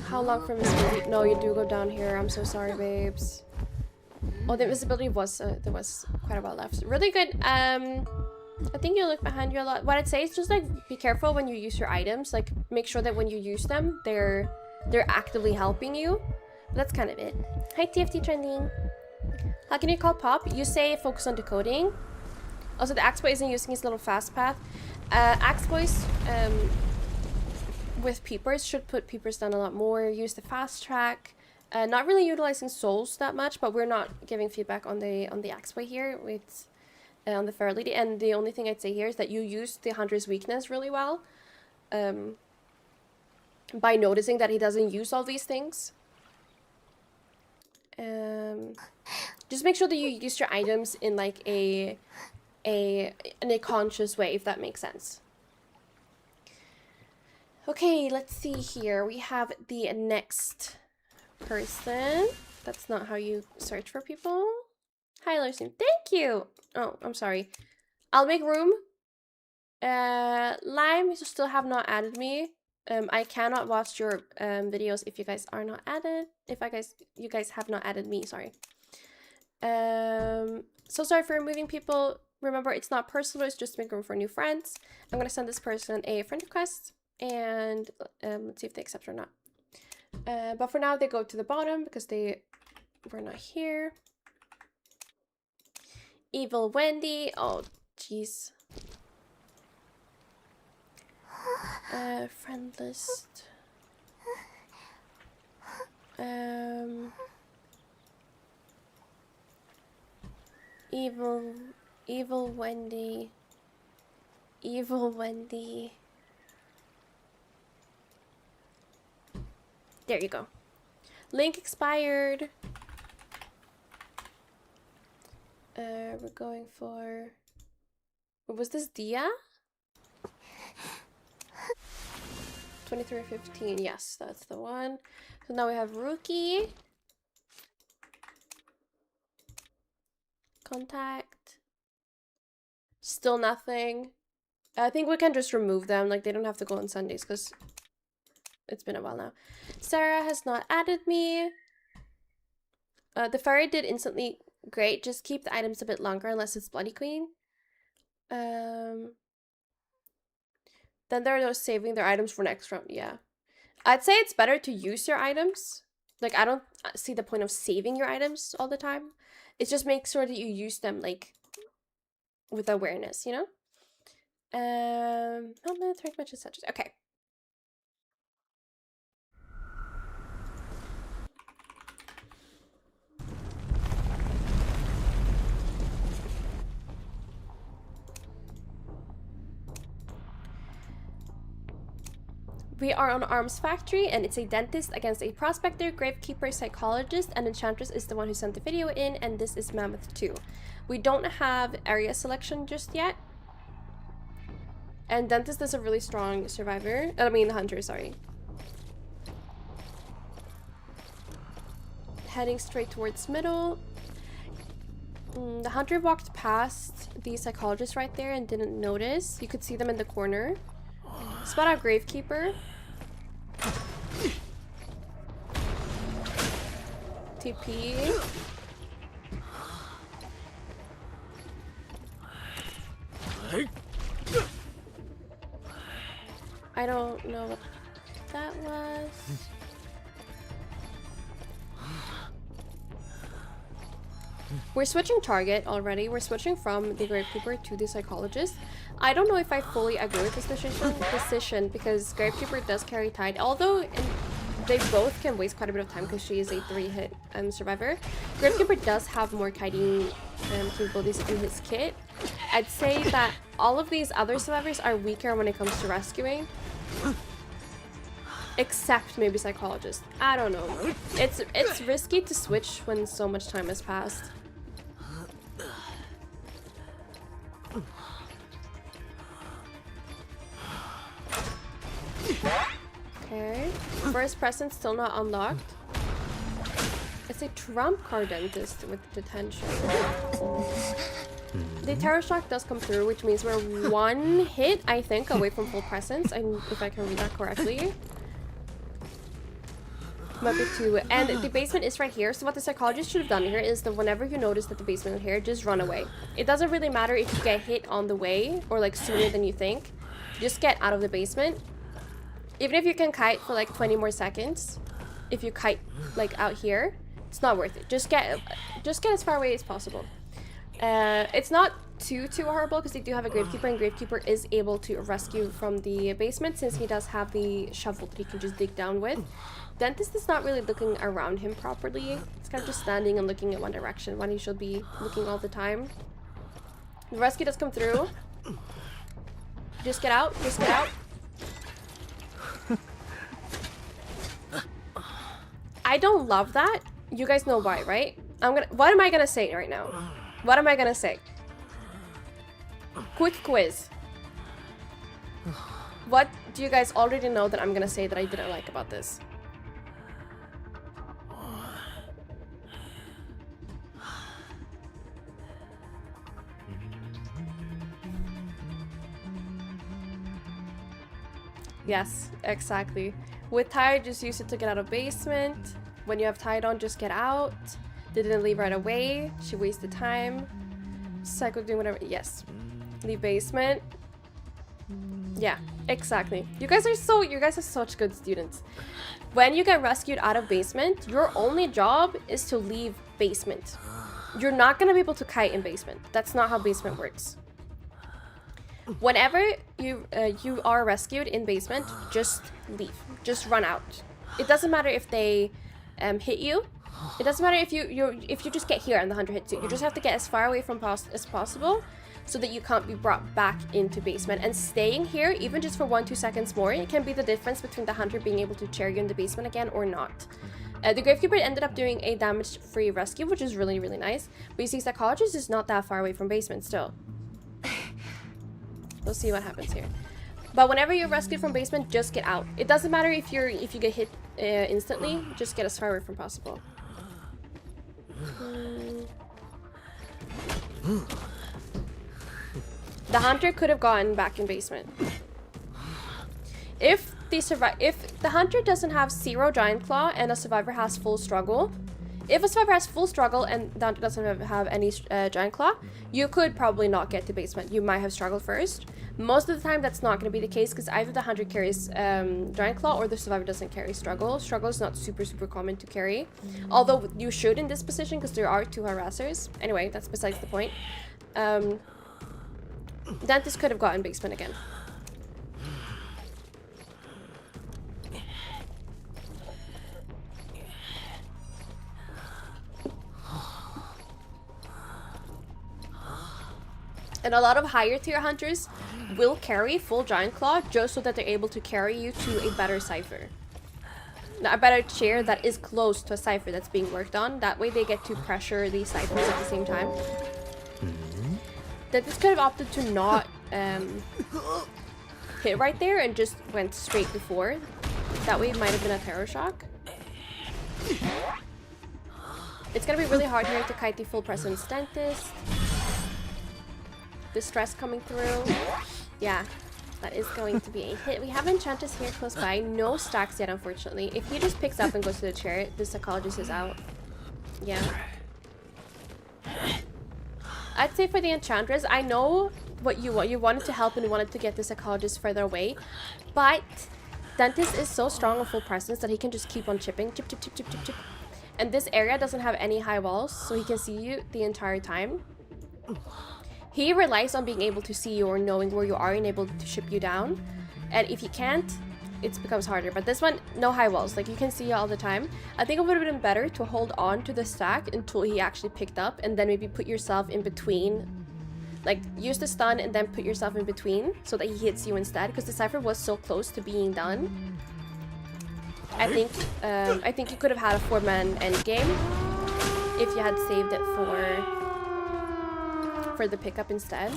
how long from invisibility? No, you do go down here. I'm so sorry, babes. Oh, the invisibility was there was quite a while left. Really good. I think you look behind you a lot. What I'd say is just like be careful when you use your items. Like make sure that when you use them, they're actively helping you. But that's kind of it. Hi TFT trending. How can you call pop? You say focus on decoding. Also, the Axeboy isn't using his little fast path. Axeboys with peepers should put peepers down a lot more. Use the fast track. Not really utilizing souls that much, but we're not giving feedback on the Axeboy here with on the Fair Lady. And the only thing I'd say here is that you use the Hunter's weakness really well by noticing that he doesn't use all these things. Just make sure that you use your items in like in a conscious way, if that makes sense. Okay, let's see here. We have the next person. That's not how you search for people. Hi, Larson. Thank you. Oh, I'm sorry. I'll make room. Lime, you still have not added me. I cannot watch your videos if you guys are not added. If you guys have not added me, sorry. So sorry for removing people. Remember, it's not personal, it's just to make room for new friends. I'm gonna send this person a friend request and let's see if they accept or not. But for now, they go to the bottom because they were not here. Evil Wendy. Oh, jeez. Friend list. Evil Wendy. Evil Wendy. There you go. Link expired. We're going for... What was this? Dia? 2315. Yes, that's the one. So now we have Rookie. Contact. Still nothing. I think we can just remove them. Like, they don't have to go on Sundays because it's been a while now. Sarah has not added me. The fairy did instantly great. Just keep the items a bit longer unless it's Bloody Queen. Then there are those saving their items for next round. Yeah. I'd say it's better to use your items. Like, I don't see the point of saving your items all the time. It's just make sure that you use them, like, with awareness, you know? Not many threat matches such as... Okay. We are on Arms Factory, and it's a dentist against a prospector, gravekeeper, psychologist, and enchantress is the one who sent the video in, and this is Mammoth 2. We don't have area selection just yet. And dentist is a really strong survivor. I mean, hunter, sorry. Heading straight towards middle. The hunter walked past the psychologist right there and didn't notice. You could see them in the corner. Spot out gravekeeper. TP. I don't know what that was. We're switching target already. We're switching from the gravekeeper to the psychologist. I don't know if I fully agree with this decision because gravekeeper does carry tide, although they both can waste quite a bit of time because she is a 3-hit survivor. Gravekeeper does have more kiting capabilities in his kit. I'd say that all of these other survivors are weaker when it comes to rescuing, except maybe psychologist. I don't know. It's risky to switch when so much time has passed. Okay. First present still not unlocked. It's a trump card dentist with detention. The terror shock does come through, which means we're one hit, I think, away from full presence, if I can read that correctly. Might be two. And the basement is right here, so what the psychologist should have done here is that whenever you notice that the basement is here, just run away. It doesn't really matter if you get hit on the way, or like sooner than you think. Just get out of the basement. Even if you can kite for like 20 more seconds, if you kite like out here, it's not worth it. Just get as far away as possible. It's not too horrible because they do have a gravekeeper, and gravekeeper is able to rescue from the basement since he does have the shovel that he can just dig down with. Dentist is not really looking around him properly. He's kind of just standing and looking in one direction when he should be looking all the time. The rescue does come through. Just get out. Just get out. I don't love that. You guys know why, right? What am I gonna say right now? What am I gonna say? Quick quiz. What do you guys already know that I'm gonna say that I didn't like about this? Yes, exactly. With Tide, just use it to get out of basement. When you have Tide on, just get out. They didn't leave right away. She wasted time. Psycho doing whatever. Yes. Leave basement. Yeah, exactly. You guys are such good students. When you get rescued out of basement, your only job is to leave basement. You're not gonna be able to kite in basement. That's not how basement works. Whenever you are rescued in basement, just leave. Just run out. It doesn't matter if they hit you. It doesn't matter if you just get here and the hunter hits you. You just have to get as far away from as possible so that you can't be brought back into basement. And staying here, even just for 1-2 seconds more, it can be the difference between the hunter being able to chair you in the basement again or not. The gravekeeper ended up doing a damage-free rescue, which is really, really nice. But you see, psychologist is not that far away from basement still. We'll see what happens here. But whenever you're rescued from basement, just get out. It doesn't matter if you get hit instantly. Just get as far away from possible. The hunter could have gotten back in basement. If the hunter doesn't have 0 giant claw and a survivor has full struggle, if a survivor has full struggle and the hunter doesn't have any giant claw, you could probably not get to basement. You might have struggled first. Most of the time, that's not going to be the case because either the hunter carries giant claw or the survivor doesn't carry struggle. Struggle is not super common to carry, although you should in this position because there are 2 harassers. Anyway, that's besides the point. Dentist could have gotten basement again. And a lot of higher tier hunters will carry full giant claw just so that they're able to carry you to a better cipher. Now, a better chair that is close to a cipher that's being worked on. That way they get to pressure the ciphers at the same time. That this could have opted to not hit right there and just went straight before. That way it might have been a terror shock. It's gonna be really hard here to kite the full presence dentist. The stress coming through. Yeah, that is going to be a hit. We have Enchantress here close by. No stacks yet, unfortunately. If he just picks up and goes to the chair, the psychologist is out. Yeah. I'd say for the Enchantress, I know what you want. You wanted to help and you wanted to get the psychologist further away. But Dentist is so strong on full presence that he can just keep on chipping. Chip, chip, chip, chip, chip, chip. And this area doesn't have any high walls, so he can see you the entire time. He relies on being able to see you or knowing where you are and able to ship you down. And if he can't, it becomes harder. But this one, no high walls. Like, you can see you all the time. I think it would have been better to hold on to the stack until he actually picked up, and then maybe put yourself in between. Like, use the stun and then put yourself in between so that he hits you instead, because the cipher was so close to being done. I think you could have had a 4-man endgame if you had saved it for the pickup instead.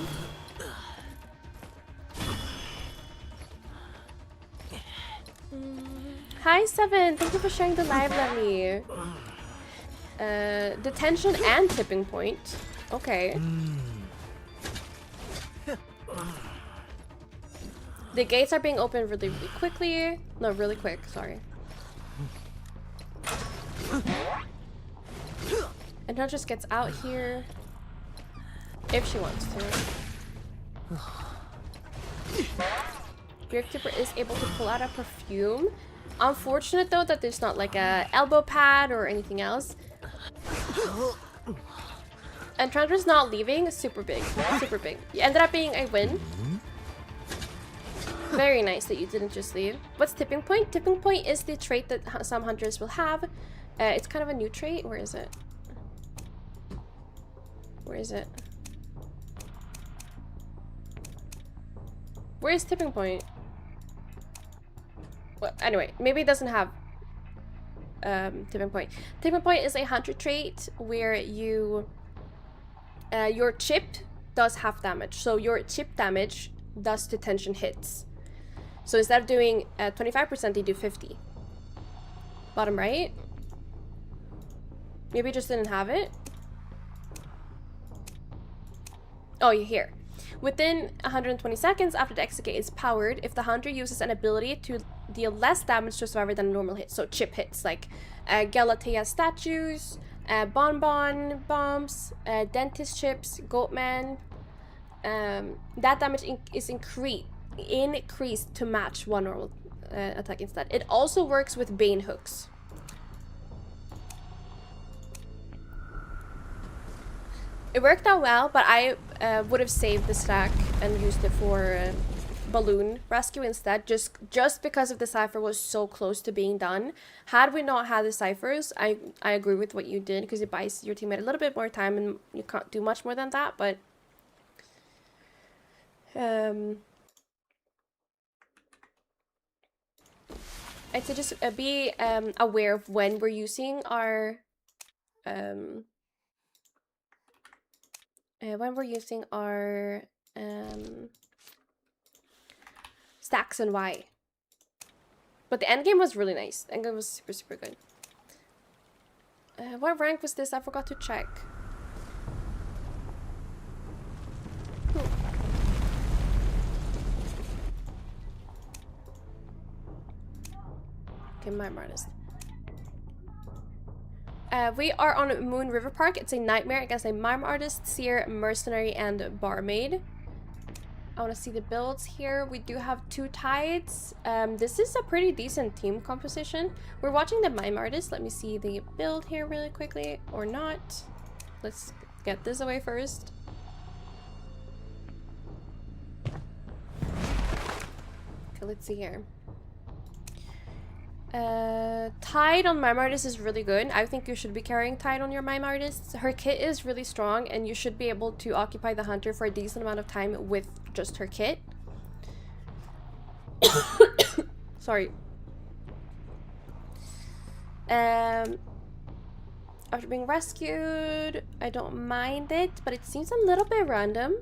Hi, Seven. Thank you for sharing the live, Lemmy. Detention and tipping point. Okay. The gates are being opened really, really quickly. No, really quick. Sorry. And now just gets out here. If she wants to. Gravekeeper is able to pull out a perfume. Unfortunate though that there's not like a elbow pad or anything else. And Trandra's not leaving. Super big. Super big. You ended up being a win. Very nice that you didn't just leave. What's tipping point? Tipping point is the trait that some hunters will have. It's kind of a new trait. Where is it? Where is it? Where is tipping point? Well, anyway, maybe it doesn't have tipping point. Tipping point is a hunter trait where you your chip does half damage. So your chip damage does detention hits. So instead of doing 25%, they do 50. Bottom right. Maybe just didn't have it. Oh, you're here. Within 120 seconds after the exit gate is powered, if the hunter uses an ability to deal less damage to a survivor than a normal hit, so chip hits like Galatea statues, bonbon bombs, dentist chips, goatman, that damage is increased to match one normal attack instead. It also works with bane hooks. It worked out well, but I would have saved the stack and used it for balloon rescue instead, just because of the cipher was so close to being done. Had we not had the ciphers, I agree with what you did, because it buys your teammate a little bit more time and you can't do much more than that, but I'd say just be aware of when we're using our stacks and why. But the end game was really nice. The end game was super, super good. What rank was this? I forgot to check. Okay, mime artist. We are on Moon River Park. It's a nightmare against a mime artist, seer, mercenary, and barmaid. I want to see the builds here. We do have 2 tides. This is a pretty decent team composition. We're watching the mime artist. Let me see the build here really quickly, or not. Let's get this away first. Okay, let's see here. Tide on mime artist is really good. I think you should be carrying Tide on your mime artist. Her kit is really strong and you should be able to occupy the hunter for a decent amount of time with just her kit. Sorry. After being rescued, I don't mind it, but it seems a little bit random.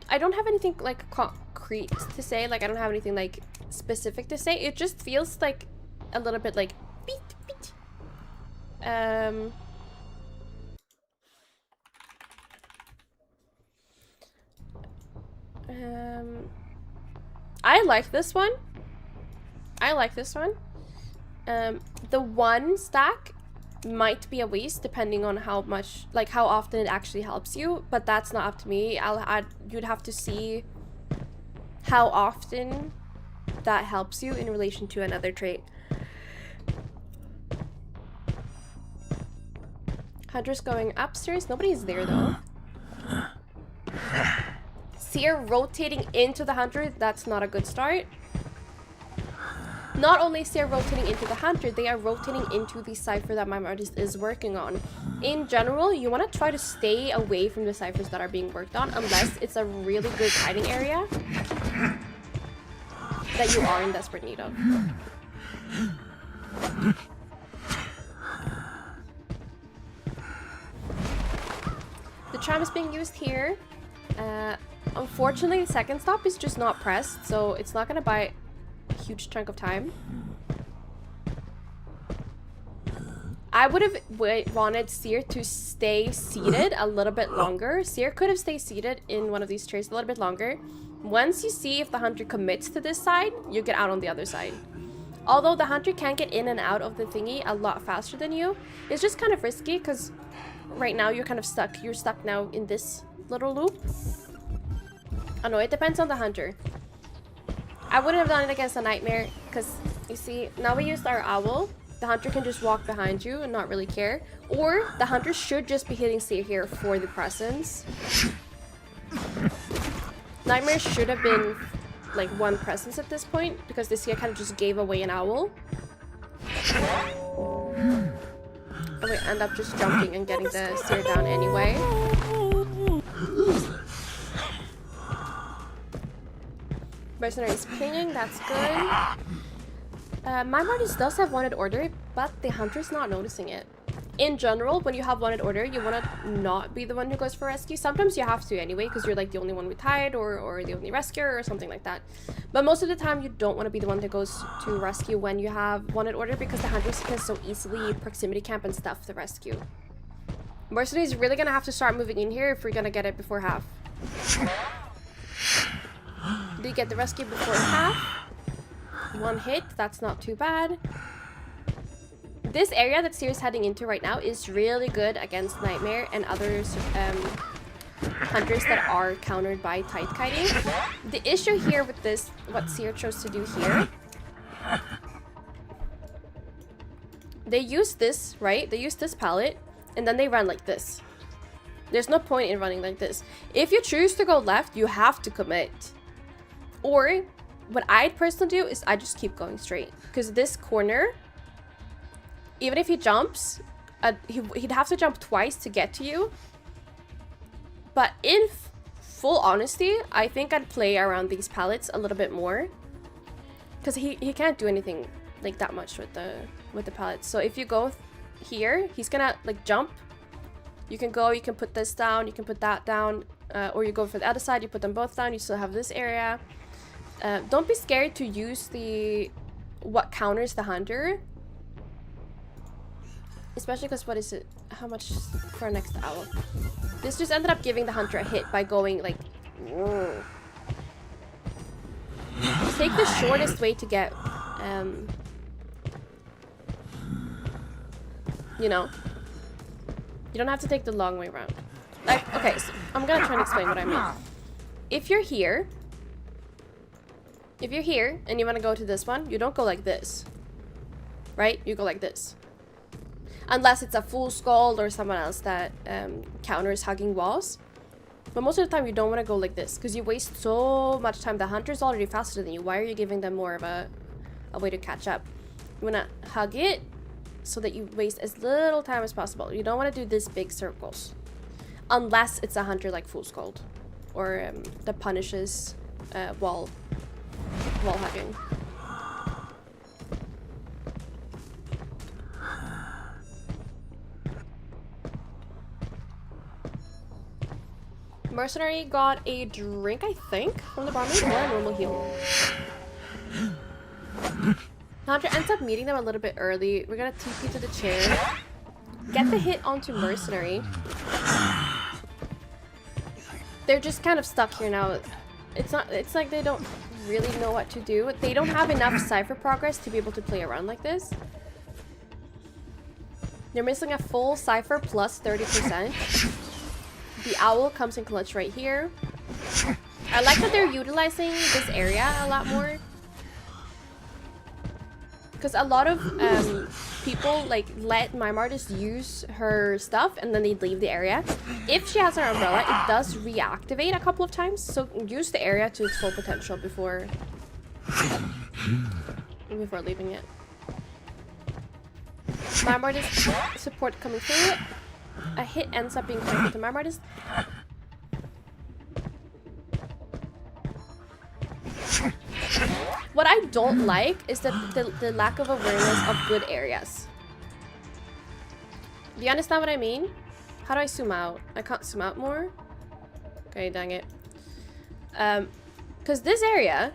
I don't have anything like concrete to say. Like I don't have anything like specific to say. It just feels like a little bit like beat beat. I like this one. I like this one. The one stack might be a waste depending on how much, like how often it actually helps you, but that's not up to me. You'd have to see how often that helps you in relation to another trait. Hunter's going upstairs. Nobody's there though. Seer rotating into the hunter. That's not a good start. Not only is Seer rotating into the hunter, they are rotating into the cipher that my artist is working on. In general, you want to try to stay away from the ciphers that are being worked on, unless it's a really good hiding area that you are in desperate need of. The tram is being used here. Unfortunately, the second stop is just not pressed, so it's not gonna buy a huge chunk of time. I would have wanted Seer to stay seated a little bit longer. Seer could have stayed seated in one of these chairs a little bit longer. Once you see if the hunter commits to this side, you get out on the other side. Although the hunter can get in and out of the thingy a lot faster than you, it's just kind of risky because right now you're kind of stuck. You're stuck now in this little loop. I know, it depends on the hunter. I wouldn't have done it against a nightmare because, you see, now we used our owl. The hunter can just walk behind you and not really care. Or the hunter should just be hitting Seer here for the presence. Nightmare should have been like one presence at this point because this Seer kind of just gave away an owl. And we end up just jumping and getting the Seer down anyway. Mercenary is pinging, that's good. My artist does have wanted order, but the hunter's not noticing it. In general, when you have wanted order, you want to not be the one who goes for rescue. Sometimes you have to anyway, because you're like the only one retired or the only rescuer or something like that. But most of the time, you don't want to be the one that goes to rescue when you have wanted order, because the hunters can so easily proximity camp and stuff the rescue. Mercenary is really going to have to start moving in here if we're going to get it before half. Do you get the rescue before half? One hit, that's not too bad. This area that Seer's heading into right now is really good against Nightmare and other hunters that are countered by tight kiting. The issue here with this, what Seer chose to do here, they use this, right? They use this pallet, and then they run like this. There's no point in running like this. If you choose to go left, you have to commit. Or what I'd personally do is I just keep going straight, because this corner, even if he jumps, he'd have to jump twice to get to you. But in full honesty, I think I'd play around these pallets a little bit more, because he can't do anything like that much with the pallets. So if you go here, he's gonna like jump. You can go, you can put this down, you can put that down, or you go for the other side, you put them both down, you still have this area. Don't be scared to use what counters the hunter. Especially because, what is it? How much for our next owl? This just ended up giving the hunter a hit by going like... Take the shortest way to get... you know? You don't have to take the long way around. Like, okay, so I'm gonna try and explain what I mean. If you're here and you want to go to this one, you don't go like this. Right? You go like this. Unless it's a full skull or someone else that counters hugging walls. But most of the time you don't want to go like this, because you waste so much time. The hunter's already faster than you. Why are you giving them more of a way to catch up? You want to hug it so that you waste as little time as possible. You don't want to do these big circles. Unless it's a hunter like full skull. Or that punishes wall hugging. Mercenary got a drink, I think, from the barmaid, or a normal heal. Hunter ends up meeting them a little bit early. We're gonna TP to the chair. Get the hit onto Mercenary. They're just kind of stuck here now. It's like they don't really know what to do. They don't have enough cipher progress to be able to play around like this. They're missing a full cipher plus 30%. The owl comes in clutch right here. I like that they're utilizing this area a lot more. Because a lot of people like let my artist use her stuff and then they leave the area. If she has her umbrella, it does reactivate a couple of times. So use the area to its full potential before leaving it. My artist support coming through. A hit ends up being connected to my artist. What I don't like is that the lack of awareness of good areas. Do you understand what I mean? How do I zoom out? I can't zoom out more? Okay, dang it. Because this area...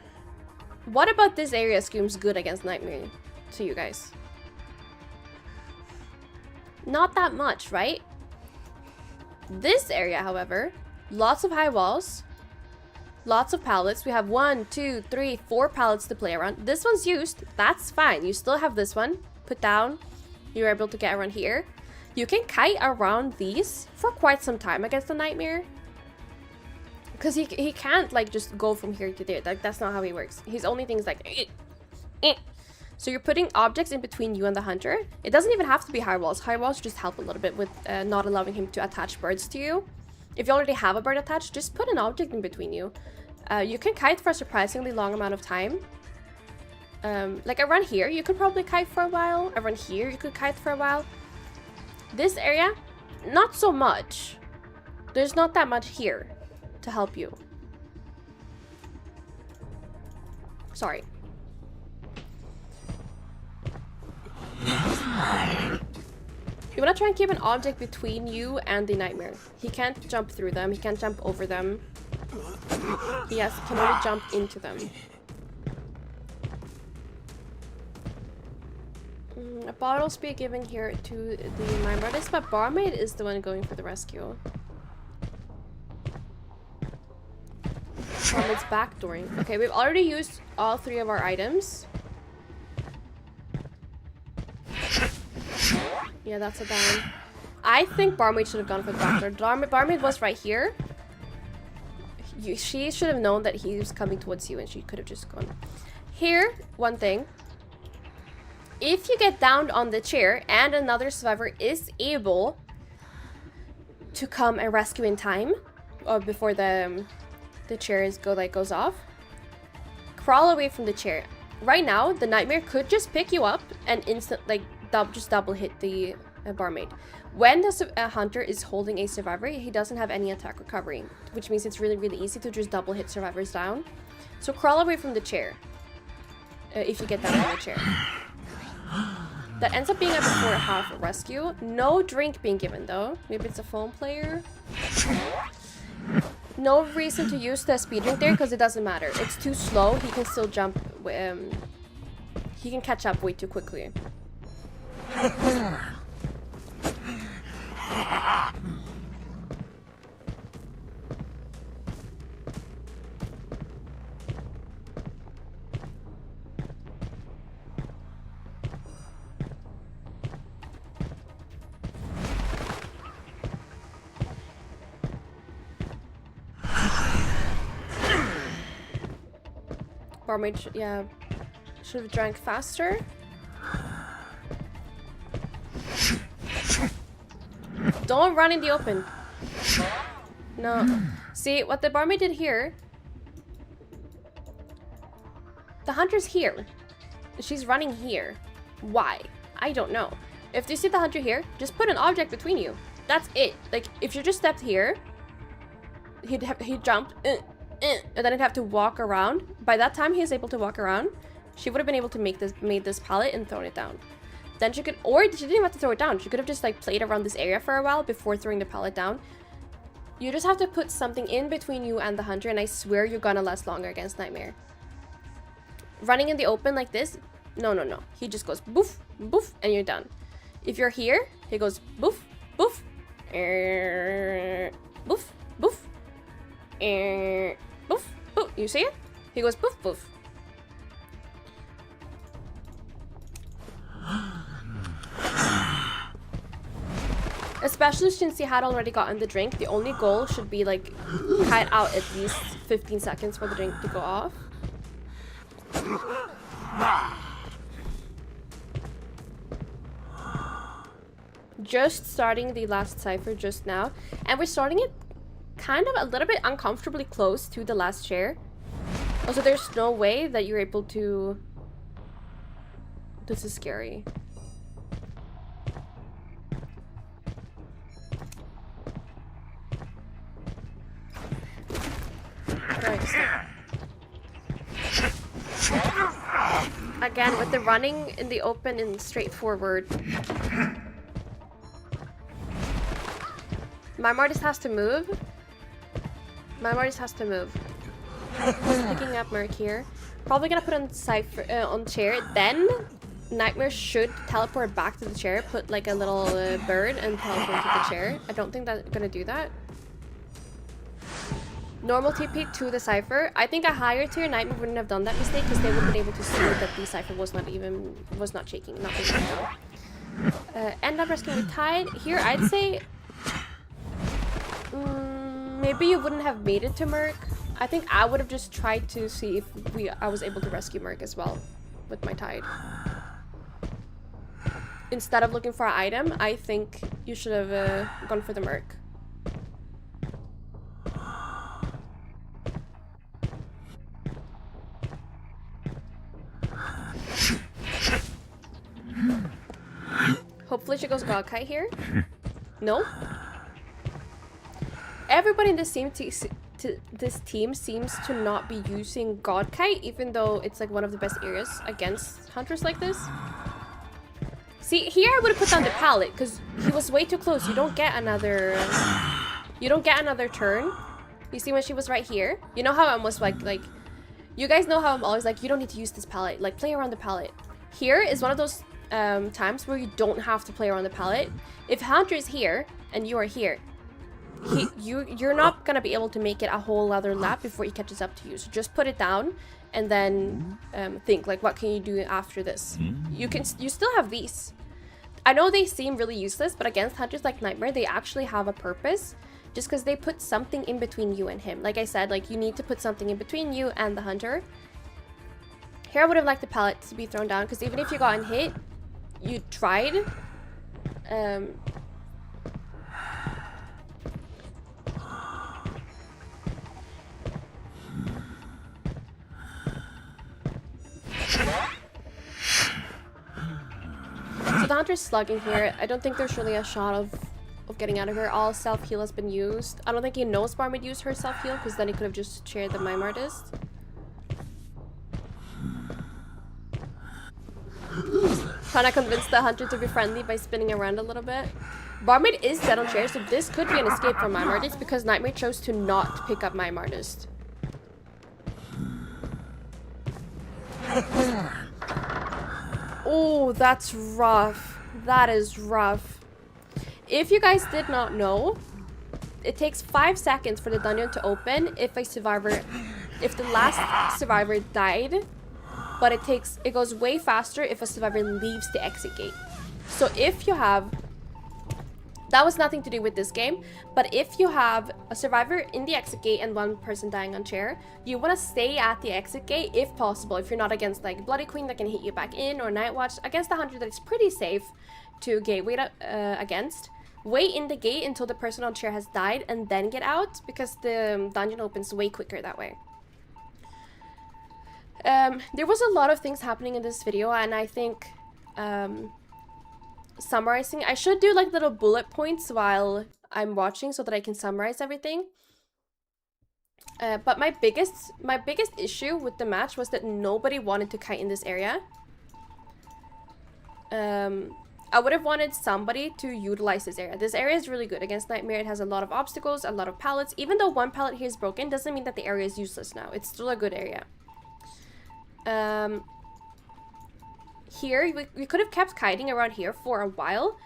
What about this area screams good against Nightmare to you guys? Not that much, right? This area, however, lots of high walls, lots of pallets. We have 1, 2, 3, 4 pallets to play around. This one's used. That's fine. You still have this one. Put down. You're able to get around here. You can kite around these for quite some time against the Nightmare. Because he can't, like, just go from here to there. Like, that's not how he works. His only thing is, like... So you're putting objects in between you and the hunter. It doesn't even have to be high walls. High walls just help a little bit with not allowing him to attach birds to you. If you already have a bird attached, just put an object in between you. You can kite for a surprisingly long amount of time. Like, around here, you could probably kite for a while. Around here, you could kite for a while. This area, not so much. There's not that much here to help you. Sorry. You want to try and keep an object between you and the Nightmare. He can't jump through them. He can't jump over them. He can only jump into them. A bottle be given here to the mime artist, but Barmaid is the one going for the rescue. Barmaid's backdooring. Okay, we've already used all 3 of our items. Yeah, that's a down. I think Barmaid should have gone for the backdoor. Barmaid was right here. She should have known that he was coming towards you and she could have just gone. Here, one thing. If you get downed on the chair and another survivor is able to come and rescue in time, or before the chair goes off, crawl away from the chair. Right now, the Nightmare could just pick you up and just double hit the Barmaid. When the hunter is holding a survivor, he doesn't have any attack recovery, which means it's really, really easy to just double hit survivors down. So crawl away from the chair if you get down on the chair. That ends up being a before half rescue. No drink being given though. Maybe it's a phone player. No reason to use the speed drink there because it doesn't matter. It's too slow. He can still jump. He can catch up way too quickly. Barmaid, yeah, should have drank faster. Don't run in the open. No. See, what the Barmaid did here... The hunter's here. She's running here. Why? I don't know. If you see the hunter here, just put an object between you. That's it. Like, if you just stepped here, he'd jumped, and then he'd have to walk around. By that time he's able to walk around, she would have been able to made this pallet and thrown it down. Then she could, or she didn't even have to throw it down. She could have just like played around this area for a while before throwing the pallet down. You just have to put something in between you and the hunter, and I swear you're gonna last longer against Nightmare. Running in the open like this, no. He just goes boof, boof, and you're done. If you're here, he goes boof, boof, boof, boof, boof, boof. You see it? He goes boof, boof. Especially since he had already gotten the drink, the only goal should be like cut out at least 15 seconds for the drink to go off. Just starting the last cipher just now, and we're starting it kind of a little bit uncomfortably close to the last chair. Also, there's no way that you're able to... This is scary. Right, again, with the running in the open and straightforward. My artist has to move. My artist has to move. Picking up Merc here. Probably gonna put on Cypher on chair. Then Nightmare should teleport back to the chair. Put like a little bird and teleport to the chair. I don't think that's gonna do that. Normal TP to the Cypher. I think a higher tier Nightmare wouldn't have done that mistake because they would have been able to see that the Cypher was not shaking, not shaking. End up rescuing with Tide. Here I'd say maybe you wouldn't have made it to Merc. I think I would have just tried to see if I was able to rescue Merc as well with my Tide. Instead of looking for an item, I think you should have gone for the Merc. Hopefully she goes Godkite here. No? Everybody in this team seems to not be using Godkite, even though it's like one of the best areas against hunters like this. See, here I would have put down the pallet because he was way too close. You don't get another turn. You see when she was right here? You know how I'm almost like you guys know how I'm always like, you don't need to use this pallet. Like, play around the pallet. Here is one of those times where you don't have to play around the pallet. If Hunter is here and you are here, you're not gonna be able to make it a whole other lap before he catches up to you. So just put it down and then think like, what can you do after this? You still have these. I know they seem really useless, but against hunters like Nightmare, they actually have a purpose. Just because they put something in between you and him. Like I said, like you need to put something in between you and the hunter. Here I would have liked the pallet to be thrown down because even if you got hit, you tried. So the hunter's slugging here. I don't think there's really a shot of getting out of here. All self-heal has been used. I don't think he knows Barm would use her self-heal because then he could have just shared the mime artist. Trying to convince the hunter to be friendly by spinning around a little bit. Barmaid is dead on chair, so this could be an escape from Mime Artist because Nightmare chose to not pick up Mime Artist. Oh, that's rough. That is rough. If you guys did not know, it takes 5 seconds for the dungeon to open if the last survivor died. But it goes way faster if a survivor leaves the exit gate. So if you have, that was nothing to do with this game, but if you have a survivor in the exit gate and one person dying on chair, you want to stay at the exit gate if possible. If you're not against like Bloody Queen that can hit you back in, or Night Watch, against the hunter that is pretty safe to gateway against. Wait in the gate until the person on chair has died and then get out because the dungeon opens way quicker that way. There was a lot of things happening in this video, and I think summarizing, I should do like little bullet points while I'm watching so that I can summarize everything. But my biggest issue with the match was that nobody wanted to kite in this area. I would have wanted somebody to utilize this area. This area is really good against Nightmare. It has a lot of obstacles, a lot of pallets. Even though one pallet here is broken, doesn't mean that the area is useless now. It's still a good area. Here we could have kept kiting around here for a while.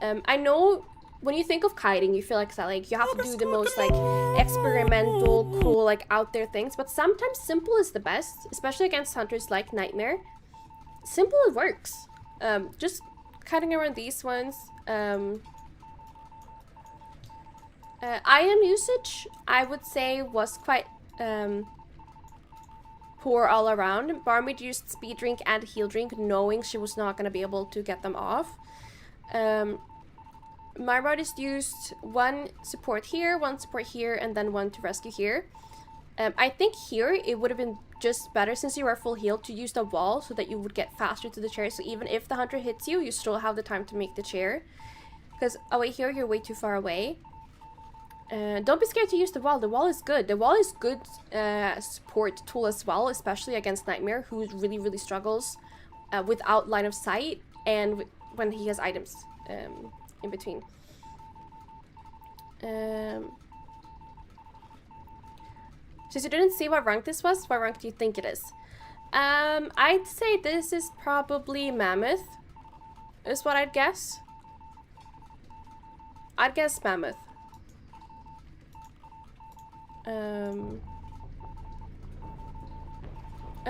I know when you think of kiting, you feel like you have to do the most like experimental, cool, like out there things, but sometimes simple is the best, especially against hunters like Nightmare. Simple, it works. Just kiting around these ones. Item usage, I would say, was quite poor all around. Barmaid used speed drink and heal drink knowing she was not going to be able to get them off. My artist used one support here, and then one to rescue here. I think here it would have been just better, since you are full heal, to use the wall so that you would get faster to the chair. So even if the hunter hits you, you still have the time to make the chair. Because away here, you're way too far away. Don't be scared to use the wall. The wall is good. The wall is good support tool as well, especially against Nightmare, who really, really struggles without line of sight and when he has items in between. Since you didn't see what rank this was, what rank do you think it is? I'd say this is probably Mammoth, is what I'd guess. I'd guess Mammoth.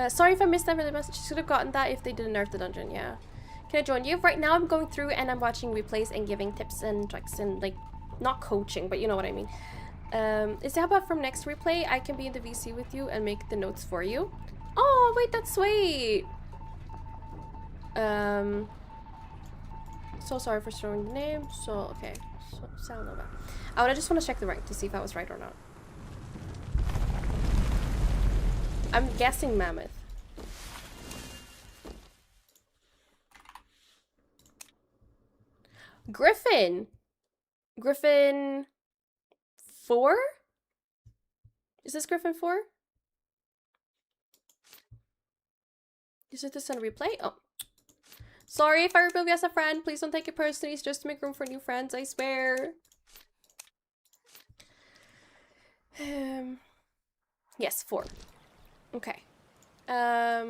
Sorry if I missed that really message. Should have gotten that if they didn't nerf the dungeon, yeah. Can I join you? Right now I'm going through and I'm watching replays and giving tips and tricks and like, not coaching, but you know what I mean. Is it how about from next replay, I can be in the VC with you and make the notes for you? Oh, wait, that's sweet. So sorry for throwing the name. So, okay. So, sound over. I just want to check the rank to see if I was right or not. I'm guessing Mammoth. Griffin. Griffin 4? Is this Griffin 4? Is it this on replay? Oh. Sorry if I remove you as a friend. Please don't take it personally. It's just to make room for new friends, I swear. Yes, 4. Okay. Yeah.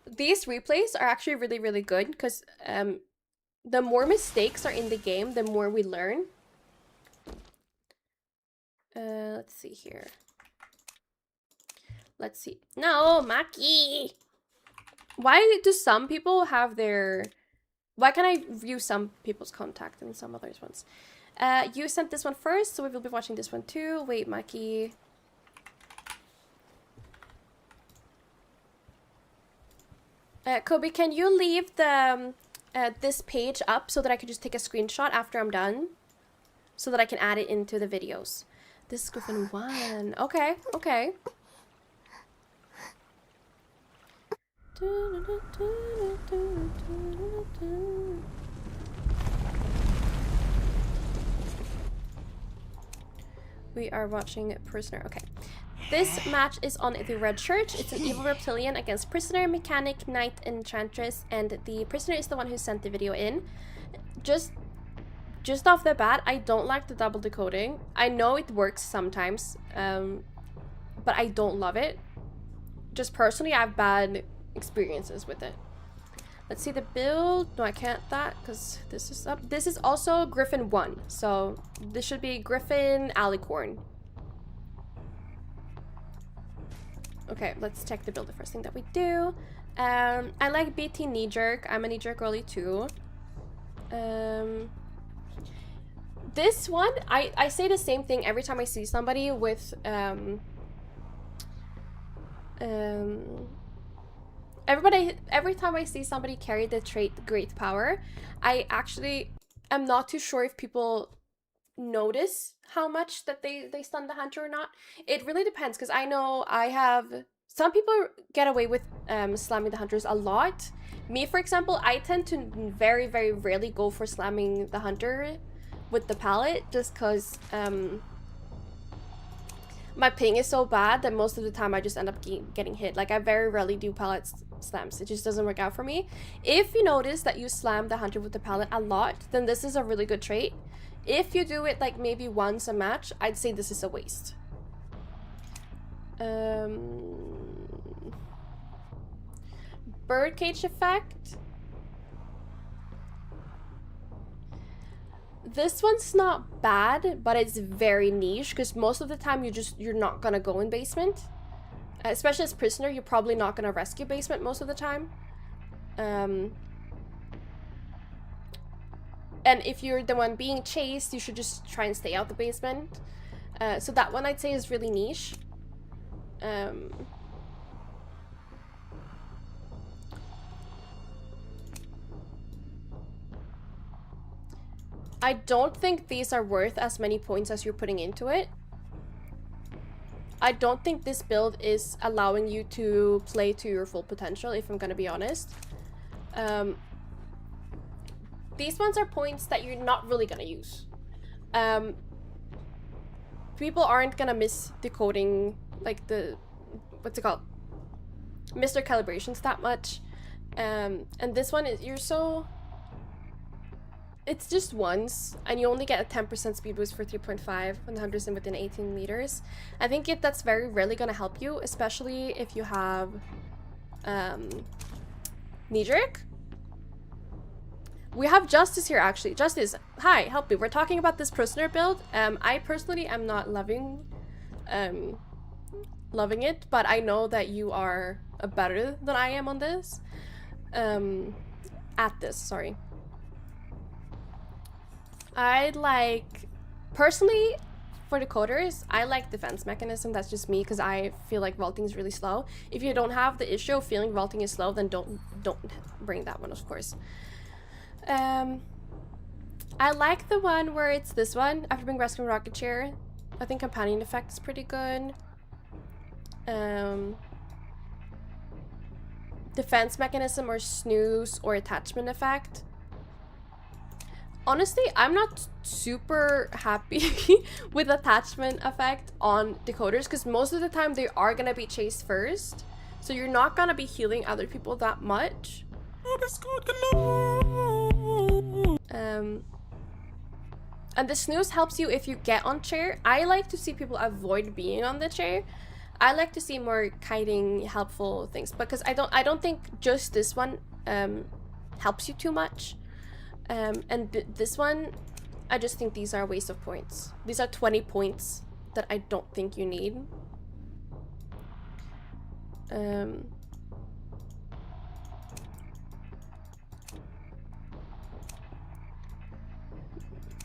These replays are actually really, really good because the more mistakes are in the game, the more we learn. Let's see here. Let's see. No, Maki! Why do some people have their... Why can I view some people's contact and some others ones? You sent this one first, so we will be watching this one too. Wait, Maki. Kobe, can you leave the this page up so that I can just take a screenshot after I'm done? So that I can add it into the videos. This is Griffin 1. Okay, okay. We are watching Prisoner. Okay. This match is on the Red Church. It's an evil reptilian against Prisoner, Mechanic, Knight, Enchantress, and the Prisoner is the one who sent the video in. Just off the bat, I don't like the double decoding. I know it works sometimes, but I don't love it. Just personally, I have bad experiences with it. Let's see the build. No, I can't that because this is up. This is also Griffin 1, so this should be Griffin Alicorn. Okay, let's check the build. The first thing that we do. I like BT knee jerk. I'm a knee jerk girly too. This one, I say the same thing every time I see somebody with every time I see somebody carry the trait Great Power, I actually am not too sure if people notice how much that they stun the hunter or not. It really depends, because I know I have some people get away with slamming the hunters a lot. Me, for example, I tend to very, very rarely go for slamming the hunter with the pallet, just because my ping is so bad that most of the time I just end up getting hit. Like, I very rarely do pallet slams. It just doesn't work out for me. If you notice that you slam the hunter with the pallet a lot, then this is a really good trait. If you do it like maybe once a match, I'd say this is a waste. Birdcage effect. This one's not bad, but it's very niche because most of the time you're not gonna go in basement. Especially as Prisoner, you're probably not gonna rescue basement most of the time. And if you're the one being chased, you should just try and stay out the basement. So that one I'd say is really niche. I don't think these are worth as many points as you're putting into it. I don't think this build is allowing you to play to your full potential, if I'm gonna be honest. These ones are points that you're not really gonna use. People aren't gonna miss decoding, like the, what's it called? Mr. Calibrations that much. And this one is, you're so... it's just once, and you only get a 10% speed boost for 3.5 when the hunter's in within 18 meters. I think that's very rarely gonna help you, especially if you have Nidrik. We have Justice here, actually. Justice, hi, help me. We're talking about this prisoner build. I personally am not loving it, but I know that you are better than I am on this. At this, sorry. I'd like, personally, for the coders, I like defense mechanism. That's just me, because I feel like vaulting is really slow. If you don't have the issue of feeling vaulting is slow, then don't bring that one, of course. I like the one where it's this one, after being rescued rocket chair. I think companion effect is pretty good. Defense mechanism or snooze or attachment effect. Honestly, I'm not super happy with attachment effect on decoders, because most of the time they are gonna be chased first, so you're not gonna be healing other people that much. And the snooze helps you if you get on chair. I like to see people avoid being on the chair. I like to see more kiting helpful things, because I don't think just this one helps you too much. And this one, I just think these are a waste of points. These are 20 points that I don't think you need.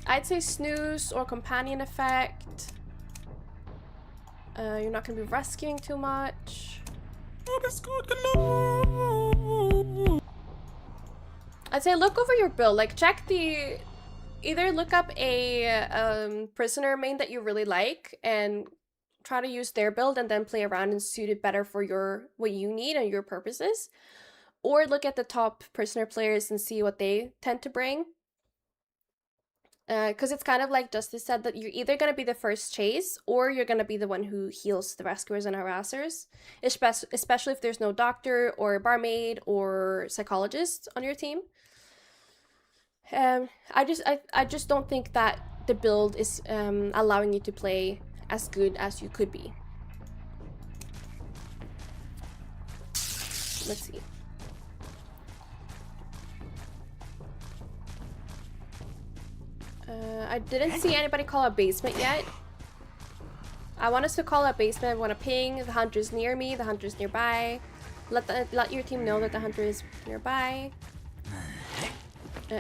I'd say snooze or companion effect. You're not gonna be rescuing too much. I'd say look over your build, like check the, either look up a prisoner main that you really like and try to use their build and then play around and suit it better for what you need and your purposes, or look at the top prisoner players and see what they tend to bring. Because it's kind of like Justice said, that you're either going to be the first chase or you're going to be the one who heals the rescuers and harassers, especially if there's no doctor or barmaid or psychologist on your team. I just don't think that the build is allowing you to play as good as you could be. Let's see. I didn't see anybody call a basement yet. I want us to call a basement. I want to ping the hunter's near me, the hunter's nearby. Let your team know that the hunter is nearby.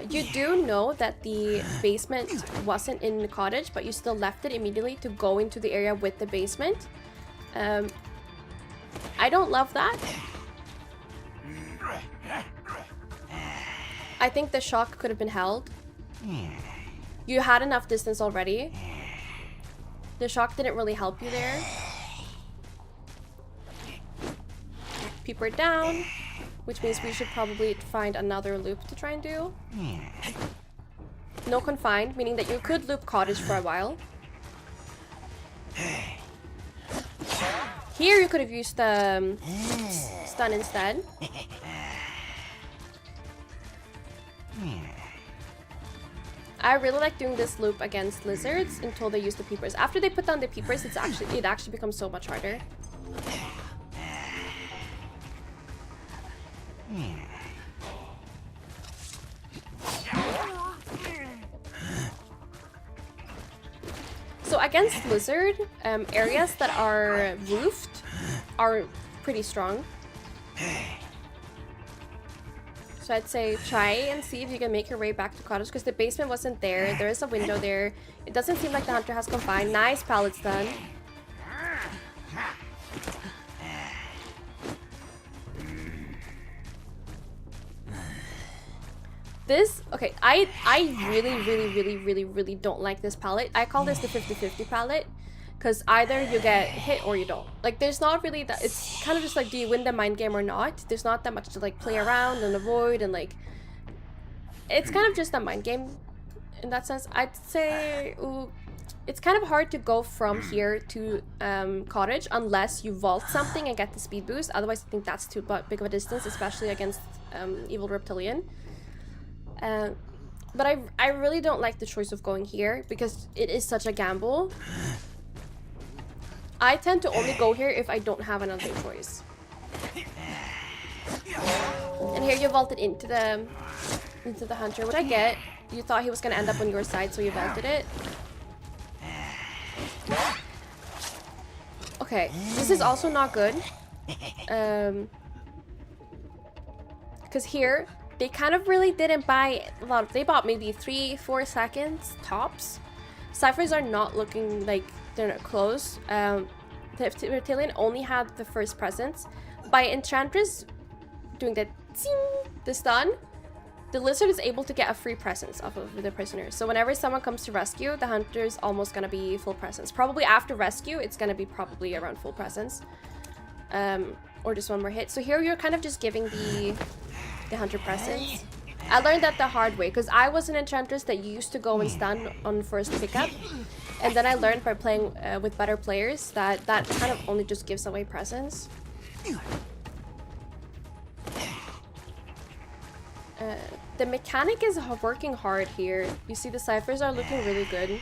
You do know that the basement wasn't in the cottage, but you still left it immediately to go into the area with the basement. I don't love that. I think the shock could have been held. You had enough distance already. The shock didn't really help you there. Peeper down, which means we should probably find another loop to try and do. No confined, meaning that you could loop cottage for a while. Here you could have used the stun instead. I really like doing this loop against lizards until they use the peepers. After they put down the peepers, it actually becomes so much harder. So against lizard, areas that are roofed are pretty strong. So I'd say try and see if you can make your way back to cottage, because the basement wasn't there. There is a window there. It doesn't seem like the hunter has confined. Nice pallets done. This, okay, I really don't like this palette. I call this the 50-50 palette, because either you get hit or you don't. Like, there's not really that, it's kind of just like, do you win the mind game or not? There's not that much to like play around and avoid, and like, it's kind of just a mind game in that sense. I'd say, ooh, it's kind of hard to go from here to cottage unless you vault something and get the speed boost. Otherwise, I think that's too big of a distance, especially against evil reptilian. But I really don't like the choice of going here because it is such a gamble. I tend to only go here if I don't have another choice. And here you vaulted into the hunter. What I get? You thought he was gonna end up on your side, so you vaulted it. Okay, this is also not good. Because here, they kind of really didn't buy a lot. They bought maybe 3-4 seconds tops. Ciphers are not looking like they're not close. The Reptilian only had the first presence. By Enchantress doing the stun, the Lizard is able to get a free presence off of the prisoner. So whenever someone comes to rescue, the Hunter's almost gonna be full presence. Probably after rescue, it's gonna be probably around full presence. Or just one more hit. So here you're kind of just giving the Hunter presence. I learned that the hard way because I was an Enchantress that used to go and stun on first pickup. And then I learned by playing with better players that kind of only just gives away presence. The mechanic is working hard here. You see the ciphers are looking really good.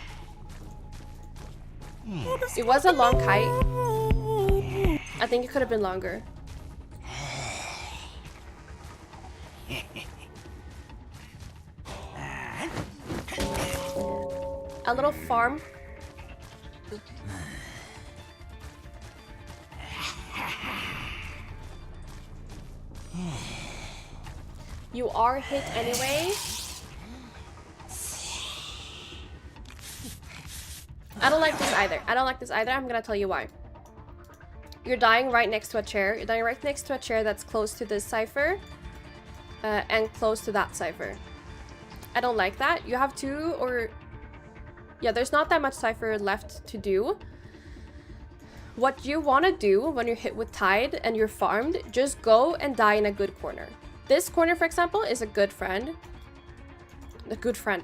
It was a long kite. I think it could have been longer. A little farm. You are hit anyway. I don't like this either. I don't like this either. I'm gonna tell you why. You're dying right next to a chair. You're dying right next to a chair that's close to this cipher. And close to that cipher. I don't like that. You have two or... Yeah, there's not that much cipher left to do. What you want to do when you're hit with Tide and you're farmed, just go and die in a good corner. This corner, for example, is a good friend. A good friend.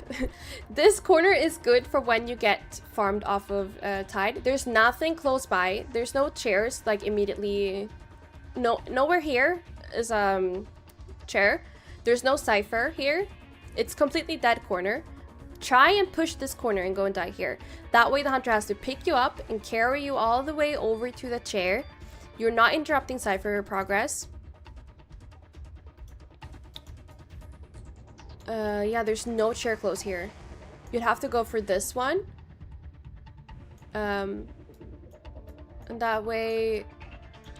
This corner is good for when you get farmed off of Tide. There's nothing close by. There's no chairs, like, immediately... Nowhere here is chair. There's no cipher here. It's completely dead corner. Try and push this corner and go and die here. That way the Hunter has to pick you up and carry you all the way over to the chair. You're not interrupting cipher progress. Yeah, there's no chair close here. You'd have to go for this one. And that way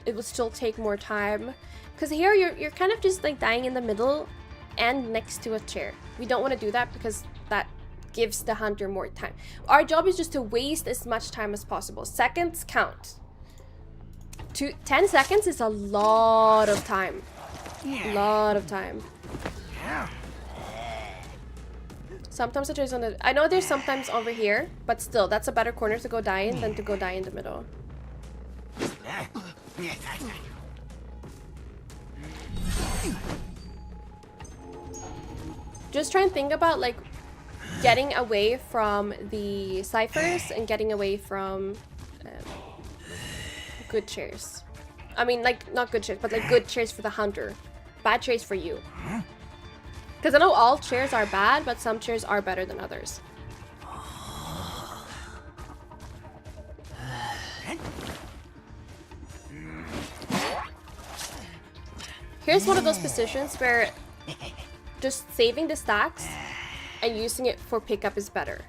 it will still take more time. Because here you're kind of just like dying in the middle and next to a chair. We don't want to do that because that gives the Hunter more time. Our job is just to waste as much time as possible. Seconds count. 10 seconds is a lot of time. A lot of time. Sometimes the chair's on the... I know there's sometimes over here, but still, that's a better corner to go die in than to go die in the middle. Just try and think about, like, getting away from the ciphers and getting away from good chairs. I mean, like, not good chairs, but like good chairs for the Hunter. Bad chairs for you. Because I know all chairs are bad, but some chairs are better than others. Here's one of those positions where just saving the stacks and using it for pickup is better.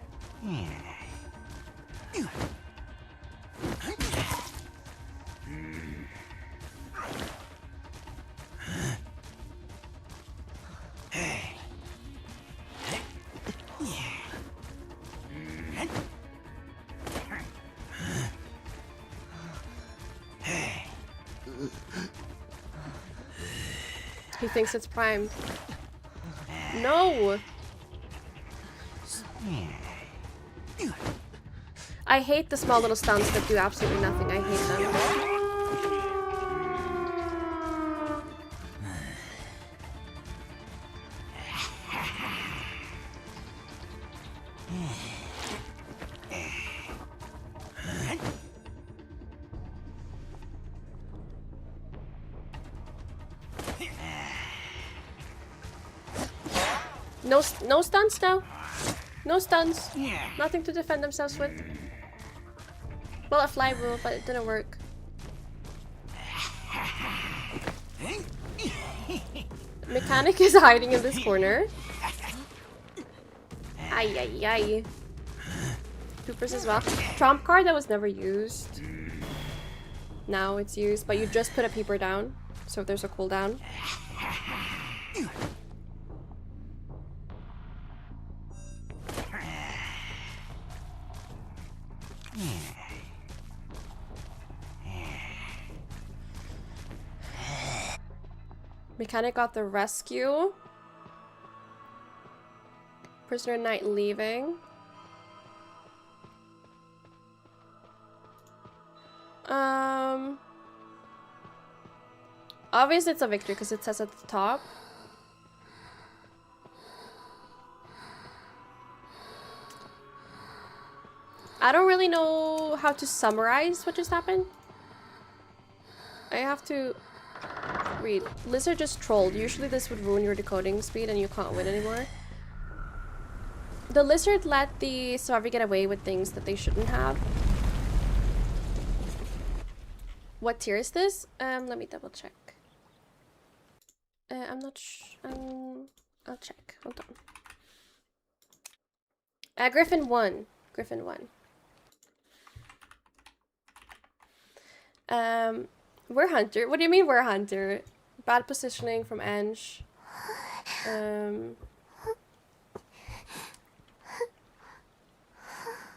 He thinks it's primed. No! I hate the small little stuns that do absolutely nothing. I hate them. No stuns now. No stuns. Nothing to defend themselves with. Well, a fly rule, but it didn't work. Mechanic is hiding in this corner. Ay, ay, ay. Poopers as well. Trump card that was never used. Now it's used, but you just put a peeper down. So there's a cooldown. Mechanic got the rescue. Prisoner Knight leaving. Obviously it's a victory because it says at the top. I don't really know how to summarize what just happened. I have to read. Lizard just trolled. Usually this would ruin your decoding speed and you can't win anymore. The lizard let the survivor get away with things that they shouldn't have. What tier is this? Let me double check. I'm not I'll check. Hold on. Griffin 1. Griffin 1. We're Hunter. What do you mean we're Hunter? Bad positioning from Ange.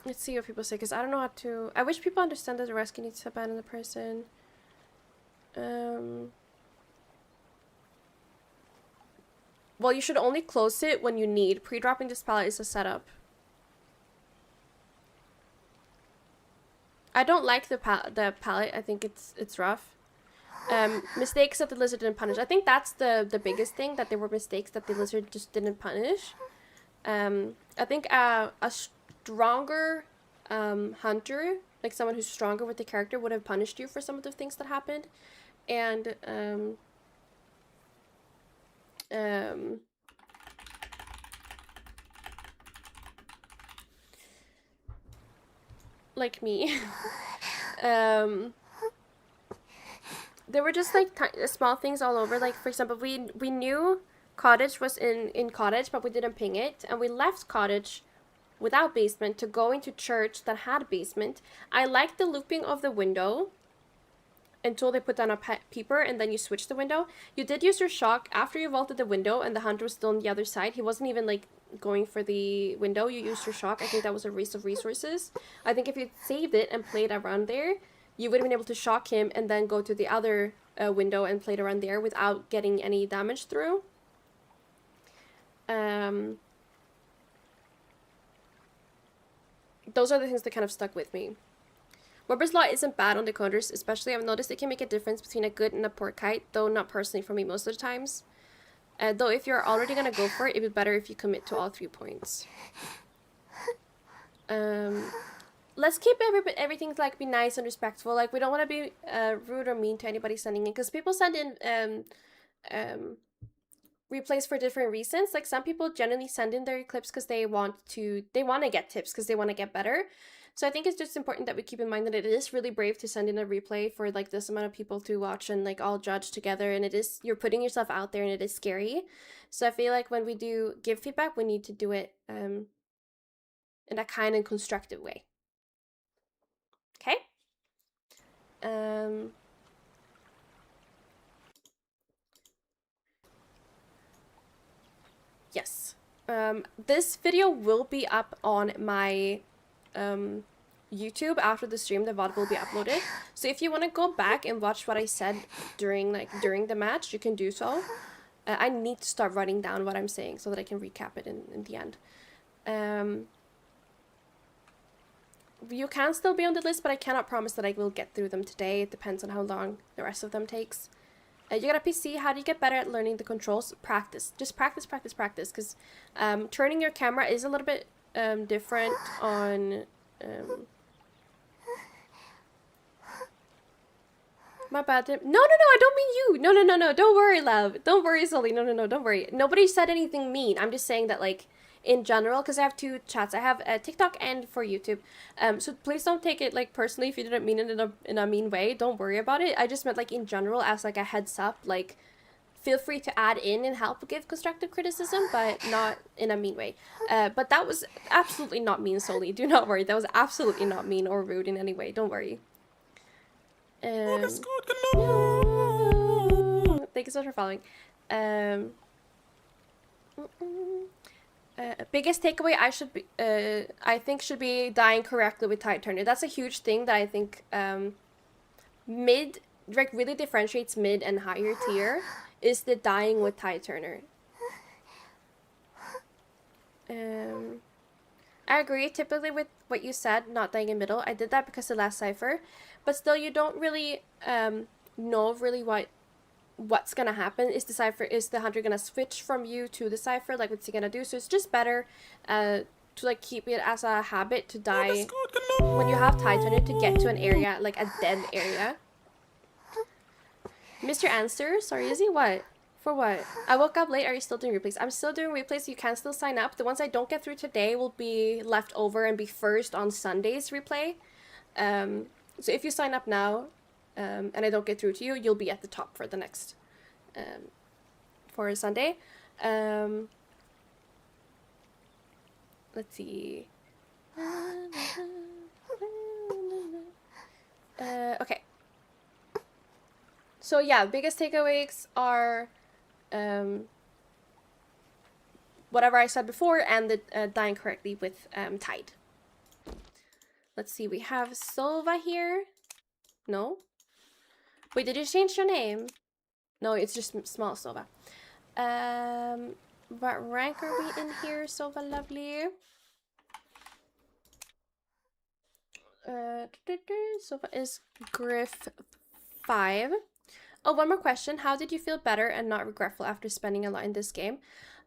Let's see what people say, because I don't know how to... I wish people understand that the rescue needs to abandon the person. Well, you should only close it when you need. Pre-dropping this pallet is a setup. I don't like the palette. I think it's rough. Mistakes that the lizard didn't punish. I think that's the biggest thing, that there were mistakes that the lizard just didn't punish. I think a stronger hunter, like someone who's stronger with the character, would have punished you for some of the things that happened. And like me. There were just like small things all over. Like, for example, we knew cottage was in cottage, but we didn't ping it, and we left cottage without basement to go into church that had basement. I liked the looping of the window until they put down a peeper, and then you switch the window. You did use your shock after you vaulted the window and the hunter was still on the other side. He wasn't even like going for the window. You used your shock. I think that was a waste of resources. I think if you saved it and played around there, you would have been able to shock him and then go to the other window and played around there without getting any damage through. Those are the things that kind of stuck with me. Weber's Law isn't bad on decoders, especially I've noticed it can make a difference between a good and a poor kite, though not personally for me most of the times. Though if you're already gonna go for it, it'd be better if you commit to all 3 points. Let's keep everything like be nice and respectful. Like, we don't want to be rude or mean to anybody sending in, because people send in replays for different reasons. Like, some people genuinely send in their clips because they want to get tips, because they want to get better. So I think it's just important that we keep in mind that it is really brave to send in a replay for like this amount of people to watch and like all judge together, and you're putting yourself out there and it is scary. So I feel like when we do give feedback, we need to do it in a kind and constructive way. Okay? Yes. This video will be up on my YouTube after the stream. The VOD will be uploaded. So if you want to go back and watch what I said during the match, you can do so. I need to start writing down what I'm saying so that I can recap it in the end. You can still be on the list, but I cannot promise that I will get through them today. It depends on how long the rest of them takes. You got a PC. How do you get better at learning the controls? Practice. Just practice, practice, practice. Because turning your camera is a little bit different on... My bad. No, I don't mean you. No. Don't worry, love. Don't worry, Sully. No. Don't worry. Nobody said anything mean. I'm just saying that, like, in general, because I have two chats. I have TikTok and for YouTube. So please don't take it, like, personally if you didn't mean it in a mean way. Don't worry about it. I just meant, like, in general, as, like, a heads up, like, feel free to add in and help give constructive criticism, but not in a mean way. But that was absolutely not mean, Sully. Do not worry. That was absolutely not mean or rude in any way. Don't worry. Thank you so much for following. Biggest takeaway I think should be dying correctly with Tide Turner. That's a huge thing that I think mid, like, really differentiates mid and higher tier is the dying with Tide Turner. I agree typically with what you said, not dying in middle. I did that because the last cipher, but still you don't really know really what's gonna happen. Is the hunter gonna switch from you to the cipher? Like, what's he gonna do? So it's just better to, like, keep it as a habit to die when you have Tide Turner to get to an area, like a dead area. Mr. Answer, sorry, is he what? For what? I woke up late. Are you still doing replays? I'm still doing replays. You can still sign up. The ones I don't get through today will be left over and be first on Sunday's replay. So if you sign up now, and I don't get through to you, you'll be at the top for the next, for Sunday. Let's see. Okay. So yeah, biggest takeaways are whatever I said before, and the dying correctly with Tide. Let's see, we have Sova here. No? Wait, did you change your name? No, it's just small Sova. What rank are we in here, Sova lovely? Sova is Griff 5. Oh, one more question. How did you feel better and not regretful after spending a lot in this game?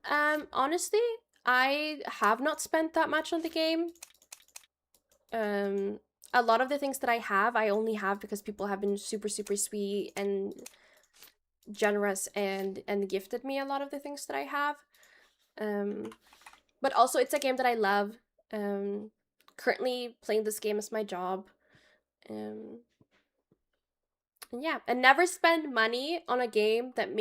Honestly, I have not spent that much on the game. A lot of the things that I only have because people have been super, super sweet and generous and gifted me a lot of the things that I have. But also it's a game that I love. Currently playing this game as my job. Yeah, and never spend money on a game that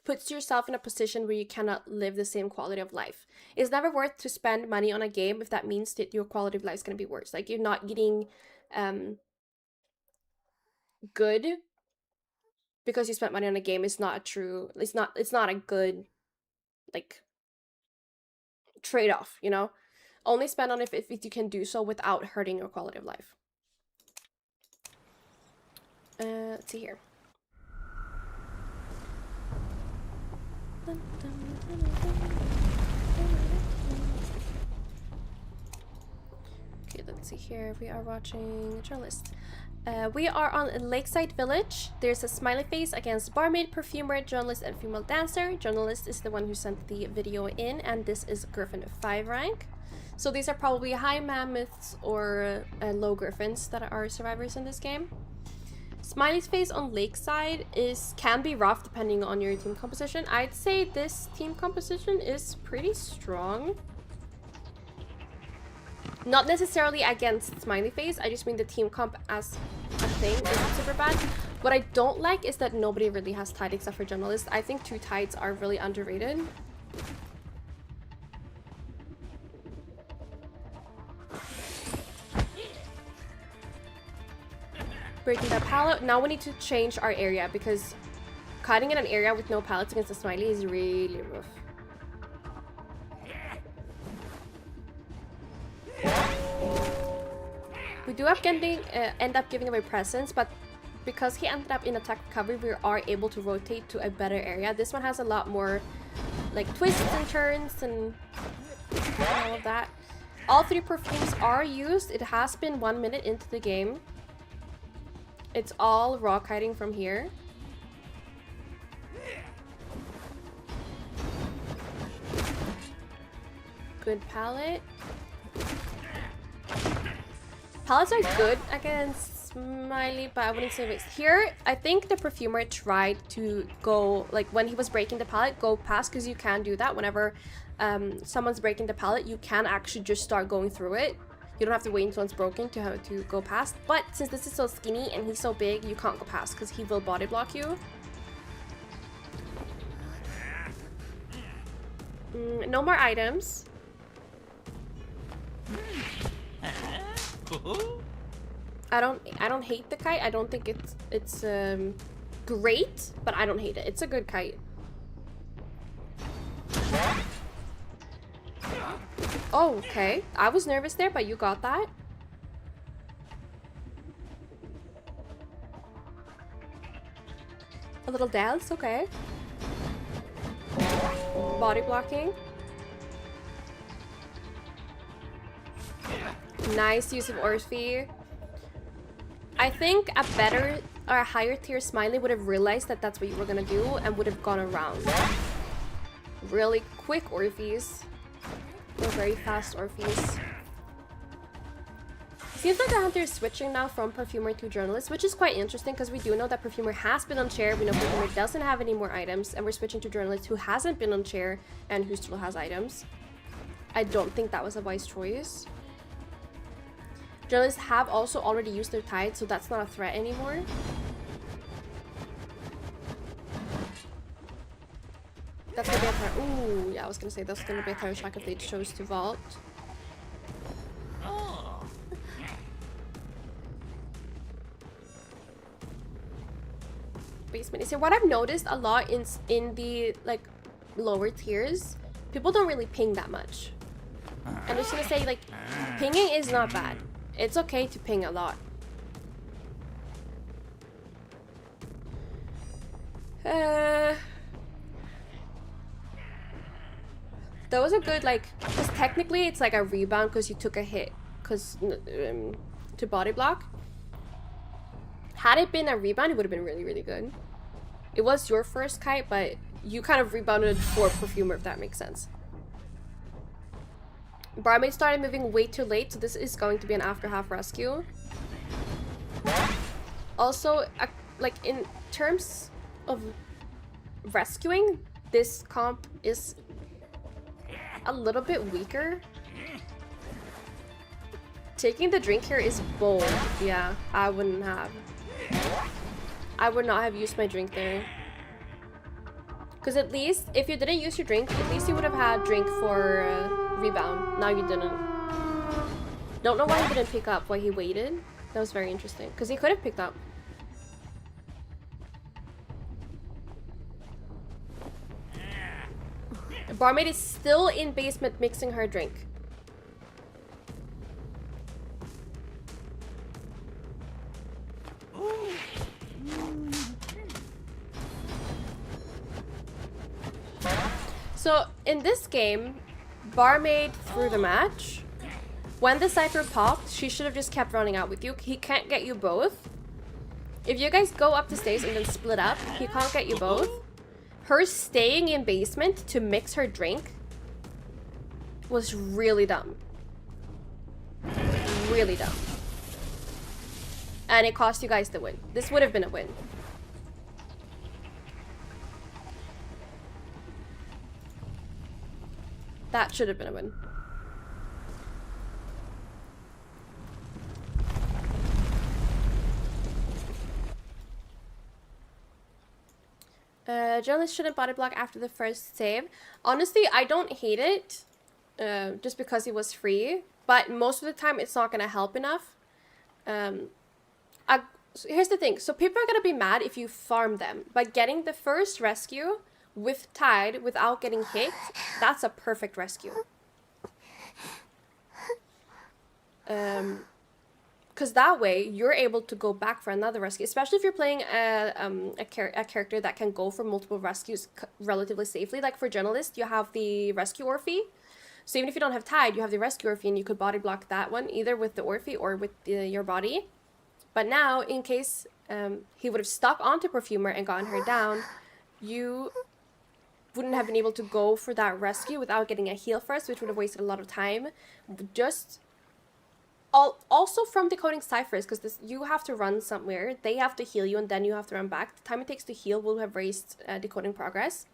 puts yourself in a position where you cannot live the same quality of life. It's never worth to spend money on a game if that means that your quality of life is going to be worse. Like, you're not getting good because you spent money on a game. It's not a good, like, trade-off, you know? Only spend on it if you can do so without hurting your quality of life. Let's see here. Okay, let's see here. We are watching Journalist. We are on Lakeside Village. There's a smiley face against barmaid, perfumer, journalist, and female dancer. Journalist is the one who sent the video in, and this is Griffin 5 rank. So these are probably high mammoths or low griffins that are survivors in this game. Smiley's face on Lakeside can be rough depending on your team composition. I'd say this team composition is pretty strong. Not necessarily against Smiley face, I just mean the team comp as a thing is super bad. What I don't like is that nobody really has Tide except for Journalist. I think 2 Tides are really underrated. Breaking that pallet. Now we need to change our area because kiting in an area with no pallets against a Smiley is really rough. We do end up giving away presents, but because he ended up in attack recovery, we are able to rotate to a better area. This one has a lot more like twists and turns and all of that. All 3 perfumes are used. It has been 1 minute into the game. It's all raw kiting from here. Good pallet. Pallets are good against Smiley, but I wouldn't say waste. Here, I think the perfumer tried to go, like when he was breaking the pallet, go past, because you can do that whenever someone's breaking the pallet. You can actually just start going through it. You don't have to wait until it's broken to have to go past. But since this is so skinny and he's so big, you can't go past because he will body block you. No more items. I don't hate the kite. I don't think it's great, but I don't hate it. It's a good kite. Oh, okay. I was nervous there, but you got that. A little dance, okay. Body blocking. Nice use of Orphe. I think a better or a higher tier Smiley would have realized that that's what you were gonna do and would have gone around. Really quick Orphes. They're very fast Orphes. Seems like the hunter is switching now from perfumer to journalist, which is quite interesting because we do know that perfumer has been on chair. We know perfumer doesn't have any more items, and we're switching to journalist who hasn't been on chair and who still has items. I don't think that was a wise choice. Journalists have also already used their tide, so that's not a threat anymore. That's gonna be a threat. Ooh, yeah, I was gonna say that's gonna be a threat shock if they chose to vault. Basement is here. What I've noticed a lot in the like lower tiers, people don't really ping that much. I'm just gonna say, like, pinging is not bad. It's okay to ping a lot. That was a good, like, because technically it's like a rebound because you took a hit because to body block. Had it been a rebound, it would have been really, really good. It was your first kite, but you kind of rebounded for perfumer, if that makes sense. Barmaid started moving way too late, so this is going to be an after half rescue. Also, like in terms of rescuing, this comp is a little bit weaker. Taking the drink here is bold. Yeah, I wouldn't have. I would not have used my drink there. Because at least, if you didn't use your drink, at least you would have had drink for rebound. Now you didn't. Don't know why he didn't pick up, why he waited. That was very interesting. Because he could have picked up. The barmaid is still in basement mixing her drink. So in this game, barmaid threw the match. When the cipher popped, she should have just kept running out with you. He can't get you both. If you guys go up the stairs and then split up, he can't get you both. Her staying in basement to mix her drink was really dumb. Really dumb. And it cost you guys the win. This would have been a win. That should have been a win. Journalist shouldn't body block after the first save. Honestly, I don't hate it. Just because it was free. But most of the time, it's not going to help enough. So here's the thing. So people are going to be mad if you farm them. But getting the first rescue with tide without getting hit, that's a perfect rescue. Because that way you're able to go back for another rescue, especially if you're playing a character that can go for multiple rescues relatively safely. Like for journalist, you have the rescue Orphe. So even if you don't have tide, you have the rescue Orphe, and you could body block that one either with the Orphe or with your body. But now, in case he would have stuck onto perfumer and gotten her down, you wouldn't have been able to go for that rescue without getting a heal first, which would have wasted a lot of time. Just Also from decoding ciphers, because this you have to run somewhere, they have to heal you, and then you have to run back. The time it takes to heal will have raised decoding progress.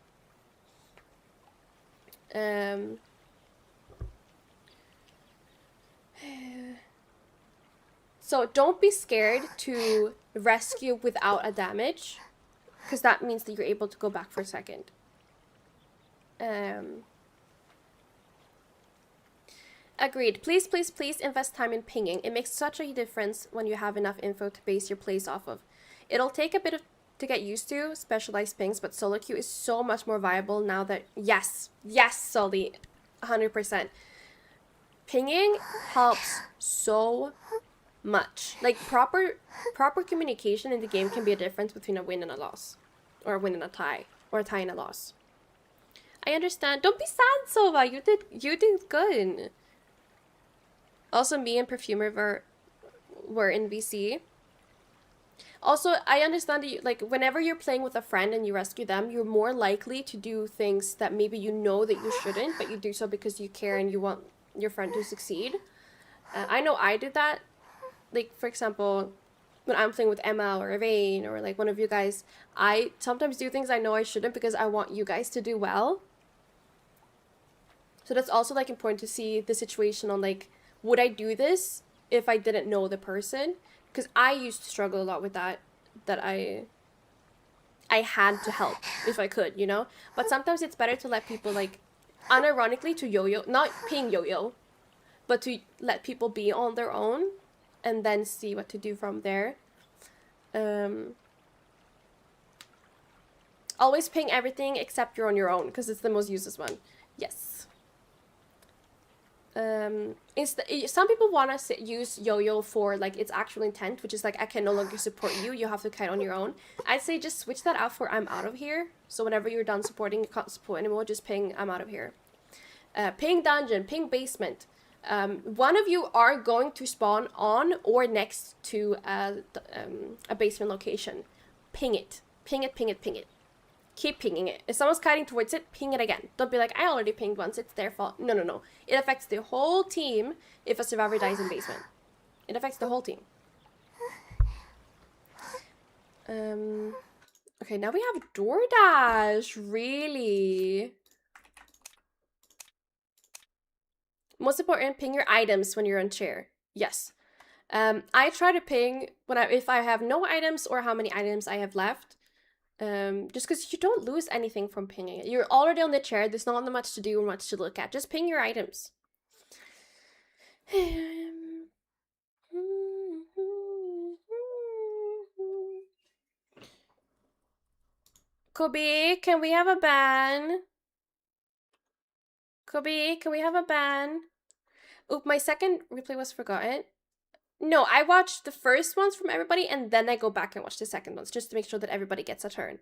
So don't be scared to rescue without a damage, because that means that you're able to go back for a second. Agreed. Please, please, please invest time in pinging. It makes such a difference when you have enough info to base your plays off of. It'll take a bit to get used to specialized pings, but solo queue is so much more viable now that... Yes, Sully, 100%. Pinging helps so much. Like, proper communication in the game can be a difference between a win and a loss. Or a win and a tie. Or a tie and a loss. I understand. Don't be sad, Sova. You did good. Also, me and Perfumer were in VC. Also, I understand that you, like, whenever you're playing with a friend and you rescue them, you're more likely to do things that maybe you know that you shouldn't, but you do so because you care and you want your friend to succeed. I know I did that. Like, for example, when I'm playing with Emma or Evane or, like, one of you guys, I sometimes do things I know I shouldn't because I want you guys to do well. So that's also, like, important to see the situation on, like, would I do this if I didn't know the person? Because I used to struggle a lot with that I had to help if I could, you know? But sometimes it's better to let people, like, unironically to yo-yo, not ping yo-yo, but to let people be on their own and then see what to do from there. Always ping everything except you're on your own, because it's the most useless one. Yes. Some people want to use yo-yo for, like, its actual intent, which is like, I can no longer support you, you have to kite on your own. I'd say just switch that out for I'm out of here. So whenever you're done supporting, you can't support anymore, just ping I'm out of here. Ping dungeon, ping basement. One of you are going to spawn on or next to a basement location. Ping it. Ping it, ping it, ping it. Keep pinging it. If someone's kiting towards it, ping it again. Don't be like, I already pinged once, it's their fault. No, no, no. It affects the whole team if a survivor dies in basement. It affects the whole team. Okay, now we have DoorDash. Really? Most important, ping your items when you're on chair. Yes. I try to ping if I have no items or how many items I have left. Just because you don't lose anything from pinging it. You're already on the chair. There's not much to do or much to look at. Just ping your items. Kobe, can we have a ban? Kobe, can we have a ban? Oop, my second replay was forgotten. No, I watched the first ones from everybody and then I go back and watch the second ones just to make sure that everybody gets a turn.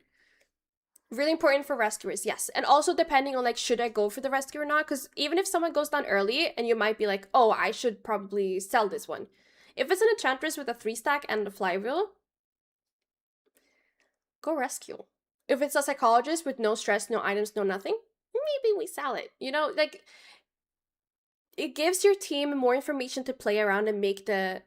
Really important for rescuers, yes. And also depending on, like, should I go for the rescue or not? Because even if someone goes down early and you might be like, oh, I should probably sell this one. If it's an enchantress with a 3-stack and a flywheel, go rescue. If it's a psychologist with no stress, no items, no nothing, maybe we sell it. You know, like, it gives your team more information to play around and make the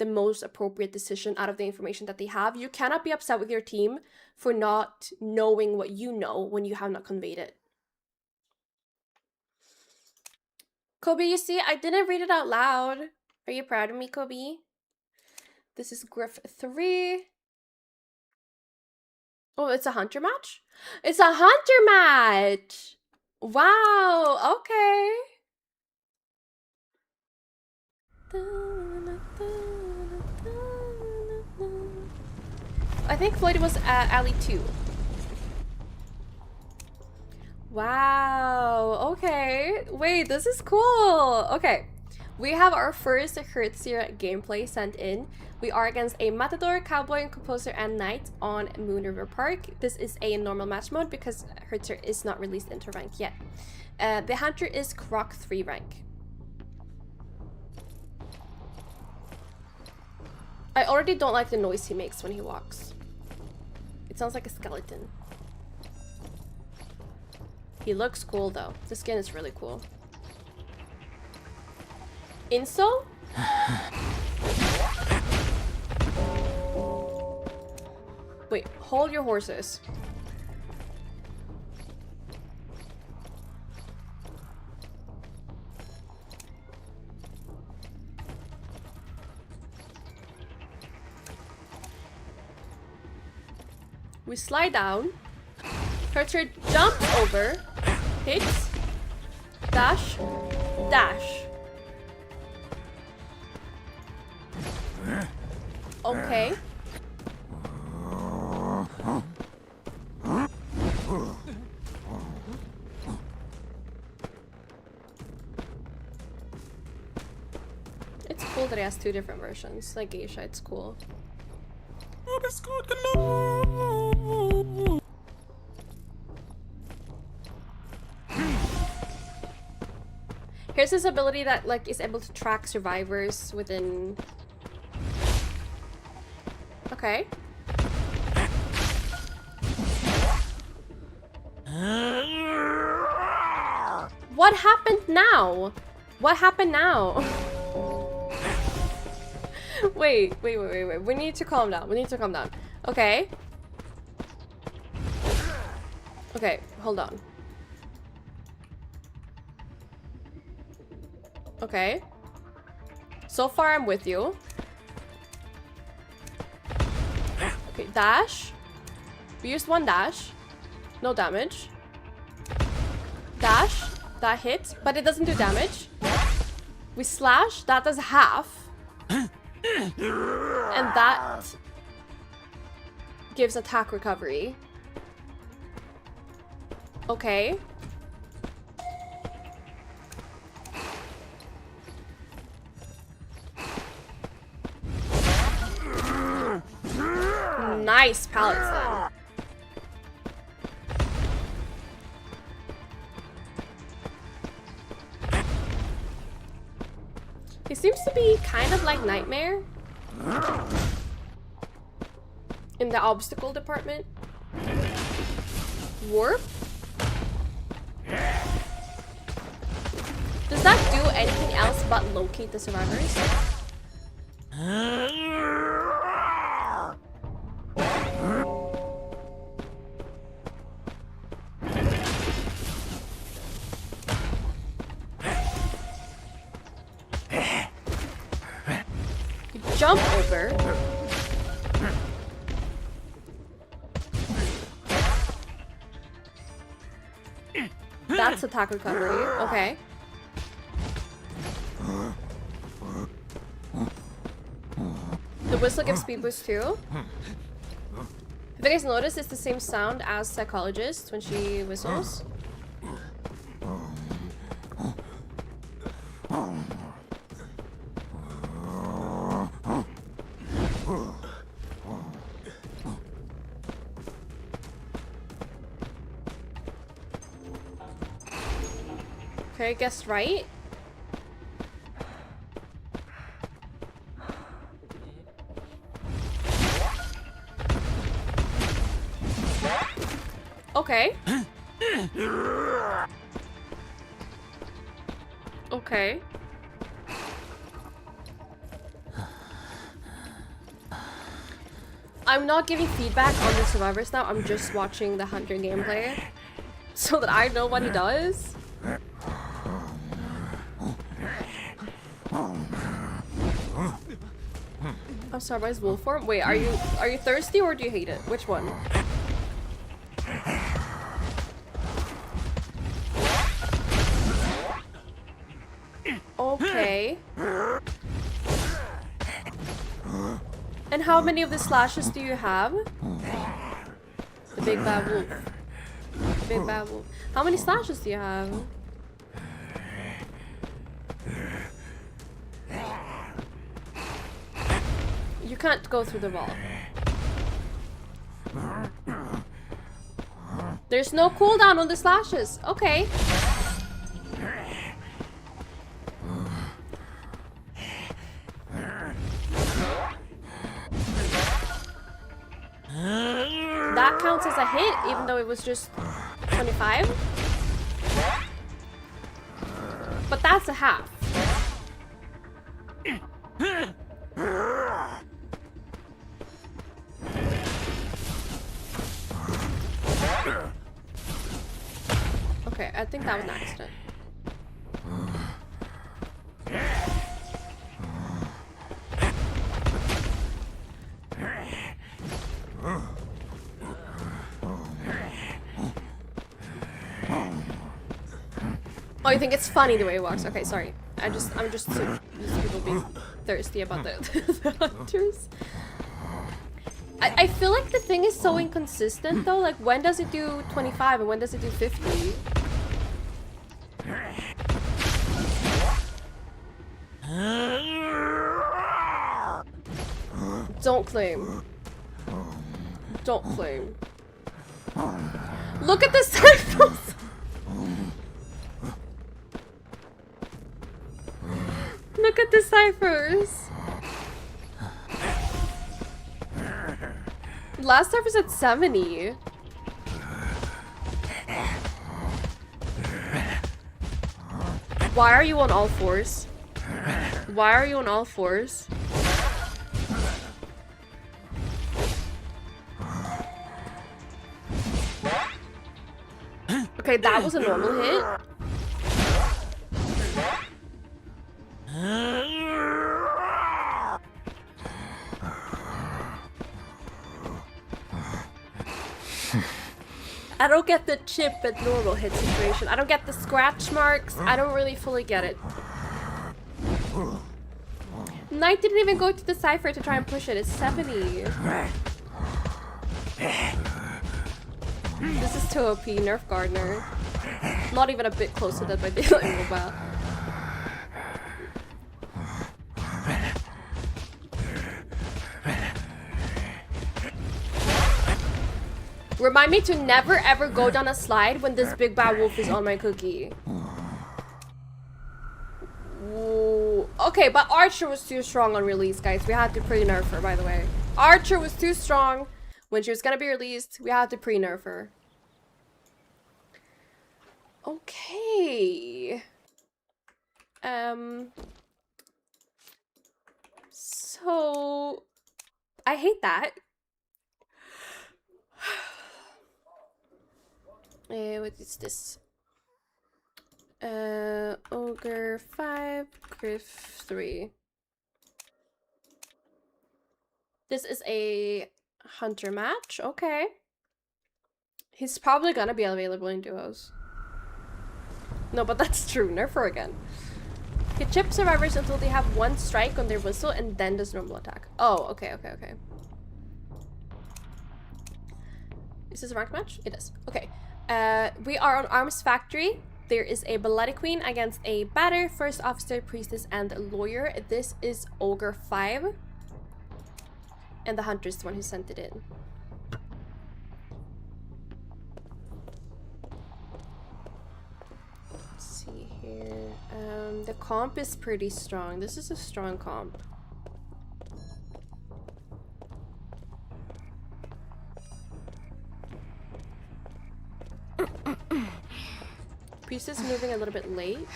most appropriate decision out of the information that they have. You cannot be upset with your team for not knowing what you know when you have not conveyed it. Kobe, you see, I didn't read it out loud. Are you proud of me, Kobe? This is Griff 3. Oh, it's a hunter match? It's a hunter match! Wow, okay. I think Floyd was alley 2. Wow, okay. Wait, this is cool. Okay, we have our first Hertzia gameplay sent in. We are against a Matador, Cowboy, Composer, and Knight on Moon River Park. This is a normal match mode because Hertzia is not released into rank yet. The Hunter is Croc 3 rank. I already don't like the noise he makes when he walks. It sounds like a skeleton. He looks cool though. The skin is really cool. Inso? Wait, hold your horses. We slide down. Herter jumps over. Hits. Dash. Dash. Okay. It's cool that it has two different versions. Like Geisha, it's cool. Here's his ability that like is able to track survivors within. Okay. What happened now? What happened now? Wait. We need to calm down. Okay. Okay, hold on. Okay. So far, I'm with you. Okay, dash. We used one dash. No damage. Dash. That hits, but it doesn't do damage. We slash. That does half. And that gives attack recovery. Okay. Nice pallets then. He seems to be kind of like Nightmare in the obstacle department. Warp? Does that do anything else but locate the survivors? Jump over. That's attack recovery. Okay. The whistle gives speed boost too. If you guys notice, it's the same sound as Psychologist when she whistles. Okay, guessed right. Okay. Okay. I'm not giving feedback on the survivors now. I'm just watching the Hunter gameplay so that I know what he does. I'm sorry, why is wolf form? Wait, are you thirsty or do you hate it? Which one? Okay. And how many of the slashes do you have? The big bad wolf. Big bad wolf. How many slashes do you have? You can't go through the wall. There's no cooldown on the slashes. Okay. That counts as a hit, even though it was just 25. But that's a half. Okay, I think that was an accident. Oh, you think it's funny the way he walks? Okay, sorry. I'm just so used to people being thirsty about the hunters. I feel like the thing is so inconsistent though. Like, when does it do 25 and when does it do 50? Don't claim. Don't claim. Look at the circles! Look at the ciphers. Last cipher's at 70. Why are you on all fours? Why are you on all fours? Okay, that was a normal hit. I don't get the chip at normal hit situation. I don't get the scratch marks. I don't really fully get it. Knight didn't even go to the cipher to try and push it. It's 70. This is too OP. Nerf Gardener. Not even a bit close to Dead by Daylight mobile. Remind me to never ever go down a slide when this big bad wolf is on my cookie. Ooh. Okay, but Archer was too strong on release, guys. We had to pre-nerf her, by the way. Archer was too strong. When she was gonna be released, we had to pre-nerf her. Okay. So... I hate that. What is this? Ogre 5, Griff 3. This is a hunter match. Okay. He's probably gonna be available in duos. No, but that's true. Nerf her again. He chips survivors until they have one strike on their whistle and then does normal attack. Oh, okay, okay, okay. Is this a ranked match? It is. Okay. We are on Arms Factory. There is a Bloody Queen against a Batter, First Officer, Priestess, and Lawyer. This is Ogre 5. And the Hunter is the one who sent it in. Let's see here. The comp is pretty strong. This is a strong comp. Priestess moving a little bit late.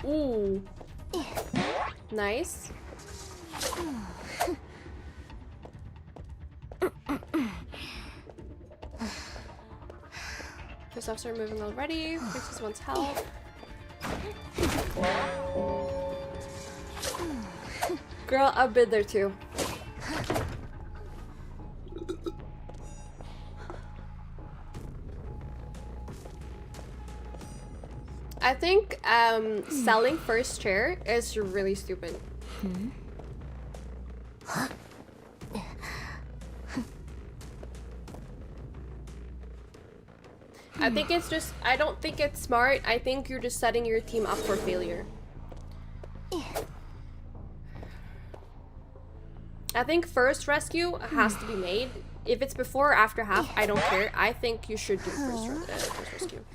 Ooh. Nice. First officer moving already. Priestess wants help. Girl, I've been there too. I think selling first chair is really stupid. I think it's just, I don't think it's smart. I think you're just setting your team up for failure. I think first rescue has to be made. If it's before or after half, I don't care. I think you should do first rescue.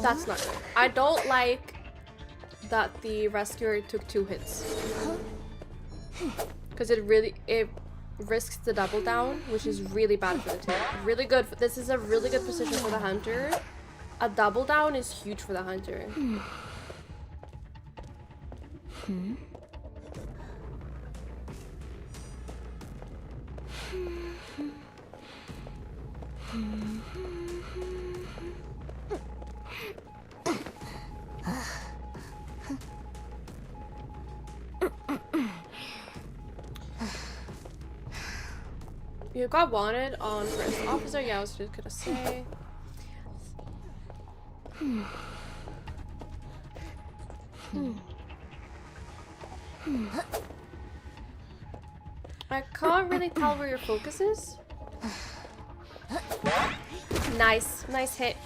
That's not good. I don't like that the rescuer took 2 hits. Because it risks the double down, which is really bad for the team. Really good. This is a really good position for the hunter. A double down is huge for the hunter. You got wanted on first officer. Yeah, I was just gonna say. I can't really tell where your focus is. Nice hit.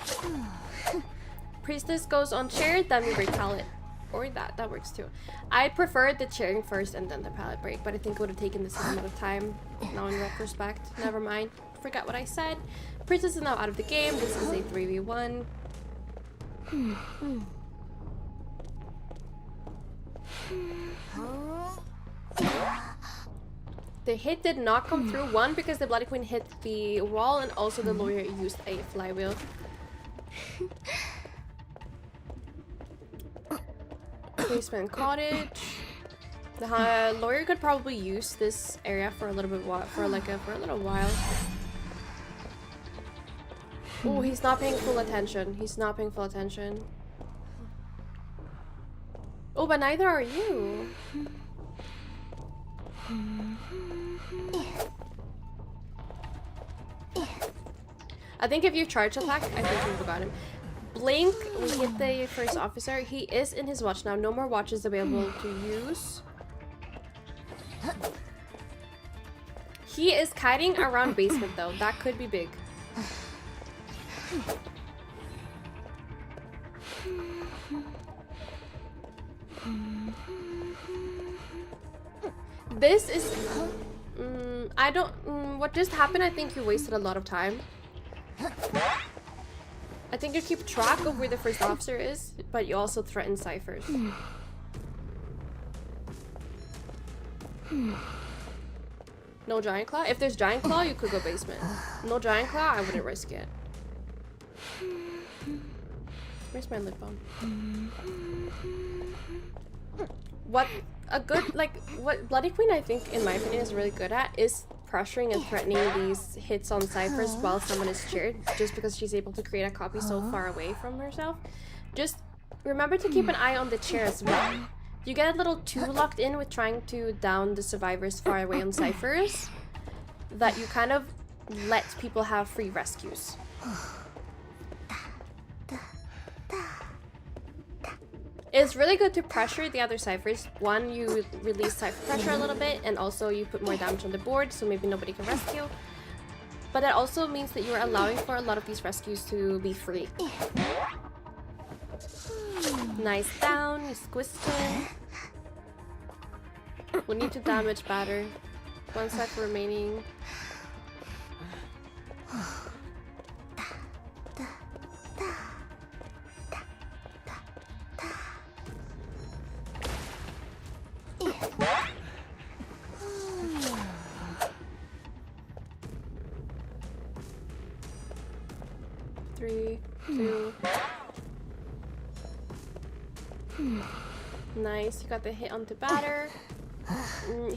Priestess goes on chair, then we break pallet. Or that works too. I preferred the chairing first and then the pallet break, but I think it would have taken the same amount of time. Now in retrospect, never mind. Forgot what I said. Princess is now out of the game. This is a 3v1. The hit did not come through. One, because the Bloody Queen hit the wall, and also the lawyer used a flywheel. Basement cottage. The lawyer could probably use this area for a little bit for a little while. Oh, he's not paying full attention. He's not paying full attention. Oh, but neither are you. I think if you charge attack, I think we got him. Blink, we hit the first officer. He is in his watch now. No more watches available to use. He is kiting around basement though. That could be big. This is... I don't... what just happened, I think you wasted a lot of time. I think you keep track of where the first officer is, but you also threaten ciphers. No giant claw? If there's giant claw, you could go basement. No giant claw, I wouldn't risk it. Where's my lip balm? What Bloody Queen, I think, in my opinion, is really good at is pressuring and threatening these hits on ciphers while someone is cheered, just because she's able to create a copy so far away from herself. Just remember to keep an eye on the chair as well. You get a little too locked in with trying to down the survivors far away on ciphers that you kind of let people have free rescues. It's really good to pressure the other ciphers. One, you release cipher pressure a little bit, and also you put more damage on the board, so maybe nobody can rescue. But it also means that you're allowing for a lot of these rescues to be free. Nice down, you squished him. We need to damage batter. One cipher remaining. Three, two. Nice, you got the hit onto batter.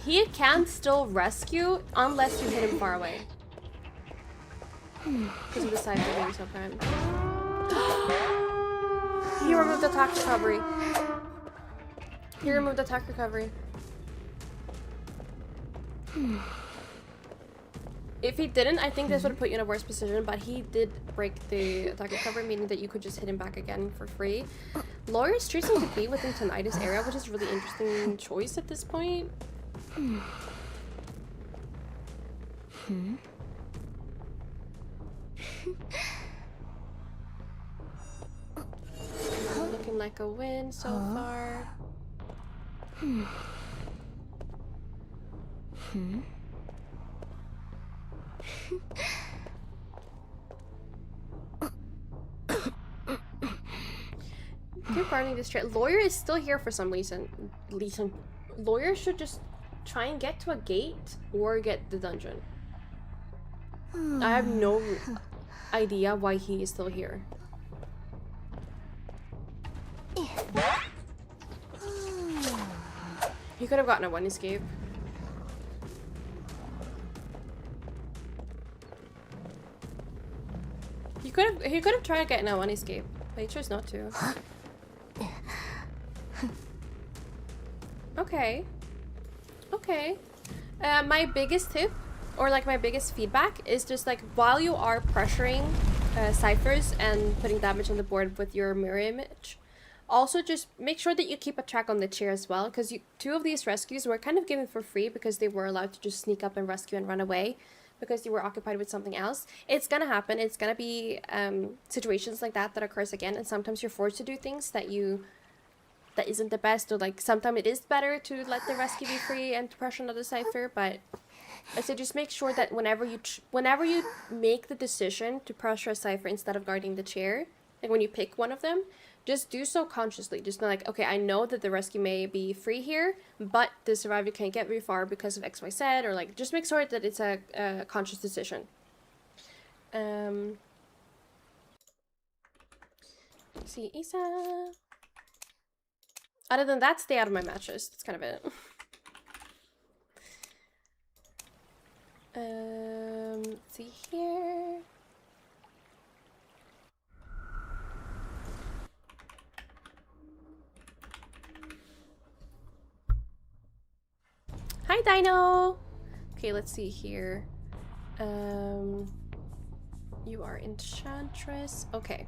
He can still rescue unless you hit him far away. Because of the side of being so prime. He removed attack recovery. He removed attack recovery. If he didn't, I think this would have put you in a worse position, but he did break the attack recovery, meaning that you could just hit him back again for free. Lawyer's choosing to be within Tinnitus area, which is a really interesting choice at this point. Looking like a win so far. Keep guarding this chair. Lawyer is still here for some reason. Lawyer should just try and get to a gate or get the dungeon. I have no idea why he is still here. He could have gotten a one escape. He could have tried getting a one escape, but he chose not to. Okay. Okay. My biggest tip, or like my biggest feedback, is just like while you are pressuring ciphers and putting damage on the board with your mirror image, also just make sure that you keep a track on the chair as well, because two of these rescues were kind of given for free because they were allowed to just sneak up and rescue and run away because you were occupied with something else. It's gonna happen. It's gonna be situations like that occurs again, and sometimes you're forced to do things that isn't the best, or like sometimes it is better to let the rescue be free and to pressure another cipher. But I say just make sure that whenever you make the decision to pressure a cipher instead of guarding the chair, like when you pick one of them, just do so consciously. Just know like, okay, I know that the rescue may be free here, but the survivor can't get very far because of XYZ, or like just make sure that it's a conscious decision. Let's see, Isa. Other than that, stay out of my matches. That's kind of it. Let's see here. Hi, Dino. Okay, let's see here. You are Enchantress. Okay.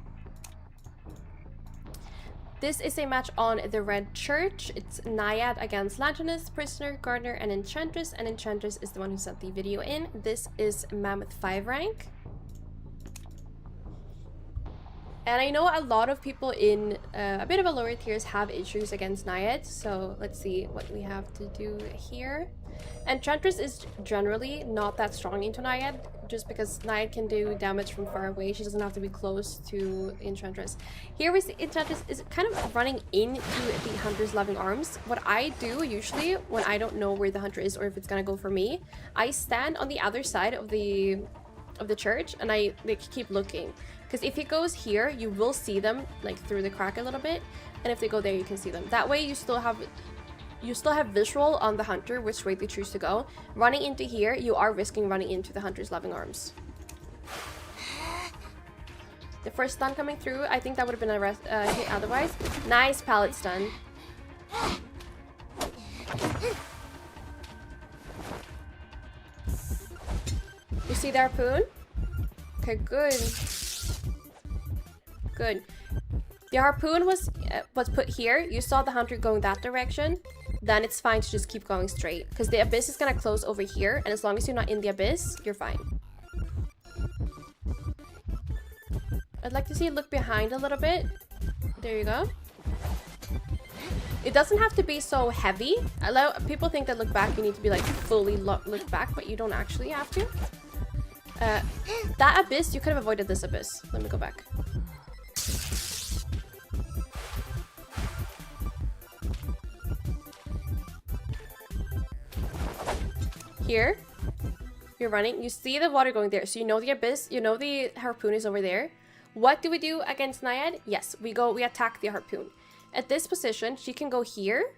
This is a match on the Red Church. It's Naiad against Legionist, Prisoner, Gardener, and Enchantress. And Enchantress is the one who sent the video in. This is Mammoth 5 rank. And I know a lot of people in a bit of a lower tiers have issues against Naiad. So let's see what we have to do here. Enchantress is generally not that strong into Naiad, just because Naiad can do damage from far away. She doesn't have to be close to Enchantress. Here we see Enchantress is kind of running into the Hunter's loving arms. What I do usually when I don't know where the Hunter is or if it's gonna go for me, I stand on the other side of the church and I like keep looking. Because if it goes here, you will see them like through the crack a little bit, and if they go there, you can see them. That way, you still have visual on the Hunter which way they choose to go. Running into here, you are risking running into the Hunter's loving arms. The first stun coming through, I think that would have been a hit otherwise. Nice pallet stun. You see the harpoon? Okay, good. Good. The harpoon was put here. You saw the Hunter going that direction. Then it's fine to just keep going straight, because the abyss is gonna close over here, and as long as you're not in the abyss, you're fine. I'd like to see it look behind a little bit. There you go. It doesn't have to be so heavy. People think that look back you need to be like fully look back, but you don't actually have to. That abyss, you could have avoided this abyss. Let me go back. Here, you're running, you see the water going there, so you know the abyss, you know the harpoon is over there. What do we do against Naiad? Yes, we attack the harpoon. At this position, she can go here.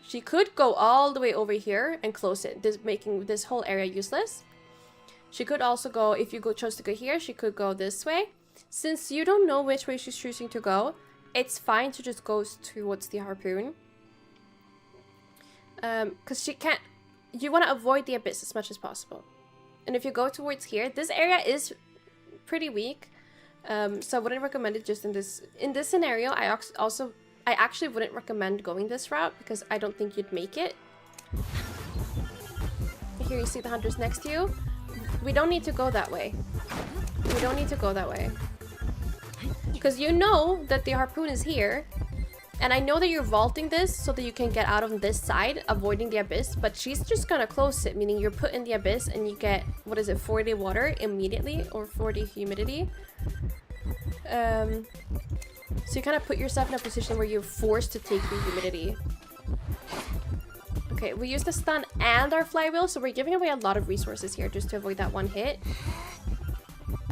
She could go all the way over here and close it, making this whole area useless. She could also go, if you chose to go here, she could go this way. Since you don't know which way she's choosing to go, it's fine to just go towards the harpoon. Because she can't... You want to avoid the abyss as much as possible. And if you go towards here, this area is pretty weak. So I wouldn't recommend it just in this scenario. I actually wouldn't recommend going this route because I don't think you'd make it. Here you see the Hunters next to you. We don't need to go that way. We don't need to go that way. Because you know that the harpoon is here. And I know that you're vaulting this so that you can get out on this side, avoiding the abyss, but she's just gonna close it, meaning you're put in the abyss and you get, what is it, 40 water immediately, or 40 humidity. So you kind of put yourself in a position where you're forced to take the humidity. Okay, we use the stun and our flywheel, so we're giving away a lot of resources here just to avoid that one hit.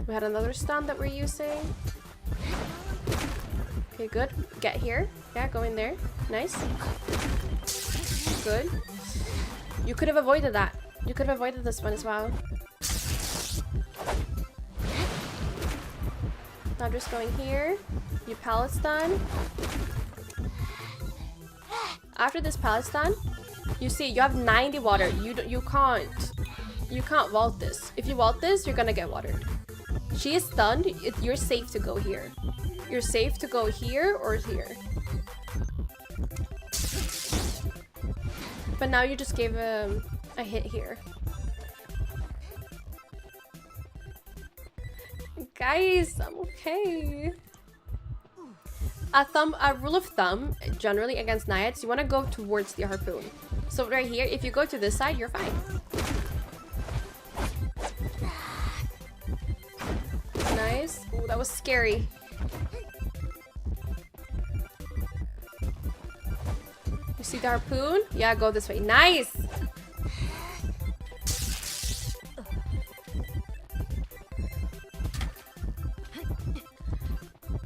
We had another stun that we're using. Okay, good. Get here. Yeah, go in there. Nice. Good. You could have avoided that. You could have avoided this one as well. Now just going here. You pallet stun. After this pallet stun, you see you have 90 water. You can't vault this. If you vault this, you're gonna get watered. She is stunned. You're safe to go here. You're safe to go here or here. But now you just gave a hit here. Guys, I'm okay. A rule of thumb, generally against naiads, you want to go towards the harpoon. So right here, if you go to this side, you're fine. Nice. Ooh, that was scary. You see the harpoon? Yeah, go this way. Nice!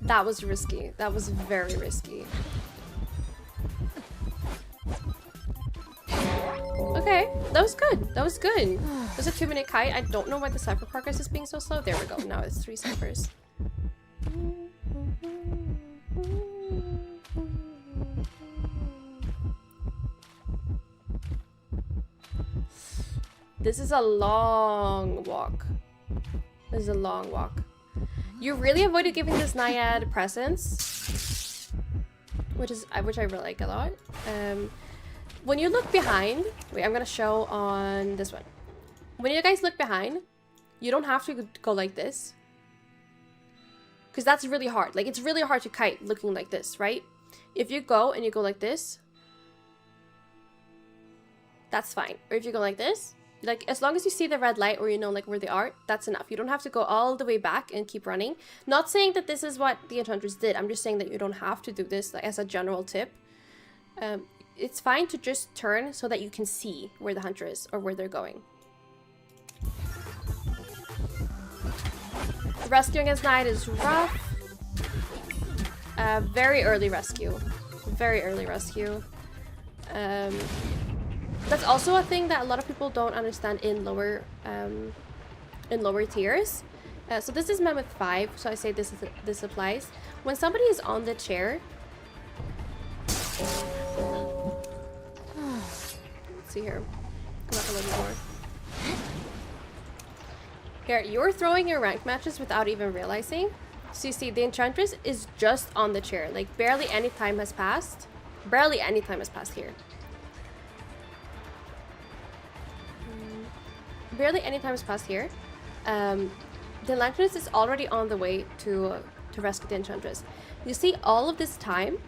That was risky. That was very risky. Okay, that was good. That was good. It was a 2-minute kite. I don't know why the cypher progress is being so slow. There we go. Now it's 3 ciphers. This is a long walk. This is a long walk. You really avoided giving this naiad presents, which I really like a lot. When you look behind, wait, I'm gonna show on this one. When you guys look behind, you don't have to go like this, because that's really hard. Like, it's really hard to kite looking like this, right? If you go and you go like this, that's fine. Or if you go like this, like, as long as you see the red light or you know like where they are, that's enough. You don't have to go all the way back and keep running. Not saying that this is what the enchanters did. I'm just saying that you don't have to do this, like, as a general tip. It's fine to just turn so that you can see where the hunter is or where they're going. Rescue against Knight is rough. Very early rescue. Very early rescue. That's also a thing that a lot of people don't understand in lower tiers. So this is Mammoth 5, so I say this applies. When somebody is on the chair, let's see here. Come up a little more. Here, you're throwing your rank matches without even realizing. So you see, the Enchantress is just on the chair. Like, barely any time has passed. Barely any time has passed here. Barely any time has passed here. The Lanterness is already on the way to rescue the Enchantress. You see, all of this time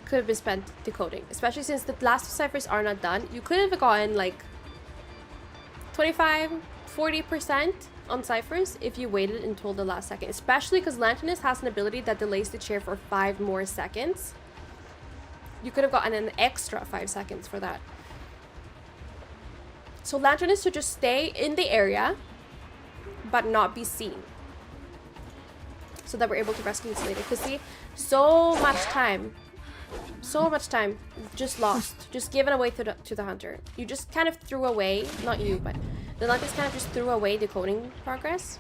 could have been spent decoding, especially since the last two ciphers are not done. You could have gotten like 25-40% on ciphers if you waited until the last second, especially because Lanterness has an ability that delays the chair for 5 more seconds. You could have gotten an extra 5 seconds for that. So Lanterness should just stay in the area but not be seen, so that we're able to rescue this later. Because see, so much time just lost, just given away to the hunter. You just kind of threw away, not you, but the Lanterness kind of just threw away decoding progress.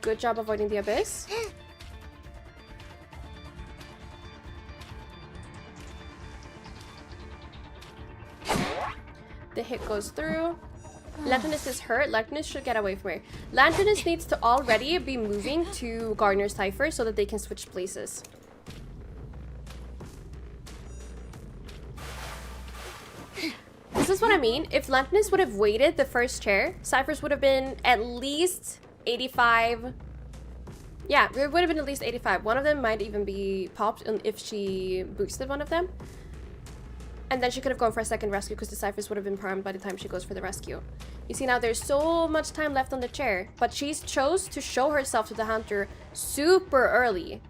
Good job avoiding the abyss. The hit goes through. Lanterness is hurt. Lanterness should get away from her. Lanterness needs to already be moving to Gardener's Cipher so that they can switch places. This is what I mean. If Lanterness would have waited the first chair, ciphers would have been at least 85. Yeah, it would have been at least 85. One of them might even be popped if she boosted one of them. And then she could have gone for a second rescue because the ciphers would have been primed by the time she goes for the rescue. You see, now there's so much time left on the chair, but she's chose to show herself to the hunter super early.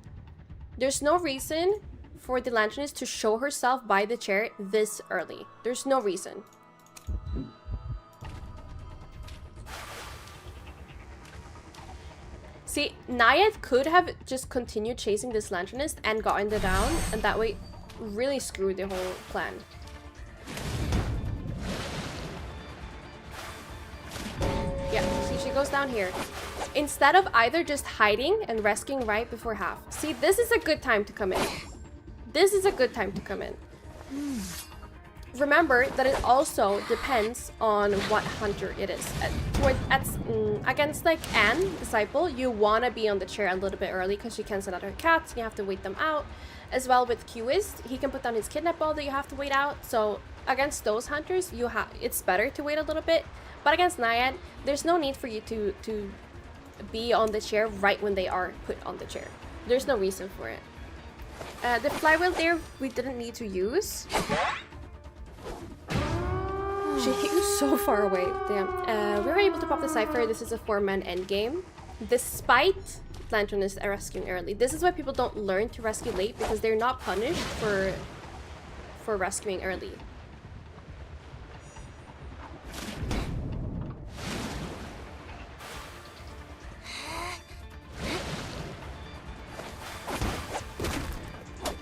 There's no reason for the lanternist to show herself by the chair this early. There's no reason. See, Nayad could have just continued chasing this lanternist and gotten the down, and that way really screwed the whole plan. Yeah, see, she goes down here. Instead of either just hiding and rescuing right before half. See, this is a good time to come in. This is a good time to come in. Remember that it also depends on what hunter it is. Against like Anne, Disciple, you want to be on the chair a little bit early because she can send out her cats. You have to wait them out. As well with Qist, he can put down his kidnap ball that you have to wait out. So against those hunters, it's better to wait a little bit. But against Nayad, there's no need for you to be on the chair right when they are put on the chair. There's no reason for it. The flywheel there, we didn't need to use. She hit you so far away. Damn. We were able to pop the cipher. This is a 4-man endgame. Despite Lanternist rescuing early. This is why people don't learn to rescue late, because they're not punished for rescuing early.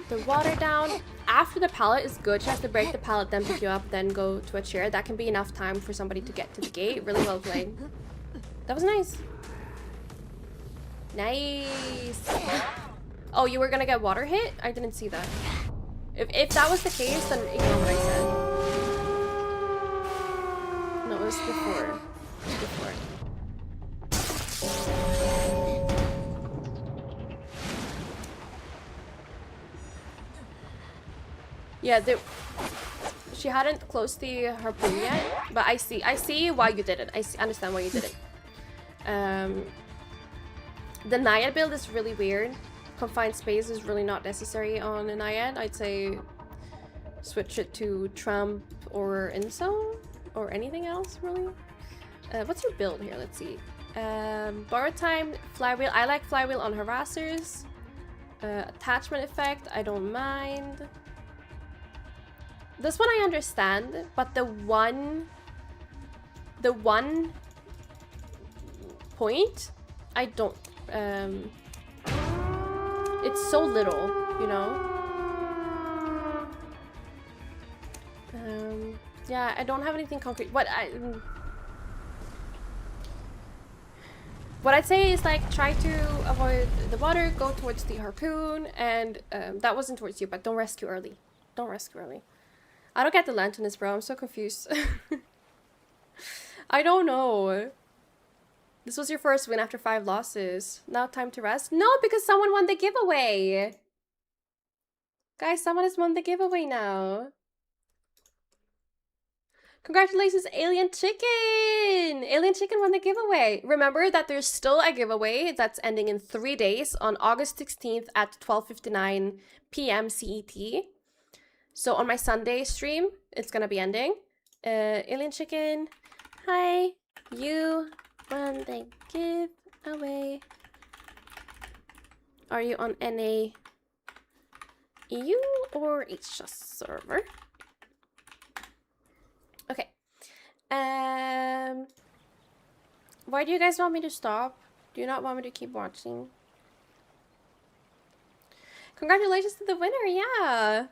The water down. After the pallet is good, she has to break the pallet, then pick you up, then go to a chair. That can be enough time for somebody to get to the gate. Really well played. That was nice. Nice. Oh, you were gonna get water hit? I didn't see that. If that was the case, then ignore what I said. No, it was before. It was before. Yeah, she hadn't closed the harpoon yet, but I see why you did it. I understand why you did it. The Nayad build is really weird. Confined space is really not necessary on a Nayad. I'd say switch it to Trump or Inso or anything else, really. What's your build here? Let's see. Borrow time, flywheel. I like flywheel on harassers. Attachment effect, I don't mind. This one I understand, but the one point, I don't. It's so little, you know. Yeah, I don't have anything concrete. What I'd say is like try to avoid the water, go towards the harpoon, and that wasn't towards you, but don't rescue early. Don't rescue early. I don't get the lanternist, bro. I'm so confused. I don't know. This was your first win after 5 losses. Now time to rest? No, because someone won the giveaway. Guys, someone has won the giveaway now. Congratulations, Alien Chicken! Alien Chicken won the giveaway. Remember that there's still a giveaway that's ending in 3 days on August 16th at 12:59 p.m. CET. So on my Sunday stream, it's gonna be ending. Alien Chicken, hi. You won the giveaway. Are you on NA EU or HSS server? Okay. Why do you guys want me to stop? Do you not want me to keep watching? Congratulations to the winner, yeah.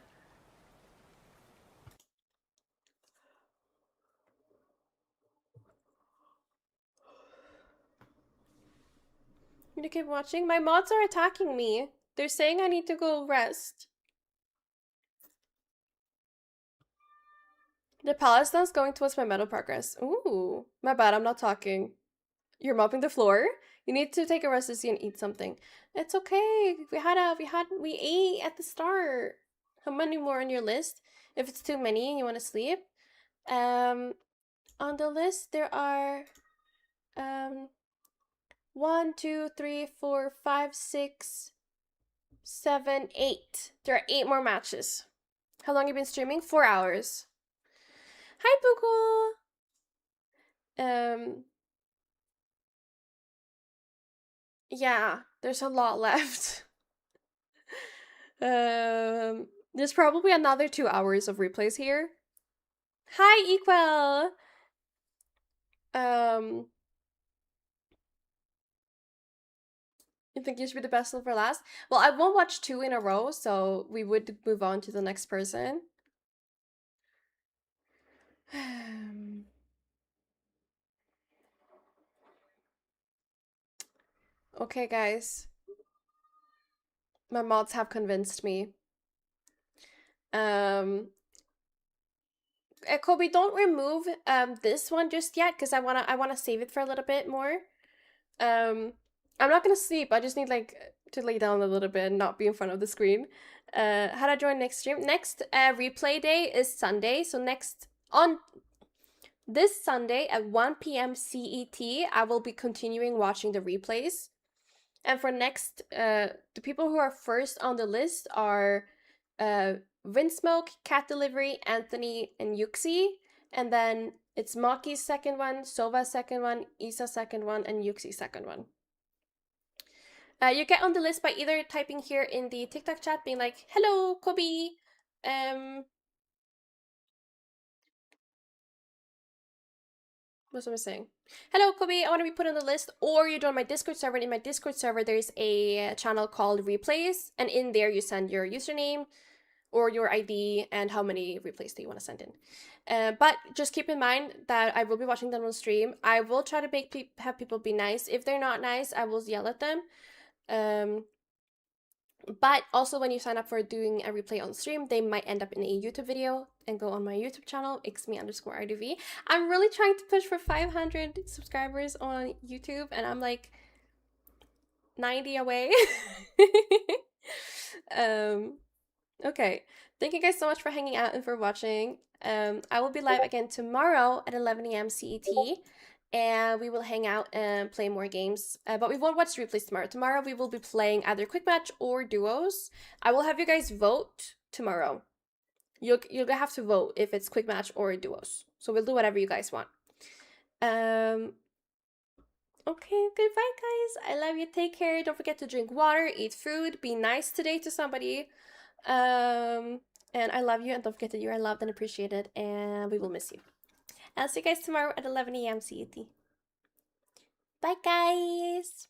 You need to keep watching? My mods are attacking me. They're saying I need to go rest. The palace dance going towards my medal progress. Ooh, my bad, I'm not talking. You're mopping the floor? You need to take a rest and eat something. It's okay. We ate at the start. How many more on your list? If it's too many and you want to sleep. On the list there are 1, 2, 3, 4, 5, 6, 7, 8. There are 8 more matches. How long have you been streaming? 4 hours. Hi, Buko. Yeah, there's a lot left. There's probably another 2 hours of replays here. Hi, Equal. You think you should be the best one for last? Well, I won't watch 2 in a row, so we would move on to the next person. Okay, guys. My mods have convinced me. Kobe, don't remove this one just yet, because I wanna save it for a little bit more. I'm not gonna sleep. I just need like to lay down a little bit and not be in front of the screen. How do I join next stream? Next replay day is Sunday. So on this Sunday at 1 p.m. CET, I will be continuing watching the replays. And for next, the people who are first on the list are Vinsmoke, Cat Delivery, Anthony, and Yuxi. And then it's Maki's second one, Sova's second one, Isa's second one, and Yuxi's second one. You get on the list by either typing here in the TikTok chat, being like, "Hello, Kobe." What's I saying? Hello, Kobe. I want to be put on the list, or you join my Discord server. And in my Discord server, there's a channel called Replays, and in there you send your username or your ID and how many replays do you want to send in. But just keep in mind that I will be watching them on stream. I will try to have people be nice. If they're not nice, I will yell at them. But also when you sign up for doing a replay on stream, they might end up in a YouTube video and go on my YouTube channel, ixme_idv. I'm really trying to push for 500 subscribers on YouTube, and I'm like 90 away. Okay. Thank you guys so much for hanging out and for watching. I will be live again tomorrow at 11 a.m. CET. And we will hang out and play more games. But we won't watch replays tomorrow. Tomorrow we will be playing either quick match or duos. I will have you guys vote tomorrow. You'll have to vote if it's quick match or duos. So we'll do whatever you guys want. Okay, goodbye guys. I love you. Take care. Don't forget to drink water, eat food, be nice today to somebody. And I love you, and don't forget that you are loved and appreciated, and we will miss you. I'll see you guys tomorrow at 11 a.m. CET. Bye, guys!